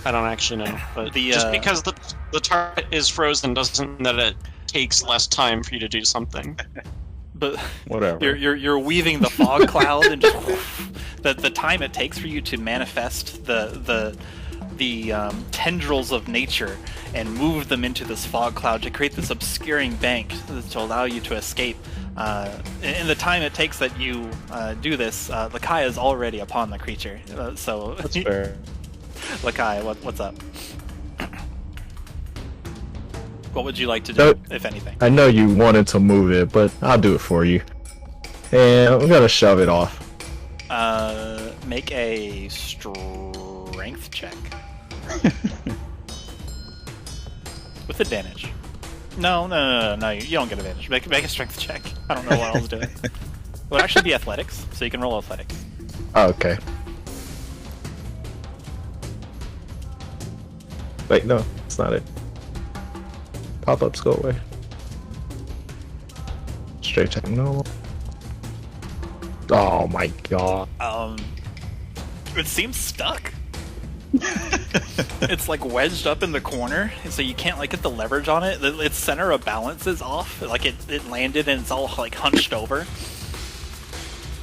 I don't actually know, but just because the target is frozen doesn't mean that it takes less time for you to do something. But whatever. you're weaving the fog cloud and just the time it takes for you to manifest the tendrils of nature and move them into this fog cloud to create this obscuring bank to allow you to escape. In the time it takes that you do this, Lekai is already upon the creature. So That's fair. Lekai, what's up? What would you like to do, So- if anything? I know you wanted to move it, but I'll do it for you. And I'm gonna shove it off. Make a strength check. With advantage. No, you don't get advantage. Make a strength check. I don't know what I was doing. It would actually be athletics, so you can roll athletics. Oh, okay. Wait, no, it's not it. Pop-ups go away. Straight check, no. Oh my god. It seems stuck. It's like wedged up in the corner, so you can't like get the leverage on it. Its center of balance is off. Like it landed and it's all like hunched over.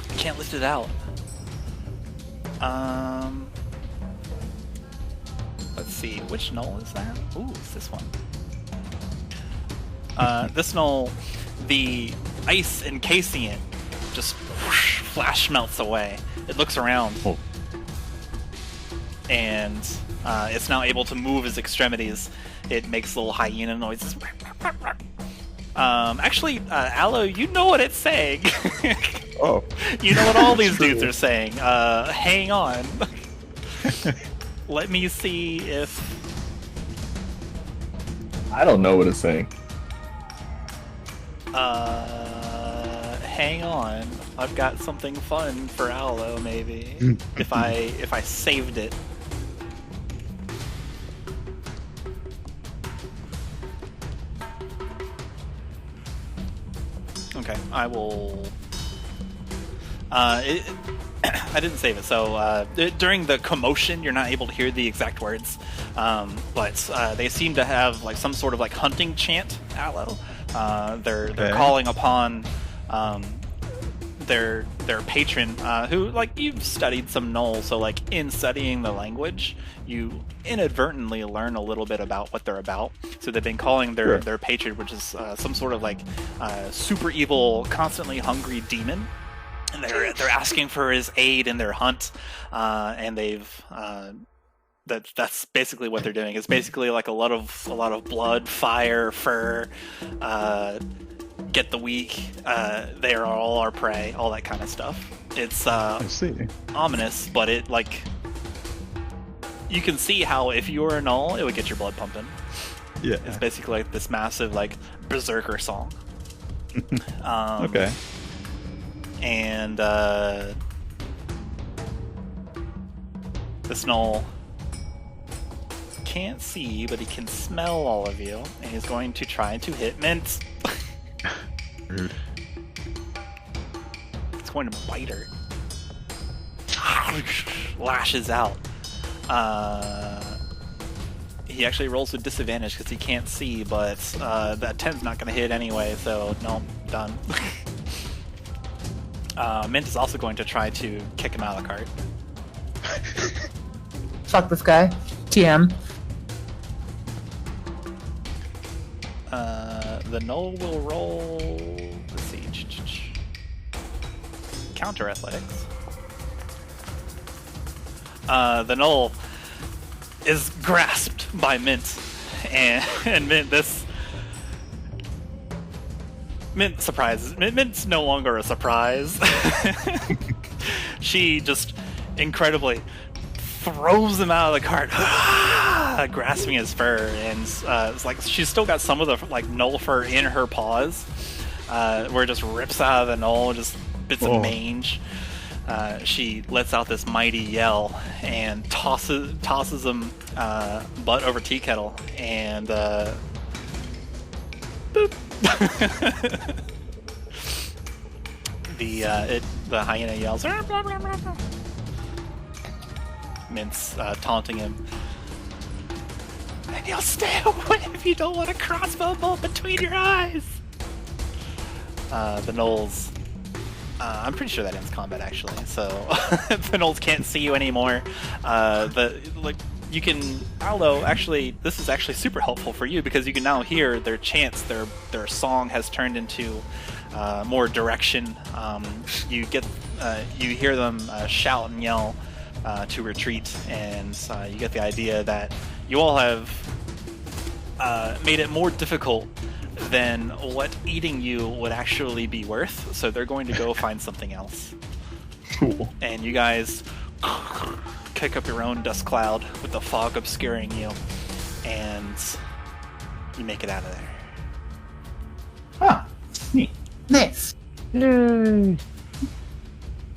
You can't lift it out. Let's see, which gnoll is that? Ooh, it's this one. This gnoll, the ice encasing it just whoosh, flash melts away. It looks around. Oh. And it's now able to move its extremities. It makes little hyena noises. Actually, Aloe, you know what it's saying. Oh. You know what all these dudes are saying. Hang on. Let me see if... I don't know what it's saying. Hang on. I've got something fun for Aloe, maybe. if I saved it. Okay, I will... I didn't save it, so during the commotion, you're not able to hear the exact words, but they seem to have like some sort of like hunting chant, Aloe. They're calling upon their patron, who like you've studied some gnolls, so like in studying the language, you inadvertently learn a little bit about what they're about. So they've been calling their patron, which is some sort of like super evil, constantly hungry demon. And they're asking for his aid in their hunt, and they've that's basically what they're doing. It's basically like a lot of blood, fire, fur, get the weak. They are all our prey, all that kind of stuff. It's I see. ominous, but it like you can see how if you were a gnoll, it would get your blood pumping. Yeah. It's basically like this massive like berserker song. Okay. And this gnoll can't see, but he can smell all of you, and he's going to try to hit Mint. Rude. It's going to bite her. Lashes out. He actually rolls with disadvantage because he can't see, but that 10's not going to hit anyway, so no, done. Mint is also going to try to kick him out of the cart. Fuck this guy. TM. The gnoll will roll... Let's see. Counter athletics. The gnoll is grasped by Mint. And Mint, this... Mint surprises. Mint's no longer a surprise. She just incredibly throws him out of the cart, grasping his fur, and it's like she's still got some of the like gnoll fur in her paws, where it just rips out of the gnoll, just bits of mange. She lets out this mighty yell and tosses him butt over tea kettle, and boop. The hyena yells. Mint's taunting him. And you'll stay away if you don't want a crossbow bolt between your eyes. The gnolls. I'm pretty sure that ends combat actually. So the gnolls can't see you anymore. You can, Aloe, actually, this is actually super helpful for you because you can now hear their chants. Their song has turned into more direction. You hear them shout and yell to retreat, and you get the idea that you all have made it more difficult than what eating you would actually be worth. So they're going to go find something else. Cool. And you guys kick up your own dust cloud with the fog obscuring you, and you make it out of there. Ah, neat. Nice. Yay!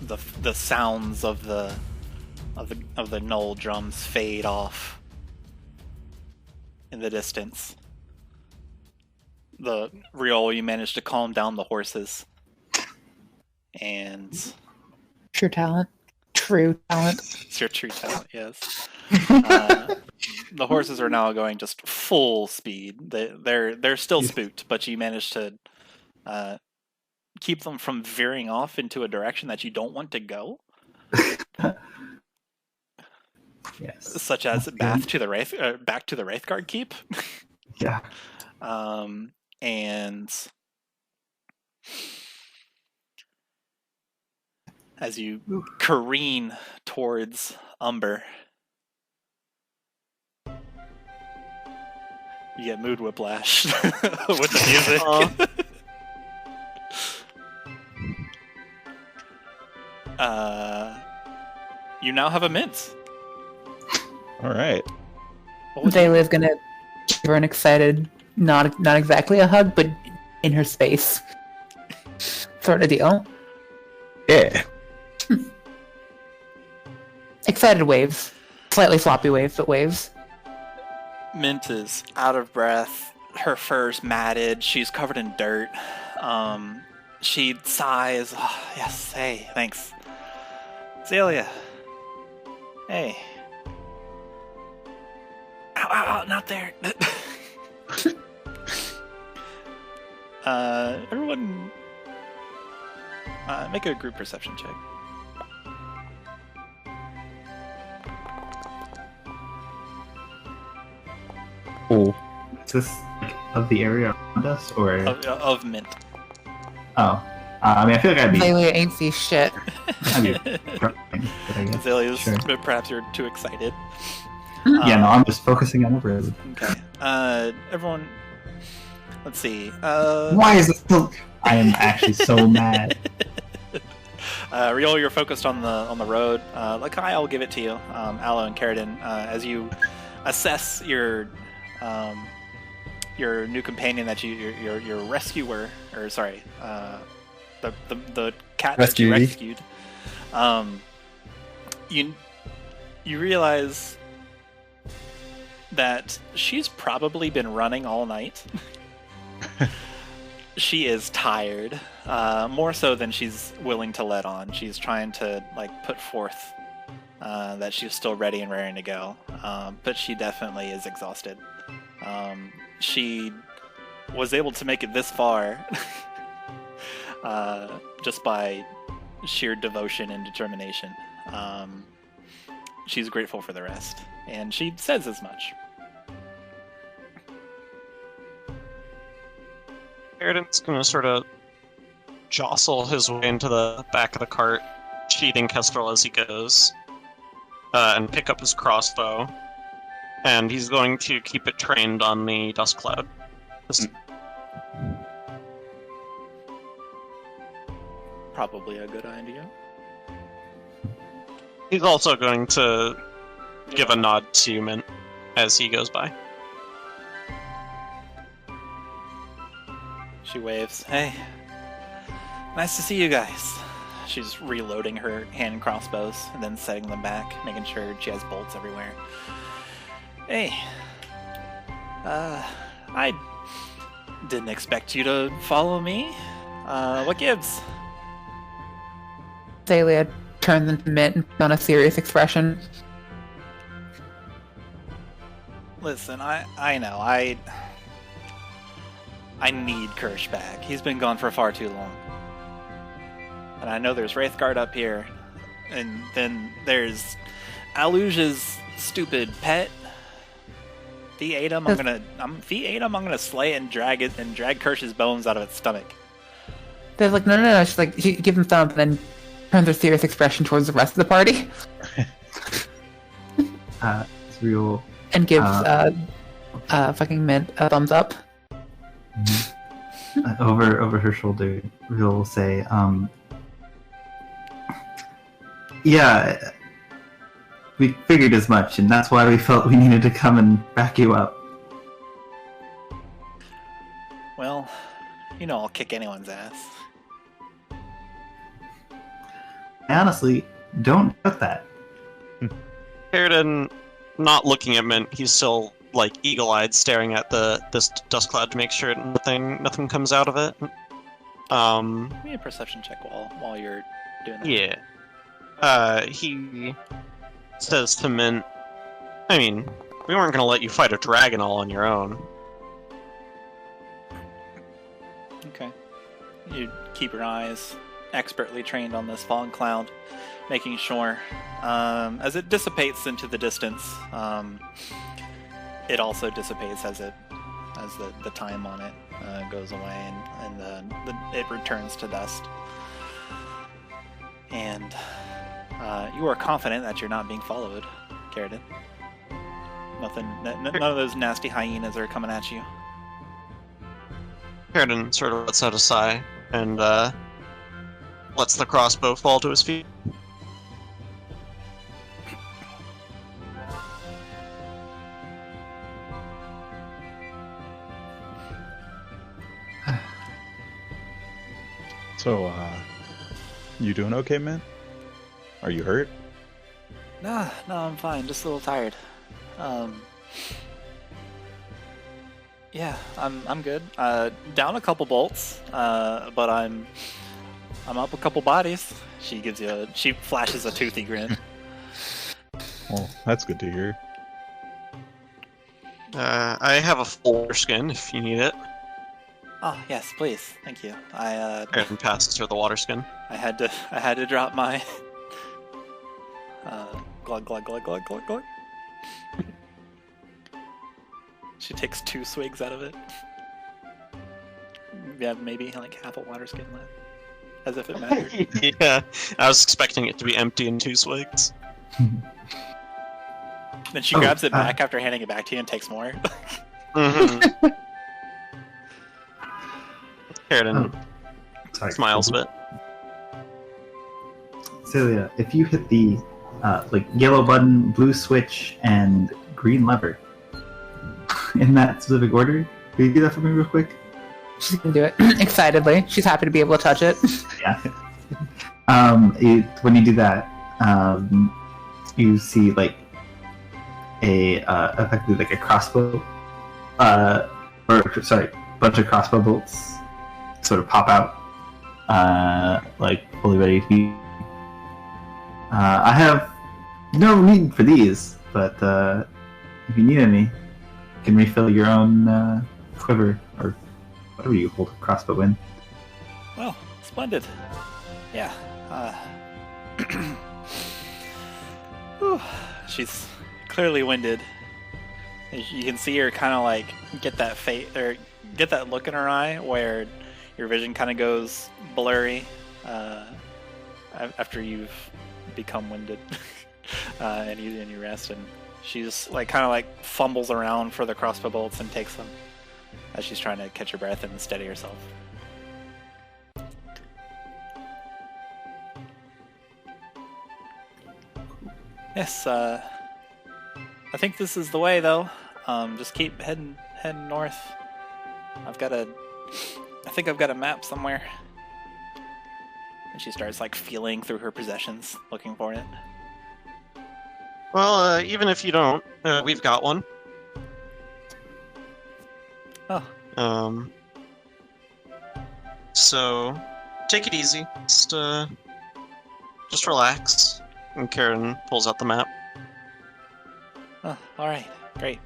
The sounds of the gnoll drums fade off in the distance. The Rhyol, you managed to calm down the horses, and True talent. True talent. it's your true talent, yes. The horses are now going just full speed. They're still spooked, but you managed to keep them from veering off into a direction that you don't want to go. Yes. Such as That's back good. to the Wraithguard keep. Yeah. And as you careen towards Umber, you get mood whiplash with the music. You now have a mint. All right. Xalia's gonna give her an excited, not exactly a hug, but in her space sort of deal. Yeah. Excited waves. Slightly floppy waves, but waves. Mint is out of breath. Her fur's matted. She's covered in dirt. She sighs. Oh, yes, hey, thanks. Xalia. Hey. Ow, ow, ow, not there. Everyone, make a group perception check. Cool. Is this like, of the area around us, or? Of Mint. Oh. I mean, I feel like I'd be... Xalia ain't see shit. I'd be struggling, but I guess, Xalia's, sure. but perhaps you're too excited. Yeah, no, I'm just focusing on the road. Okay. Everyone, let's see. Why is this so... I am actually so mad. Rhyol, you're focused on the road. Lekai, I'll give it to you. Aloe and Karydin, as you assess your new companion that your rescuer, or sorry, the cat that you rescued. You realize that she's probably been running all night. She is tired, more so than she's willing to let on. She's trying to put forth that she's still ready and raring to go, but she definitely is exhausted. She was able to make it this far just by sheer devotion and determination. She's grateful for the rest, and she says as much. Karydin's gonna sort of jostle his way into the back of the cart, cheating Kestrel as he goes, and pick up his crossbow. And he's going to keep it trained on the dust cloud. Probably a good idea. He's also going to give a nod to Mint as he goes by. She waves. Hey, nice to see you guys. She's reloading her hand crossbows and then setting them back, making sure she has bolts everywhere. Hey, I didn't expect you to follow me. What gives? Xalia turns into Mint and puts on a serious expression. Listen, I know, I need Kirsch back. He's been gone for far too long. And I know there's Wraithguard up here, and then there's Aluja's stupid pet. If he ate him, I'm gonna slay it and drag Kirsch's bones out of its stomach. They're like, no. She's like, she gives him thumb and then turns her serious expression towards the rest of the party. It's real. And gives fucking Mint a thumbs up. Over her shoulder, we'll say, yeah, we figured as much, and that's why we felt we needed to come and back you up. Well, I'll kick anyone's ass. I honestly don't doubt that. Karydin, not looking at Mint, he's still eagle-eyed, staring at this dust cloud to make sure nothing comes out of it. Give me a perception check while you're doing that. Yeah. He says to Mint, I mean, We weren't gonna let you fight a dragon all on your own. Okay. You keep your eyes expertly trained on this fog cloud, making sure as it dissipates into the distance, it also dissipates as the time on it goes away, and it returns to dust. And you are confident that you're not being followed, Karydin. None of those nasty hyenas are coming at you. Karydin sort of lets out a sigh and lets the crossbow fall to his feet. So, you doing okay, man? Are you hurt? No, I'm fine. Just a little tired. Yeah, I'm good. Down a couple bolts, but I'm up a couple bodies. She flashes a toothy grin. Well, that's good to hear. I have a full water skin if you need it. Oh yes, please, thank you. Karydin passes her the water skin. I had to drop my glug glug glug glug glug glug. She takes 2 swigs out of it. Yeah, maybe like half a water skin left. As if it mattered. Yeah, I was expecting it to be empty in 2 swigs. Then she grabs it back after handing it back to you and takes more. Mm-hmm. Karydin smiles a bit. Xalia, if you hit the yellow button, blue switch, and green lever in that specific order, can you do that for me real quick? She's gonna do it excitedly. She's happy to be able to touch it. Yeah. When you do that, you see effectively a crossbow, bunch of crossbow bolts sort of pop out, fully ready to be. I have no need for these, but if you need any, you can refill your own quiver or whatever you hold a crossbow in. Well, splendid. Yeah. Whew. She's clearly winded. You can see her kind of get that look in her eye where your vision kind of goes blurry after you've become winded and you rest, and she's fumbles around for the crossbow bolts and takes them as she's trying to catch her breath and steady herself. Yes, I think this is the way though. Just keep heading north. I think I've got a map somewhere. And she starts feeling through her possessions, looking for it. Well, even if you don't, we've got one. Oh. So, take it easy. Just relax. And Karydin pulls out the map. Oh, alright, great.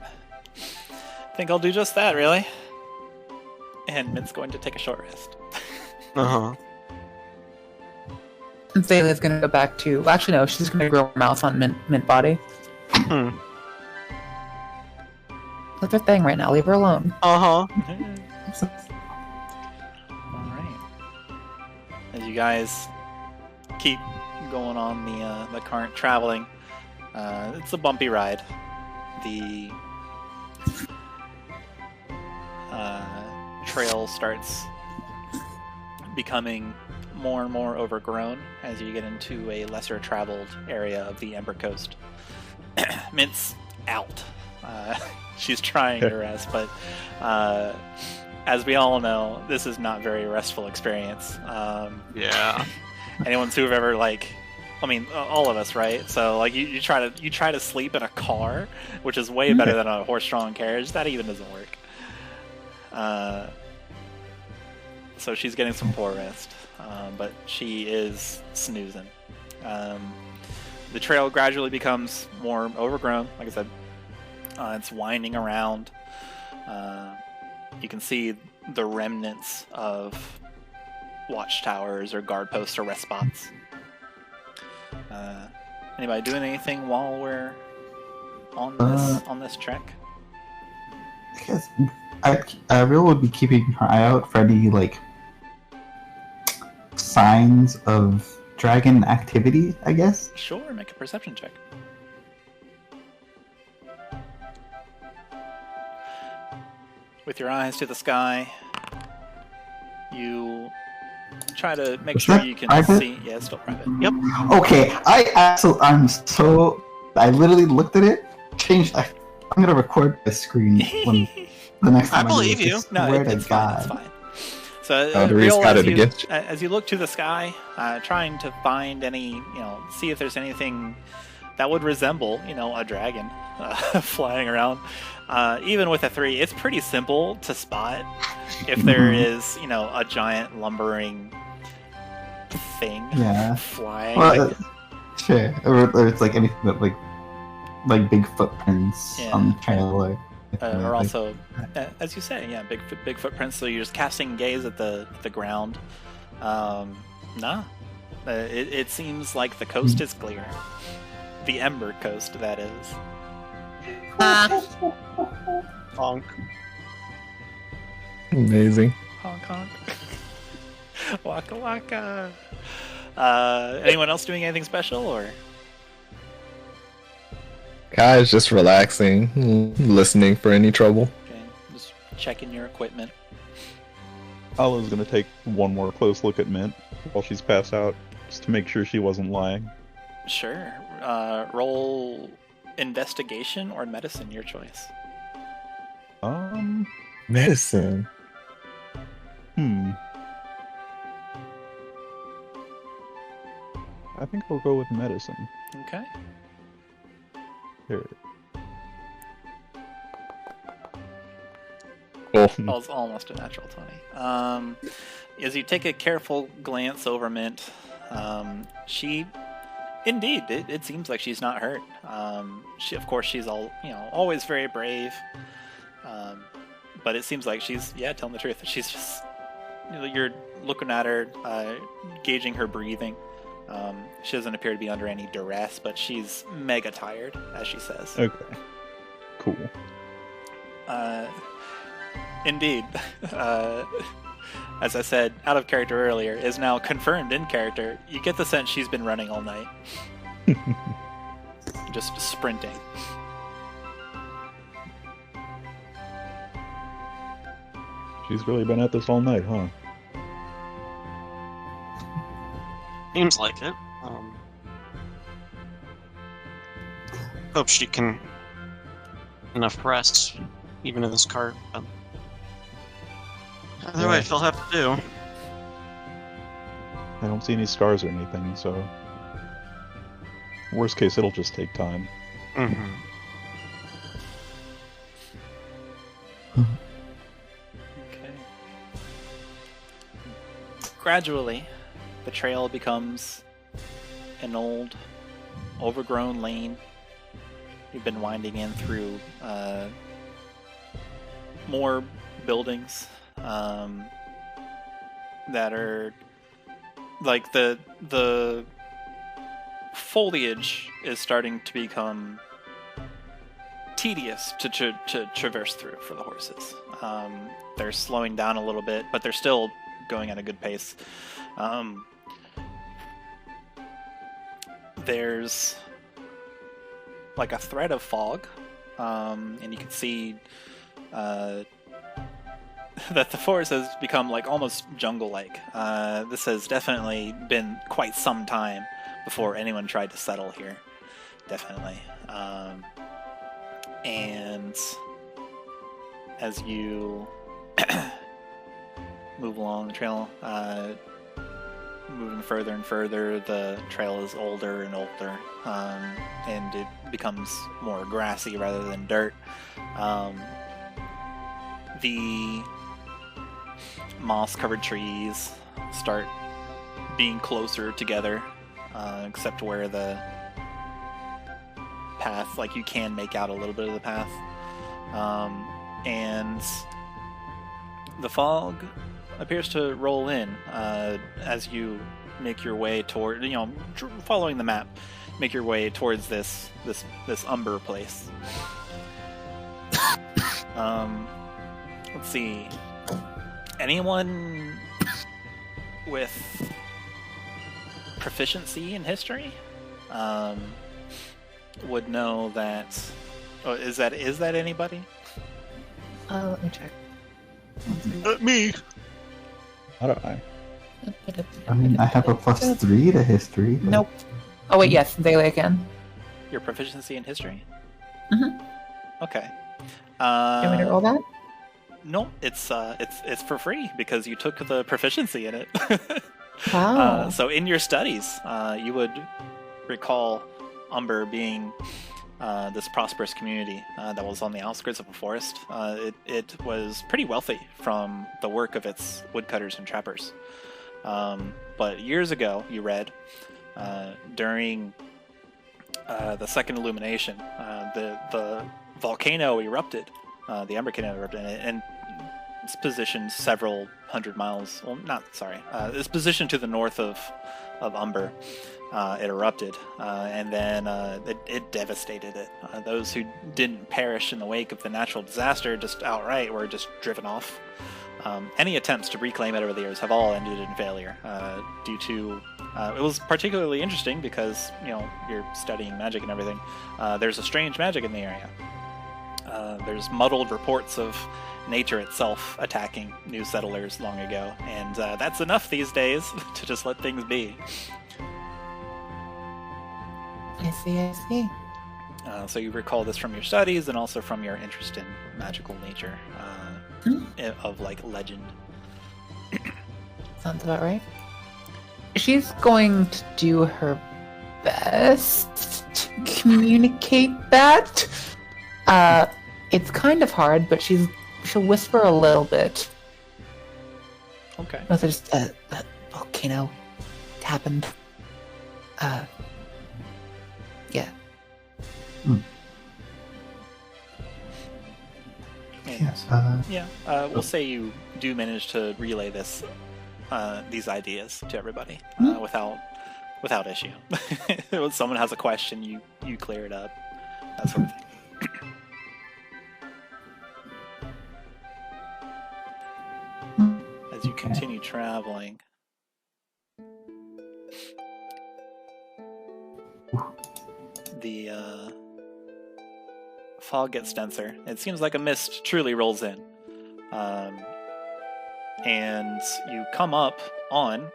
Think I'll do just that, really. And Mint's going to take a short rest. Uh-huh. And Xalia's gonna go back to... Well, actually, no, she's gonna grow her mouth on Mint body. That's her thing right now. Leave her alone. Uh-huh. Alright. As you guys keep going on the current traveling, it's a bumpy ride. The trail starts becoming more and more overgrown as you get into a lesser traveled area of the Ember Coast. Mint's out. She's trying to rest, but as we all know, this is not very restful experience. Yeah. Anyone who've ever all of us, right? So you try to sleep in a car, which is way better than a horse-drawn carriage. That even doesn't work. So she's getting some poor rest, but she is snoozing. The trail gradually becomes more overgrown, like I said, It's winding around. You can see the remnants of watchtowers or guard posts or rest spots. Anybody doing anything while we're on this trek? I guess Rhyol would be keeping her eye out for any like signs of dragon activity, I guess. Sure, make a perception check. With your eyes to the sky, you try to make sure you can private? see. Yeah, it's still private. Yep. Okay, I literally looked at it, changed. I'm gonna record the screen when the next time. I believe you. No, it's fine. It's fine. So, Reel's got it again. as you look to the sky, trying to find any, see if there's anything that would resemble, a dragon flying around. Even with a 3, it's pretty simple to spot if there is, a giant lumbering thing flying. Well, sure, or it's like anything that like big footprints on the trail, or also, as you say, big footprints. So you're just casting gaze at the ground. Nah, it seems like the coast is clear. The Ember coast, that is. Honk. Amazing. Honk honk. Waka waka. Anyone else doing anything special, or? Guys, just relaxing, listening for any trouble. Okay, just checking your equipment. Aloe's gonna take one more close look at Mint while she's passed out, just to make sure she wasn't lying. Sure. Roll investigation or medicine, your choice. Medicine. I think I'll go with medicine. Okay. Here. Cool. It's almost a natural 20. As you take a careful glance over Mint, she, indeed, it seems like she's not hurt. Of course, she's always very brave. But it seems like she's, telling the truth. She's just, you're looking at her, gauging her breathing. She doesn't appear to be under any duress, but she's mega tired, as she says. Okay. Cool. Indeed. As I said, out of character earlier, is now confirmed in character. You get the sense she's been running all night. Just sprinting. She's really been at this all night, huh? Seems like it. Hope she can enough rest, even in this cart. Otherwise, she'll have to do. I don't see any scars or anything, so worst case, it'll just take time. Mm-hmm. Okay. Gradually, the trail becomes an old, overgrown lane. You've been winding in through more buildings that are like the foliage is starting to become tedious to traverse through for the horses. They're slowing down a little bit, but they're still going at a good pace. There's like a thread of fog, and you can see that the forest has become like almost jungle-like. This has definitely been quite some time before anyone tried to settle here. Definitely. And as you move along the trail, moving further and further, the trail is older and older, and it becomes more grassy rather than dirt. The moss-covered trees start being closer together, except where the path, like you can make out a little bit of the path. And the fog appears to roll in as you make your way toward, following the map, make your way towards this Umber place. Let's see. Anyone with proficiency in history would know that. Oh, is that anybody? Let me check. Me. How do I? I mean, I have a +3 to history. But... Nope. Oh wait, yes, Xalia can. Your proficiency in history? Mhm. Okay. Do you want me to roll that? No, it's for free because you took the proficiency in it. Wow. So in your studies, you would recall Umber being this prosperous community that was on the outskirts of a forest. It was pretty wealthy from the work of its woodcutters and trappers. But years ago, you read, during the second illumination, the volcano erupted, the Umber volcano erupted, and it's positioned several hundred miles. Well, it's positioned to the north of Umber. It erupted, and then it devastated it. Those who didn't perish in the wake of the natural disaster just outright were just driven off. Any attempts to reclaim it over the years have all ended in failure due to... it was particularly interesting because, you're studying magic and everything. There's a strange magic in the area. There's muddled reports of nature itself attacking new settlers long ago, and that's enough these days to just let things be. I see. So you recall this from your studies and also from your interest in magical nature of legend. Sounds about right. She's going to do her best to communicate that. It's kind of hard, but she'll whisper a little bit. Okay. There's a volcano. It happened. Yeah. We'll say you do manage to relay these ideas to everybody without issue. When someone has a question, you clear it up, that sort of thing. As you continue traveling, the fog gets denser. It seems like a mist truly rolls in. And you come up on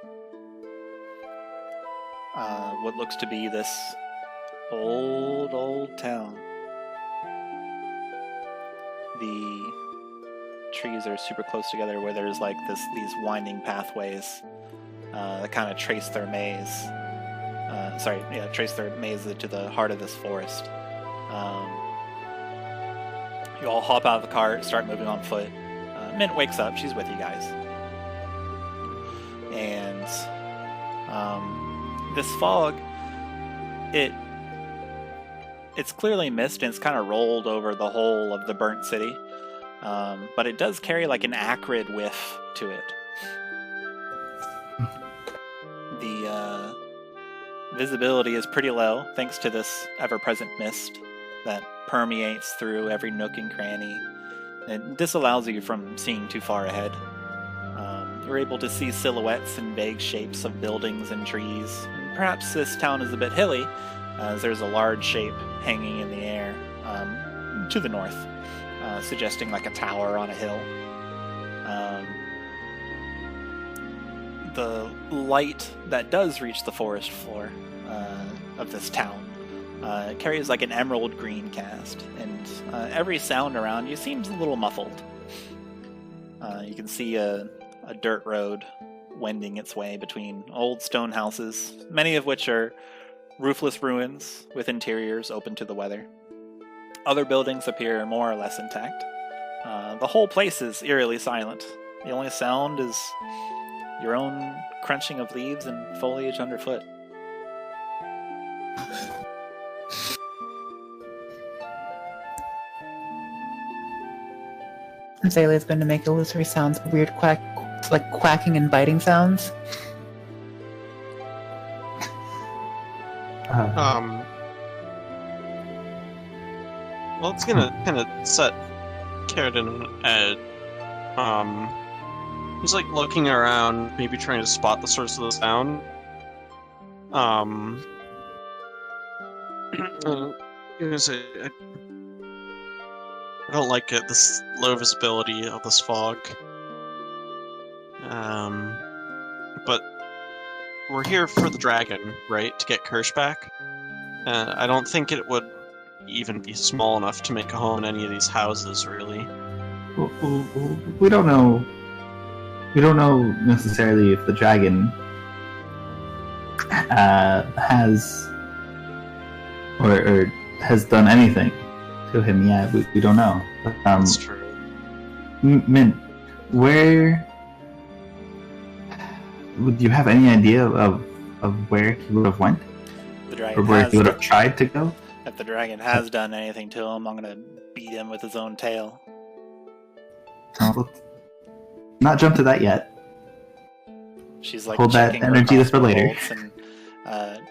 what looks to be this old town. The trees are super close together where there's these winding pathways that kind of trace their maze. Trace their maze into the heart of this forest. You all hop out of the cart, start moving on foot. Mint wakes up, she's with you guys. And this fog, it's clearly mist and it's kind of rolled over the whole of the burnt city. But it does carry an acrid whiff to it. The visibility is pretty low thanks to this ever-present mist that permeates through every nook and cranny. It disallows you from seeing too far ahead. You're able to see silhouettes and vague shapes of buildings and trees. Perhaps this town is a bit hilly, as there's a large shape hanging in the air to the north, suggesting a tower on a hill. The light that does reach the forest floor of this town carries an emerald green cast, and every sound around you seems a little muffled. You can see a dirt road wending its way between old stone houses, many of which are roofless ruins with interiors open to the weather. Other buildings appear more or less intact. The whole place is eerily silent. The only sound is your own crunching of leaves and foliage underfoot. Xalia's going to make illusory sounds, weird like quacking and biting sounds. Well, it's gonna kind of set Karydin at, he's like looking around, maybe trying to spot the source of the sound. I don't like it, this low visibility of this fog. But we're here for the dragon, right? To get Kirsch back. I don't think it would even be small enough to make a home in any of these houses, really. We don't know. We don't know necessarily if the dragon has or has done anything to him yet. We don't know. That's true. Mint, where would you have any idea of where he would have went? The dragon Or where he would have tried to go? If the dragon has done anything to him, I'm gonna beat him with his own tail. Let's not jump to that yet. She's like Hold that checking her energy for later. bolts and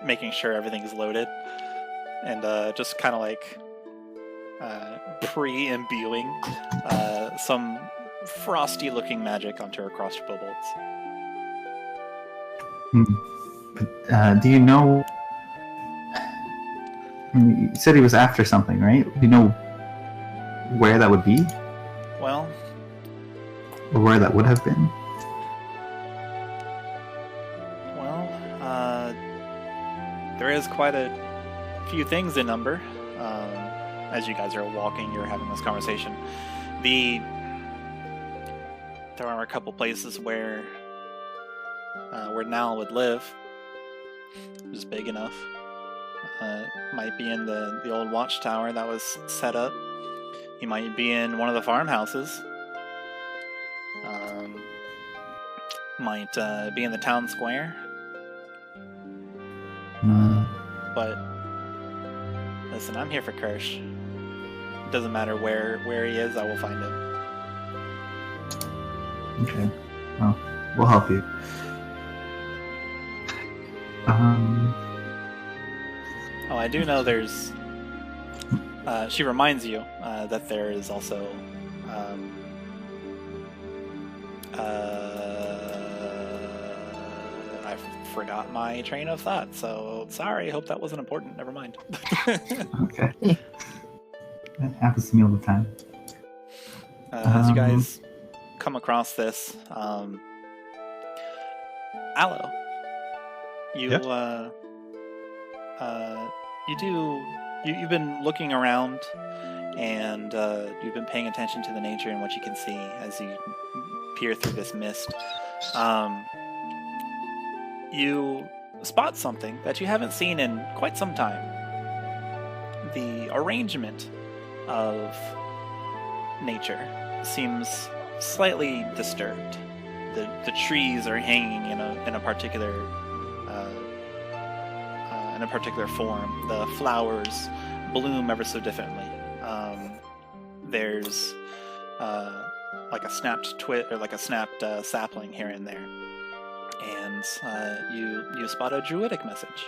making sure everything's loaded, and just kind of like pre-imbuing some frosty-looking magic onto her crossbow bolts. Do you know? I mean, you said he was after something, right? Do you know where that would be, Well, or where that would have been? there is quite a few things in Umber. As you guys are walking, you're having this conversation. There are a couple places where Nal would live, which is big enough. Might be in the old watchtower that was set up. He might be in one of the farmhouses. Might be in the town square. But listen, I'm here for Kirsch. It doesn't matter where he is, I will find him. Okay. Well, we'll help you. Oh, I do know there's... she reminds you that there is also... I forgot my train of thought, so sorry, hope that wasn't important. Never mind. Okay. That happens to me all the time. As you guys come across this, Aloe, you've been looking around, and you've been paying attention to the nature and what you can see as you peer through this mist. You spot something that you haven't seen in quite some time. The arrangement of nature seems slightly disturbed. The trees are hanging in a particular form. The flowers bloom ever so differently. There's like a snapped sapling here and there, and you spot a druidic message.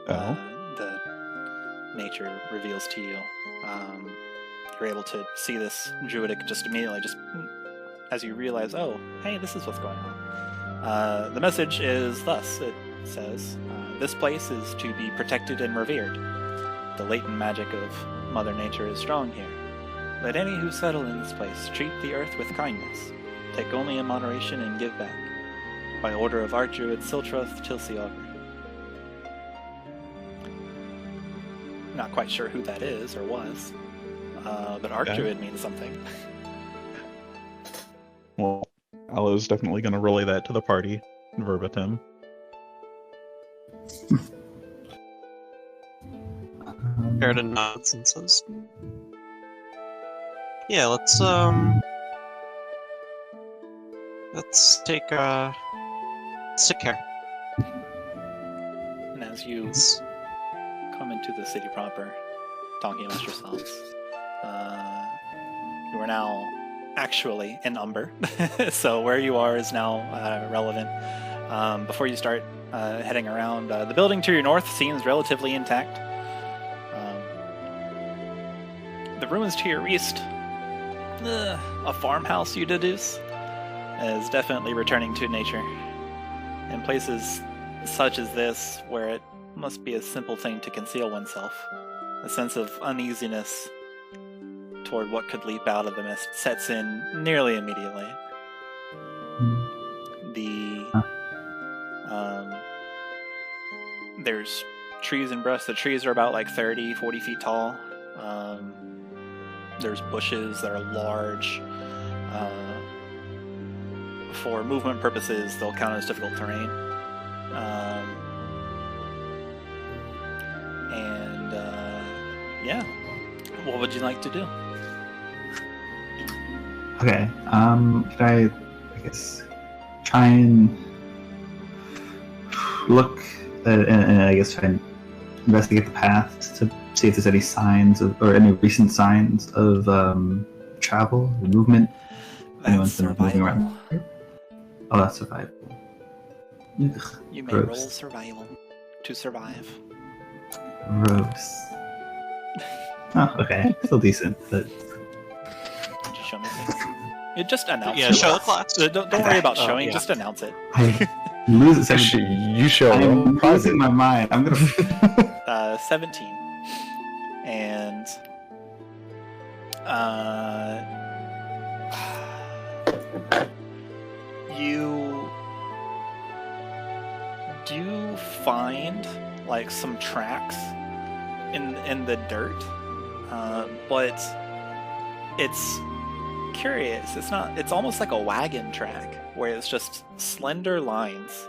Oh. The nature reveals to you. You're able to see this druidic just immediately, just as you realize, oh, hey, this is what's going on. The message is thus. It says, this place is to be protected and revered. The latent magic of Mother Nature is strong here. Let any who settle in this place treat the earth with kindness. Take only in moderation and give back. By order of Archdruid Siltroth Tilsiogre. Not quite sure who that is or was, but Archdruid means something. Well, Aloe's definitely going to relay that to the party, verbatim. Karydin nods and says, "Yeah, let's take care." And as you come into the city proper, talking amongst yourselves, You are now actually in Umber, so where you are is now relevant. Before you start heading around, the building to your north seems relatively intact. The ruins to your east, a farmhouse you deduce, is definitely returning to nature. In places such as this, where it must be a simple thing to conceal oneself, a sense of uneasiness toward what could leap out of the mist sets in nearly immediately. There's trees and brush. The trees are about like 30, 40 feet tall. There's bushes that are large. For movement purposes, they'll count as difficult terrain. Yeah. What would you like to do? Okay. Could I guess, try and look and I guess try and investigate the path to see if there's any signs or any recent signs of travel or movement? Anyone's been moving around. Oh, that's survival. Ugh, You may gross. roll survival to survive. Gross. Oh, okay. Still decent, but Just show me things. You just announce Yeah, it. show the class. Don't worry about Oh, showing, yeah. just announce it. I lose it. 17. You show I'm private. losing my mind. I'm gonna. 17. And you do find like some tracks in the dirt, but it's curious. It's almost like a wagon track where it's just slender lines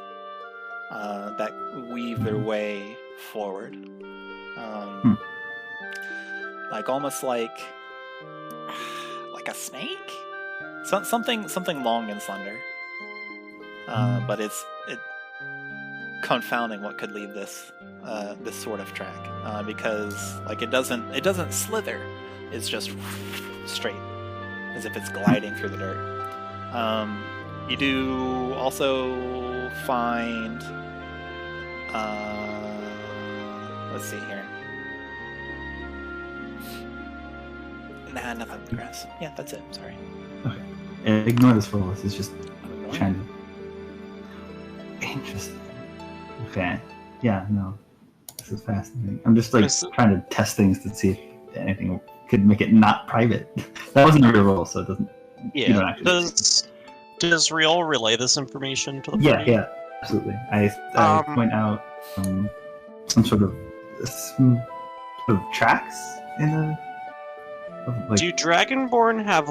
that weave their way forward. Like almost like a snake, something long and slender. But it confounding what could lead this sort of track, because like it doesn't slither. It's just straight, as if it's gliding through the dirt. You do also find, let's see here. Nah, nothing in the grass. Yeah, that's it. Sorry. Okay. Ignore this for us. It's just I'm ignoring trying to. Interesting. Okay. Yeah. No. This is fascinating. I'm just like Is it- trying to test things to see if anything could make it not private. That wasn't a real roll, so it doesn't. You don't Yeah. actually. Does Rhyol relay this information to the Yeah. party? Yeah. Absolutely. I point out some sort of tracks in the. Like, Do Dragonborn have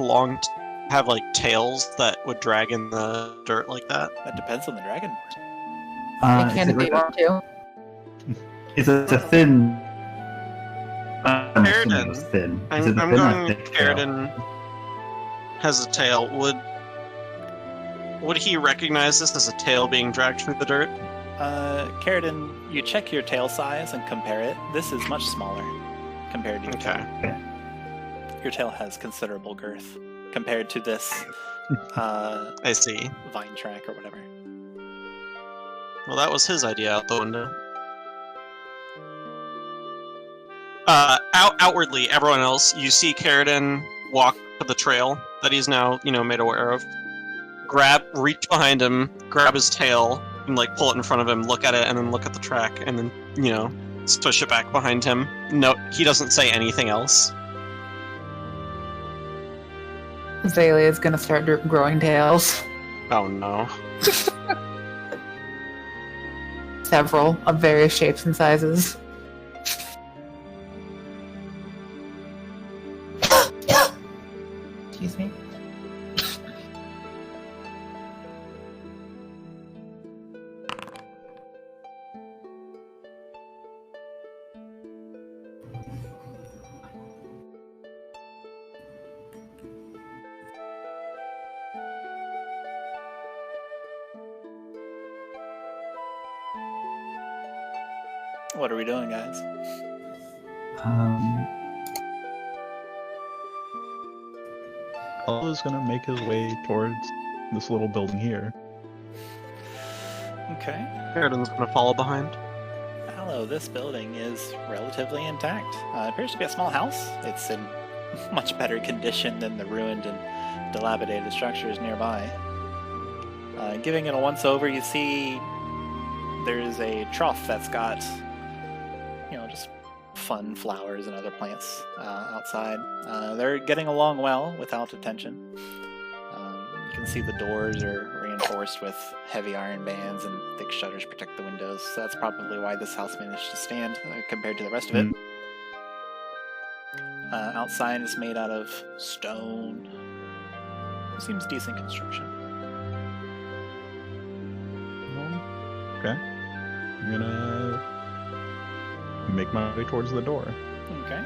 like tails that would drag in the dirt like that? That depends on the Dragonborn. It is can it be like too. it's a thin. I'm assuming Karydin. it was thin. I'm Is it a thin or going thick tail? Karydin has a tail. Would he recognize this as a tail being dragged through the dirt? Karydin, you check your tail size and compare it. This is much smaller compared to your tail. Okay. Your tail has considerable girth compared to this I see. vine track or whatever. Well, that was his idea out the window. Outwardly, everyone else, you see Karydin walk to the trail that he's now, made aware of. Reach behind him, grab his tail, and like pull it in front of him, look at it, and then look at the track, and then, push it back behind him. No, he doesn't say anything else. Xalia is gonna start growing tails. Oh no. Several of various shapes and sizes. Excuse me. What are we doing, guys? Aloe's gonna make his way towards this little building here. Okay. Karydin's gonna follow behind. Aloe, this building is relatively intact. It appears to be a small house. It's in much better condition than the ruined and dilapidated structures nearby. Giving it a once-over, you see there's a trough that's got, just fun flowers and other plants outside. They're getting along well without attention. You can see the doors are reinforced with heavy iron bands and thick shutters protect the windows, so that's probably why this house managed to stand compared to the rest of it. Outside is made out of stone. Seems decent construction. Okay. I'm gonna make my way towards the door. Okay.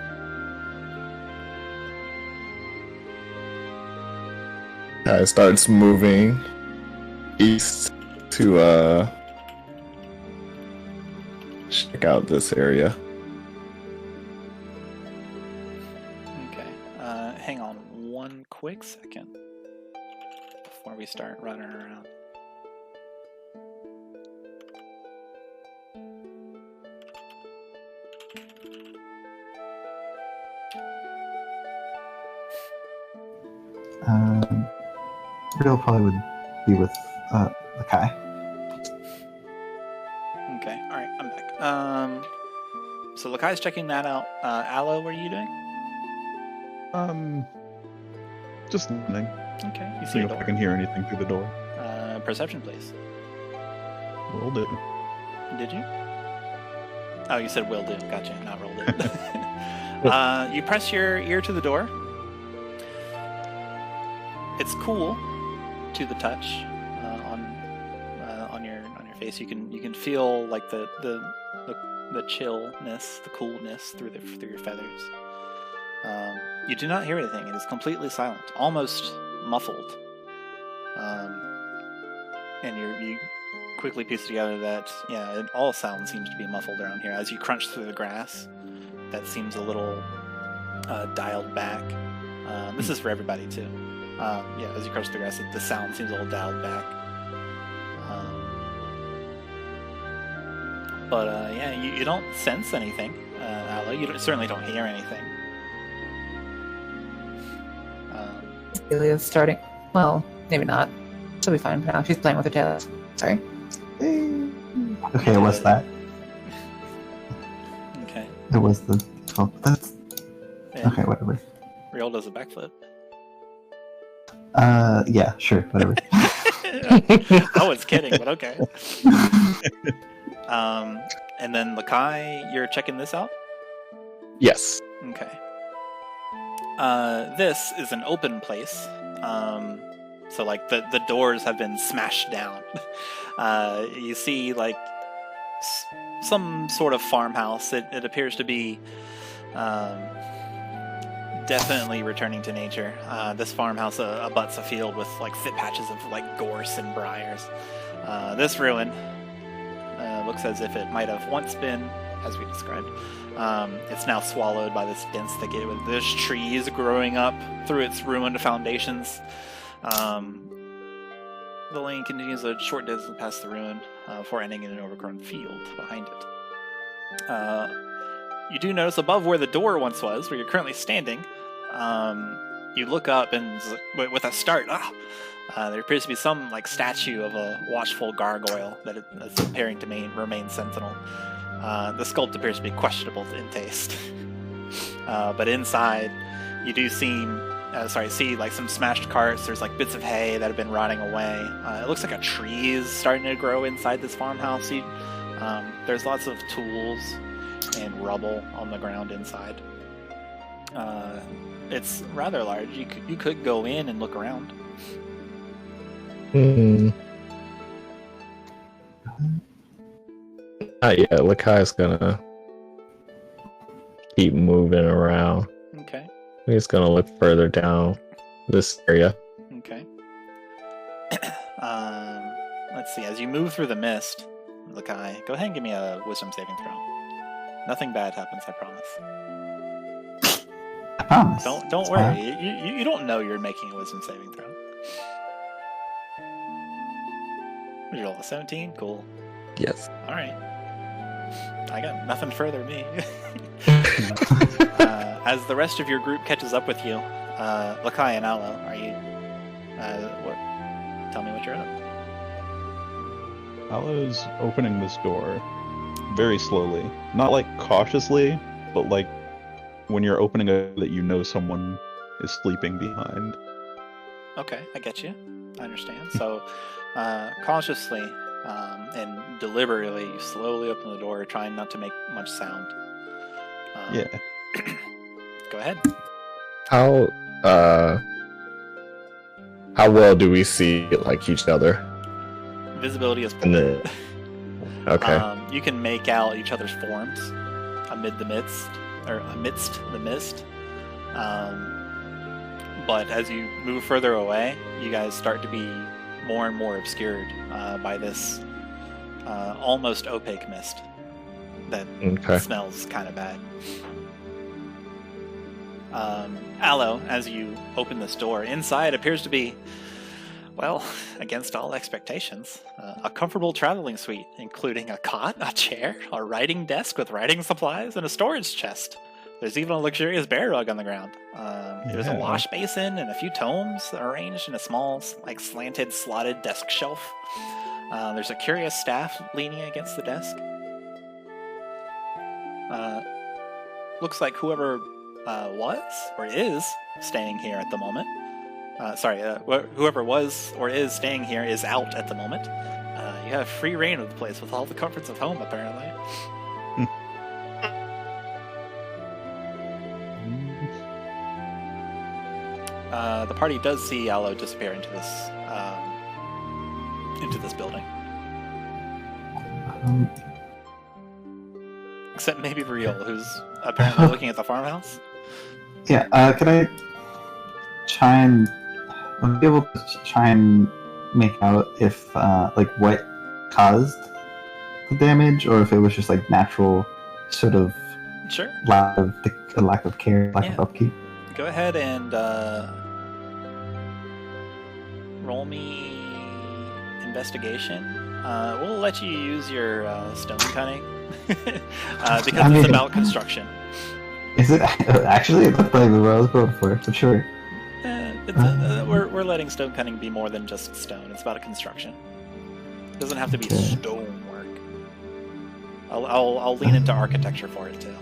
It starts moving east to check out this area. Okay. Hang on one quick second before we start running around. Rhyol probably would be with Lekai. Okay, alright, I'm back. So Lekai's checking that out. Aloe, what are you doing? Just listening. Okay, you see See a if I door. can hear anything through the door. Perception, please. Will do. Did you? Oh, you said will do. Gotcha, not rolled it. You press your ear to the door. It's cool to the touch on your face. You can feel like the chillness, the coolness through your feathers. You do not hear anything. It is completely silent, almost muffled. And you quickly piece together that all sound seems to be muffled around here. As you crunch through the grass, that seems a little dialed back. This is for everybody too. As you crunch through the grass, the sound seems a little dialed back. You don't sense anything, Aloe. You certainly don't hear anything. Xalia's starting. Well, maybe not. She'll be fine for now. She's playing with her tail. Sorry. Okay, it was that. Okay. It was the. Oh, that's And okay. Whatever. Rhyol does a backflip. Yeah, sure, whatever. I was kidding, but okay. And then Lekai, you're checking this out? Yes. Okay. This is an open place. So like the doors have been smashed down. You see like some sort of farmhouse. It appears to be definitely returning to nature. This farmhouse abuts a field with like thick patches of like gorse and briars. This ruin looks as if it might have once been, as we described. It's now swallowed by this dense thicket with there's trees growing up through its ruined foundations. The lane continues a short distance past the ruin before ending in an overgrown field behind it. You do notice above where the door once was, where you're currently standing, you look up and with a start, there appears to be some like statue of a watchful gargoyle that is appearing to remain sentinel. The sculpt appears to be questionable in taste. But inside, you do see like some smashed carts. There's like bits of hay that have been rotting away. It looks like a tree is starting to grow inside this farmhouse. There's lots of tools and rubble on the ground inside. It's rather large. You could go in and look around. Lekai's gonna keep moving around. Okay. He's gonna look further down this area. Okay. Let's see. As you move through the mist, Lekai, go ahead and give me a wisdom saving throw. Nothing bad happens, I promise. promise. Don't It's worry. fine. You don't know you're making a wisdom saving throw. What did you roll? A 17? Cool. Yes. All right. I got nothing further me. As the rest of your group catches up with you, Lekai and Aloe, are you? What? Tell me what you're up. Aloe's opening this door very slowly, not like cautiously, but like when you're opening it that you know someone is sleeping behind. Okay, I get you. I understand. So, cautiously and deliberately, you slowly open the door, trying not to make much sound. Yeah. Go ahead. How well do we see like each other? Visibility is In the okay. you can make out each other's forms amidst the mist. But as you move further away, you guys start to be more and more obscured by this almost opaque mist that smells kind of bad. Aloe, as you open this door, inside appears to be, well, against all expectations, a comfortable traveling suite, including a cot, a chair, a writing desk with writing supplies, and a storage chest. There's even a luxurious bear rug on the ground. There's a wash basin and a few tomes arranged in a small, like slanted, slotted desk shelf. There's a curious staff leaning against the desk. Looks like whoever was or is staying here at the moment. Whoever was or is staying here is out at the moment. You have free reign of the place with all the comforts of home, apparently. The party does see Aloe disappear into this building. Except maybe Rhyol, who's apparently looking at the farmhouse. Yeah, could I be able to try and make out if, like, what caused the damage, or if it was just, like, natural sort of Sure. lack of care, lack of upkeep? Go ahead and roll me investigation. We'll let you use your stone cunning because it's about construction. Is it actually? It looked like the row I was going for sure. We're letting stone cunning be more than just stone. It's about a construction. It doesn't have to be stone work. I'll lean into architecture for it too.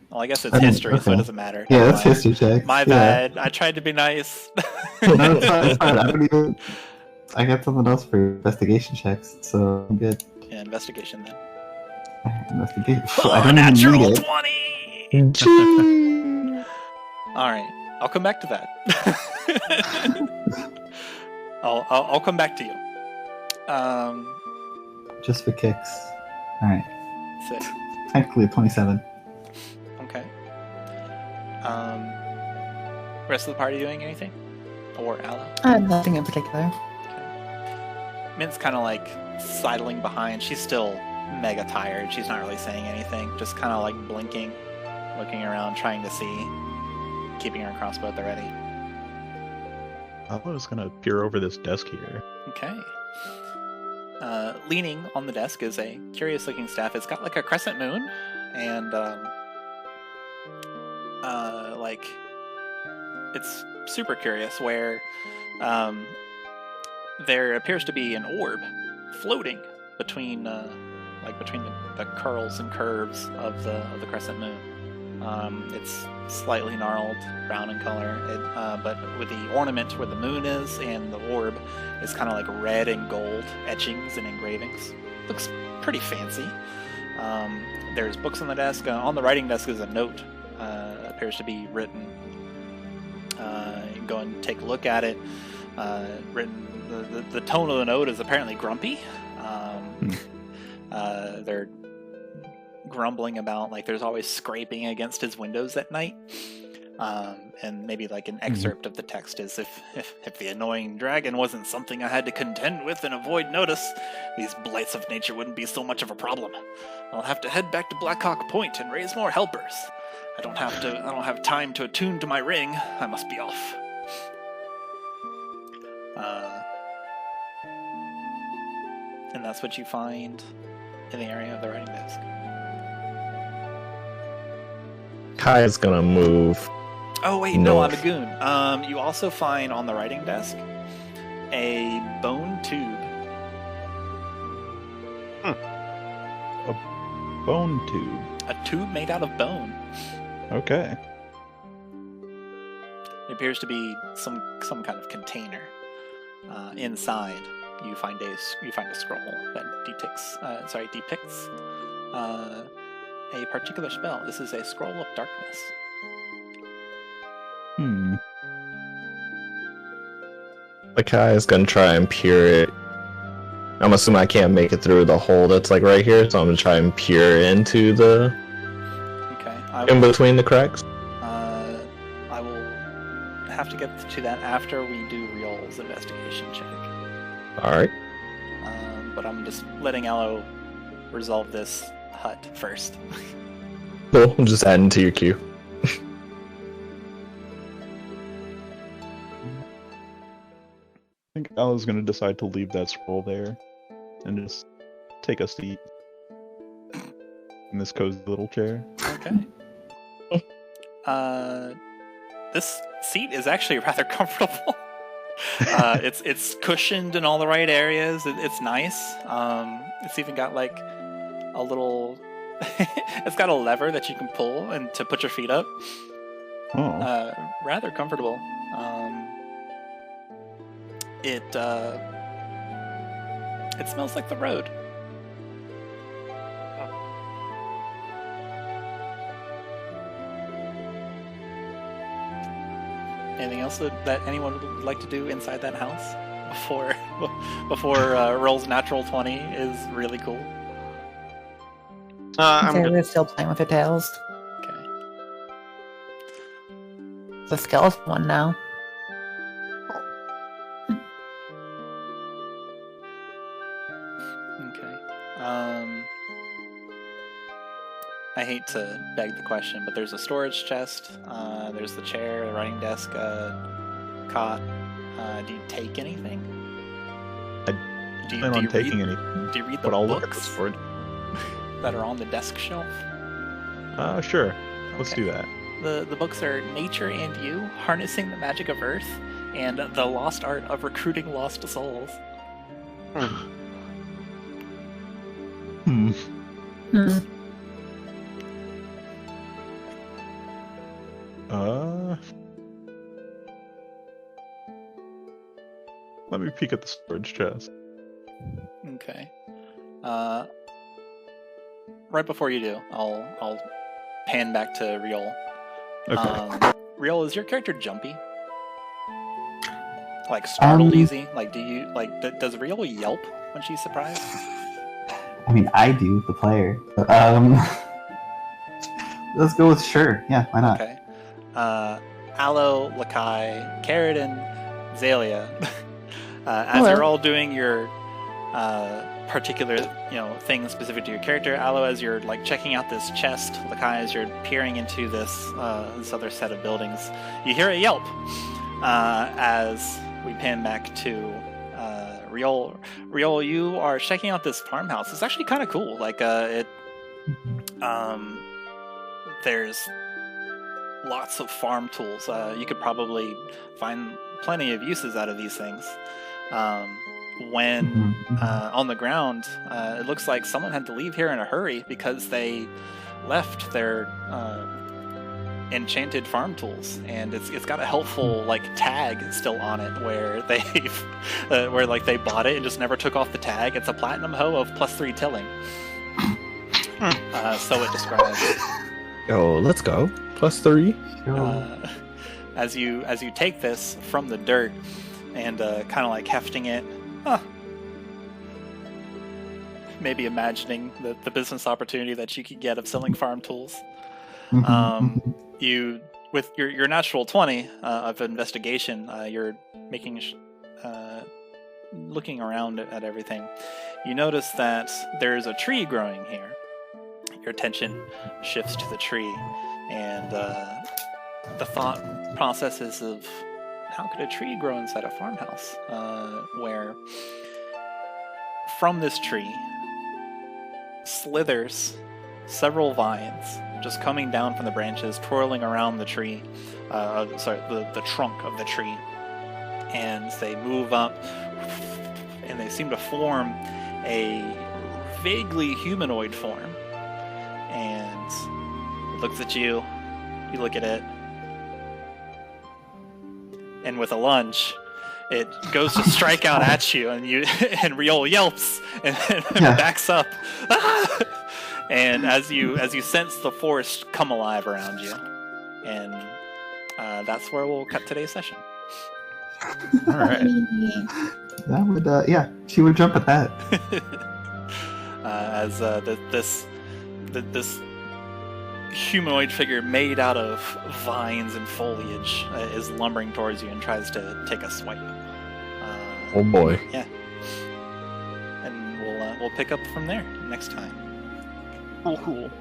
Well, I guess it's history, so it doesn't matter. Yeah, that's history check. My bad. I tried to be nice. No, it's fine. I got something else for investigation checks, so I'm good. Yeah, investigation then. Investigation. Oh, I don't natural even need 20! Alright, I'll come back to that. I'll come back to you. Just for kicks. Alright. Sick. Technically 27. Okay. Rest of the party doing anything? Or Aloe? Nothing in particular. Mint's kind of like sidling behind. She's still mega tired. She's not really saying anything. Just kind of like blinking, looking around, trying to see, keeping her crossbow at the ready. Aloe's gonna peer over this desk here. Okay. Leaning on the desk is a curious-looking staff. It's got like a crescent moon, and like it's super curious. Where there appears to be an orb floating between the curls and curves of the crescent moon. It's slightly gnarled, brown in color, but with the ornament where the moon is and the orb is kind of like red and gold etchings and engravings. Looks pretty fancy. There's books on the desk. On the writing desk is a note. Appears to be written. You can go and take a look at it. Written. The tone of the note is apparently grumpy. They're grumbling about like there's always scraping against his windows at night. And maybe like an excerpt of the text is if the annoying dragon wasn't something I had to contend with and avoid notice, these blights of nature wouldn't be so much of a problem. I'll have to head back to Blackhawk Point and raise more helpers. I don't have time to attune to my ring. I must be off. And that's what you find in the area of the writing desk. Kai is gonna move. Oh wait, no, I'm a goon. You also find on the writing desk a bone tube. A bone tube. A tube made out of bone. Okay. It appears to be some kind of container. Inside, you find a scroll that depicts a particular spell. This is a scroll of darkness. Lekai is gonna try and peer it. I'm assuming I can't make it through the hole that's like right here, so I'm gonna try and peer into the Okay. in between the cracks. I will have to get to that after we do Rhyol's investigation check. Alright. But I'm just letting Aloe resolve this hut first. Cool, I'm just adding to your queue. I think Aloe's gonna decide to leave that scroll there and just take a seat in this cozy little chair. Okay. This seat is actually rather comfortable. It's cushioned in all the right areas. It's nice. It's even got like a little. It's got a lever that you can pull and to put your feet up. Oh. Rather comfortable. It smells like the road. Anything else that anyone would like to do inside that house before Roll's natural 20 is really cool? Xalia's still playing with her tails. Okay. The skeleton one now. Okay. I hate to beg the question, but there's a storage chest, there's the chair, the writing desk, cot. Do you take anything? I plan on taking anything, Do you read the but I'll look at the books sword. that are on the desk shelf? Sure. Let's Okay. do that. The books are Nature and You, Harnessing the Magic of Earth, and The Lost Art of Recruiting Lost Souls. Hmm. Let me peek at the storage chest. Okay. Right before you do, I'll pan back to Rhyol. Okay. Rhyol, is your character jumpy? Like startled easy? Like does Rhyol yelp when she's surprised? I mean, I do, the player. But, let's go with sure. Yeah, why not? Okay. Aloe, Lekai, Karydin, Xalia. As Hello. you're all doing your particular, thing specific to your character, Aloe, as you're like checking out this chest, Lekai, as you're peering into this other set of buildings, you hear a yelp as we pan back to Rhyol. Rhyol, you are checking out this farmhouse. It's actually kind of cool. Like there's lots of farm tools. You could probably find plenty of uses out of these things. When on the ground, it looks like someone had to leave here in a hurry because they left their enchanted farm tools, and it's got a helpful like tag still on it where they've where like they bought it and just never took off the tag. It's a platinum hoe of +3 tilling. So it describes. Oh, let's go. +3. As you take this from the dirt and kind of like hefting it, maybe imagining the business opportunity that you could get of selling farm tools. You with your natural 20 of investigation, you're making looking around at everything. You notice that there's a tree growing here. Your attention shifts to the tree, and the thought processes of how could a tree grow inside a farmhouse, where from this tree slithers several vines just coming down from the branches, twirling around the tree, the trunk of the tree, and they move up, and they seem to form a vaguely humanoid form. And it looks at you, you look at it, and with a lunge, it goes to strike out at you, and and Rhyol yelps and backs up. And as you sense the forest come alive around you, and that's where we'll cut today's session. All right. That would, yeah, she would jump at that. As this humanoid figure made out of vines and foliage is lumbering towards you and tries to take a swipe. Oh boy. Yeah. And we'll pick up from there next time. Cool.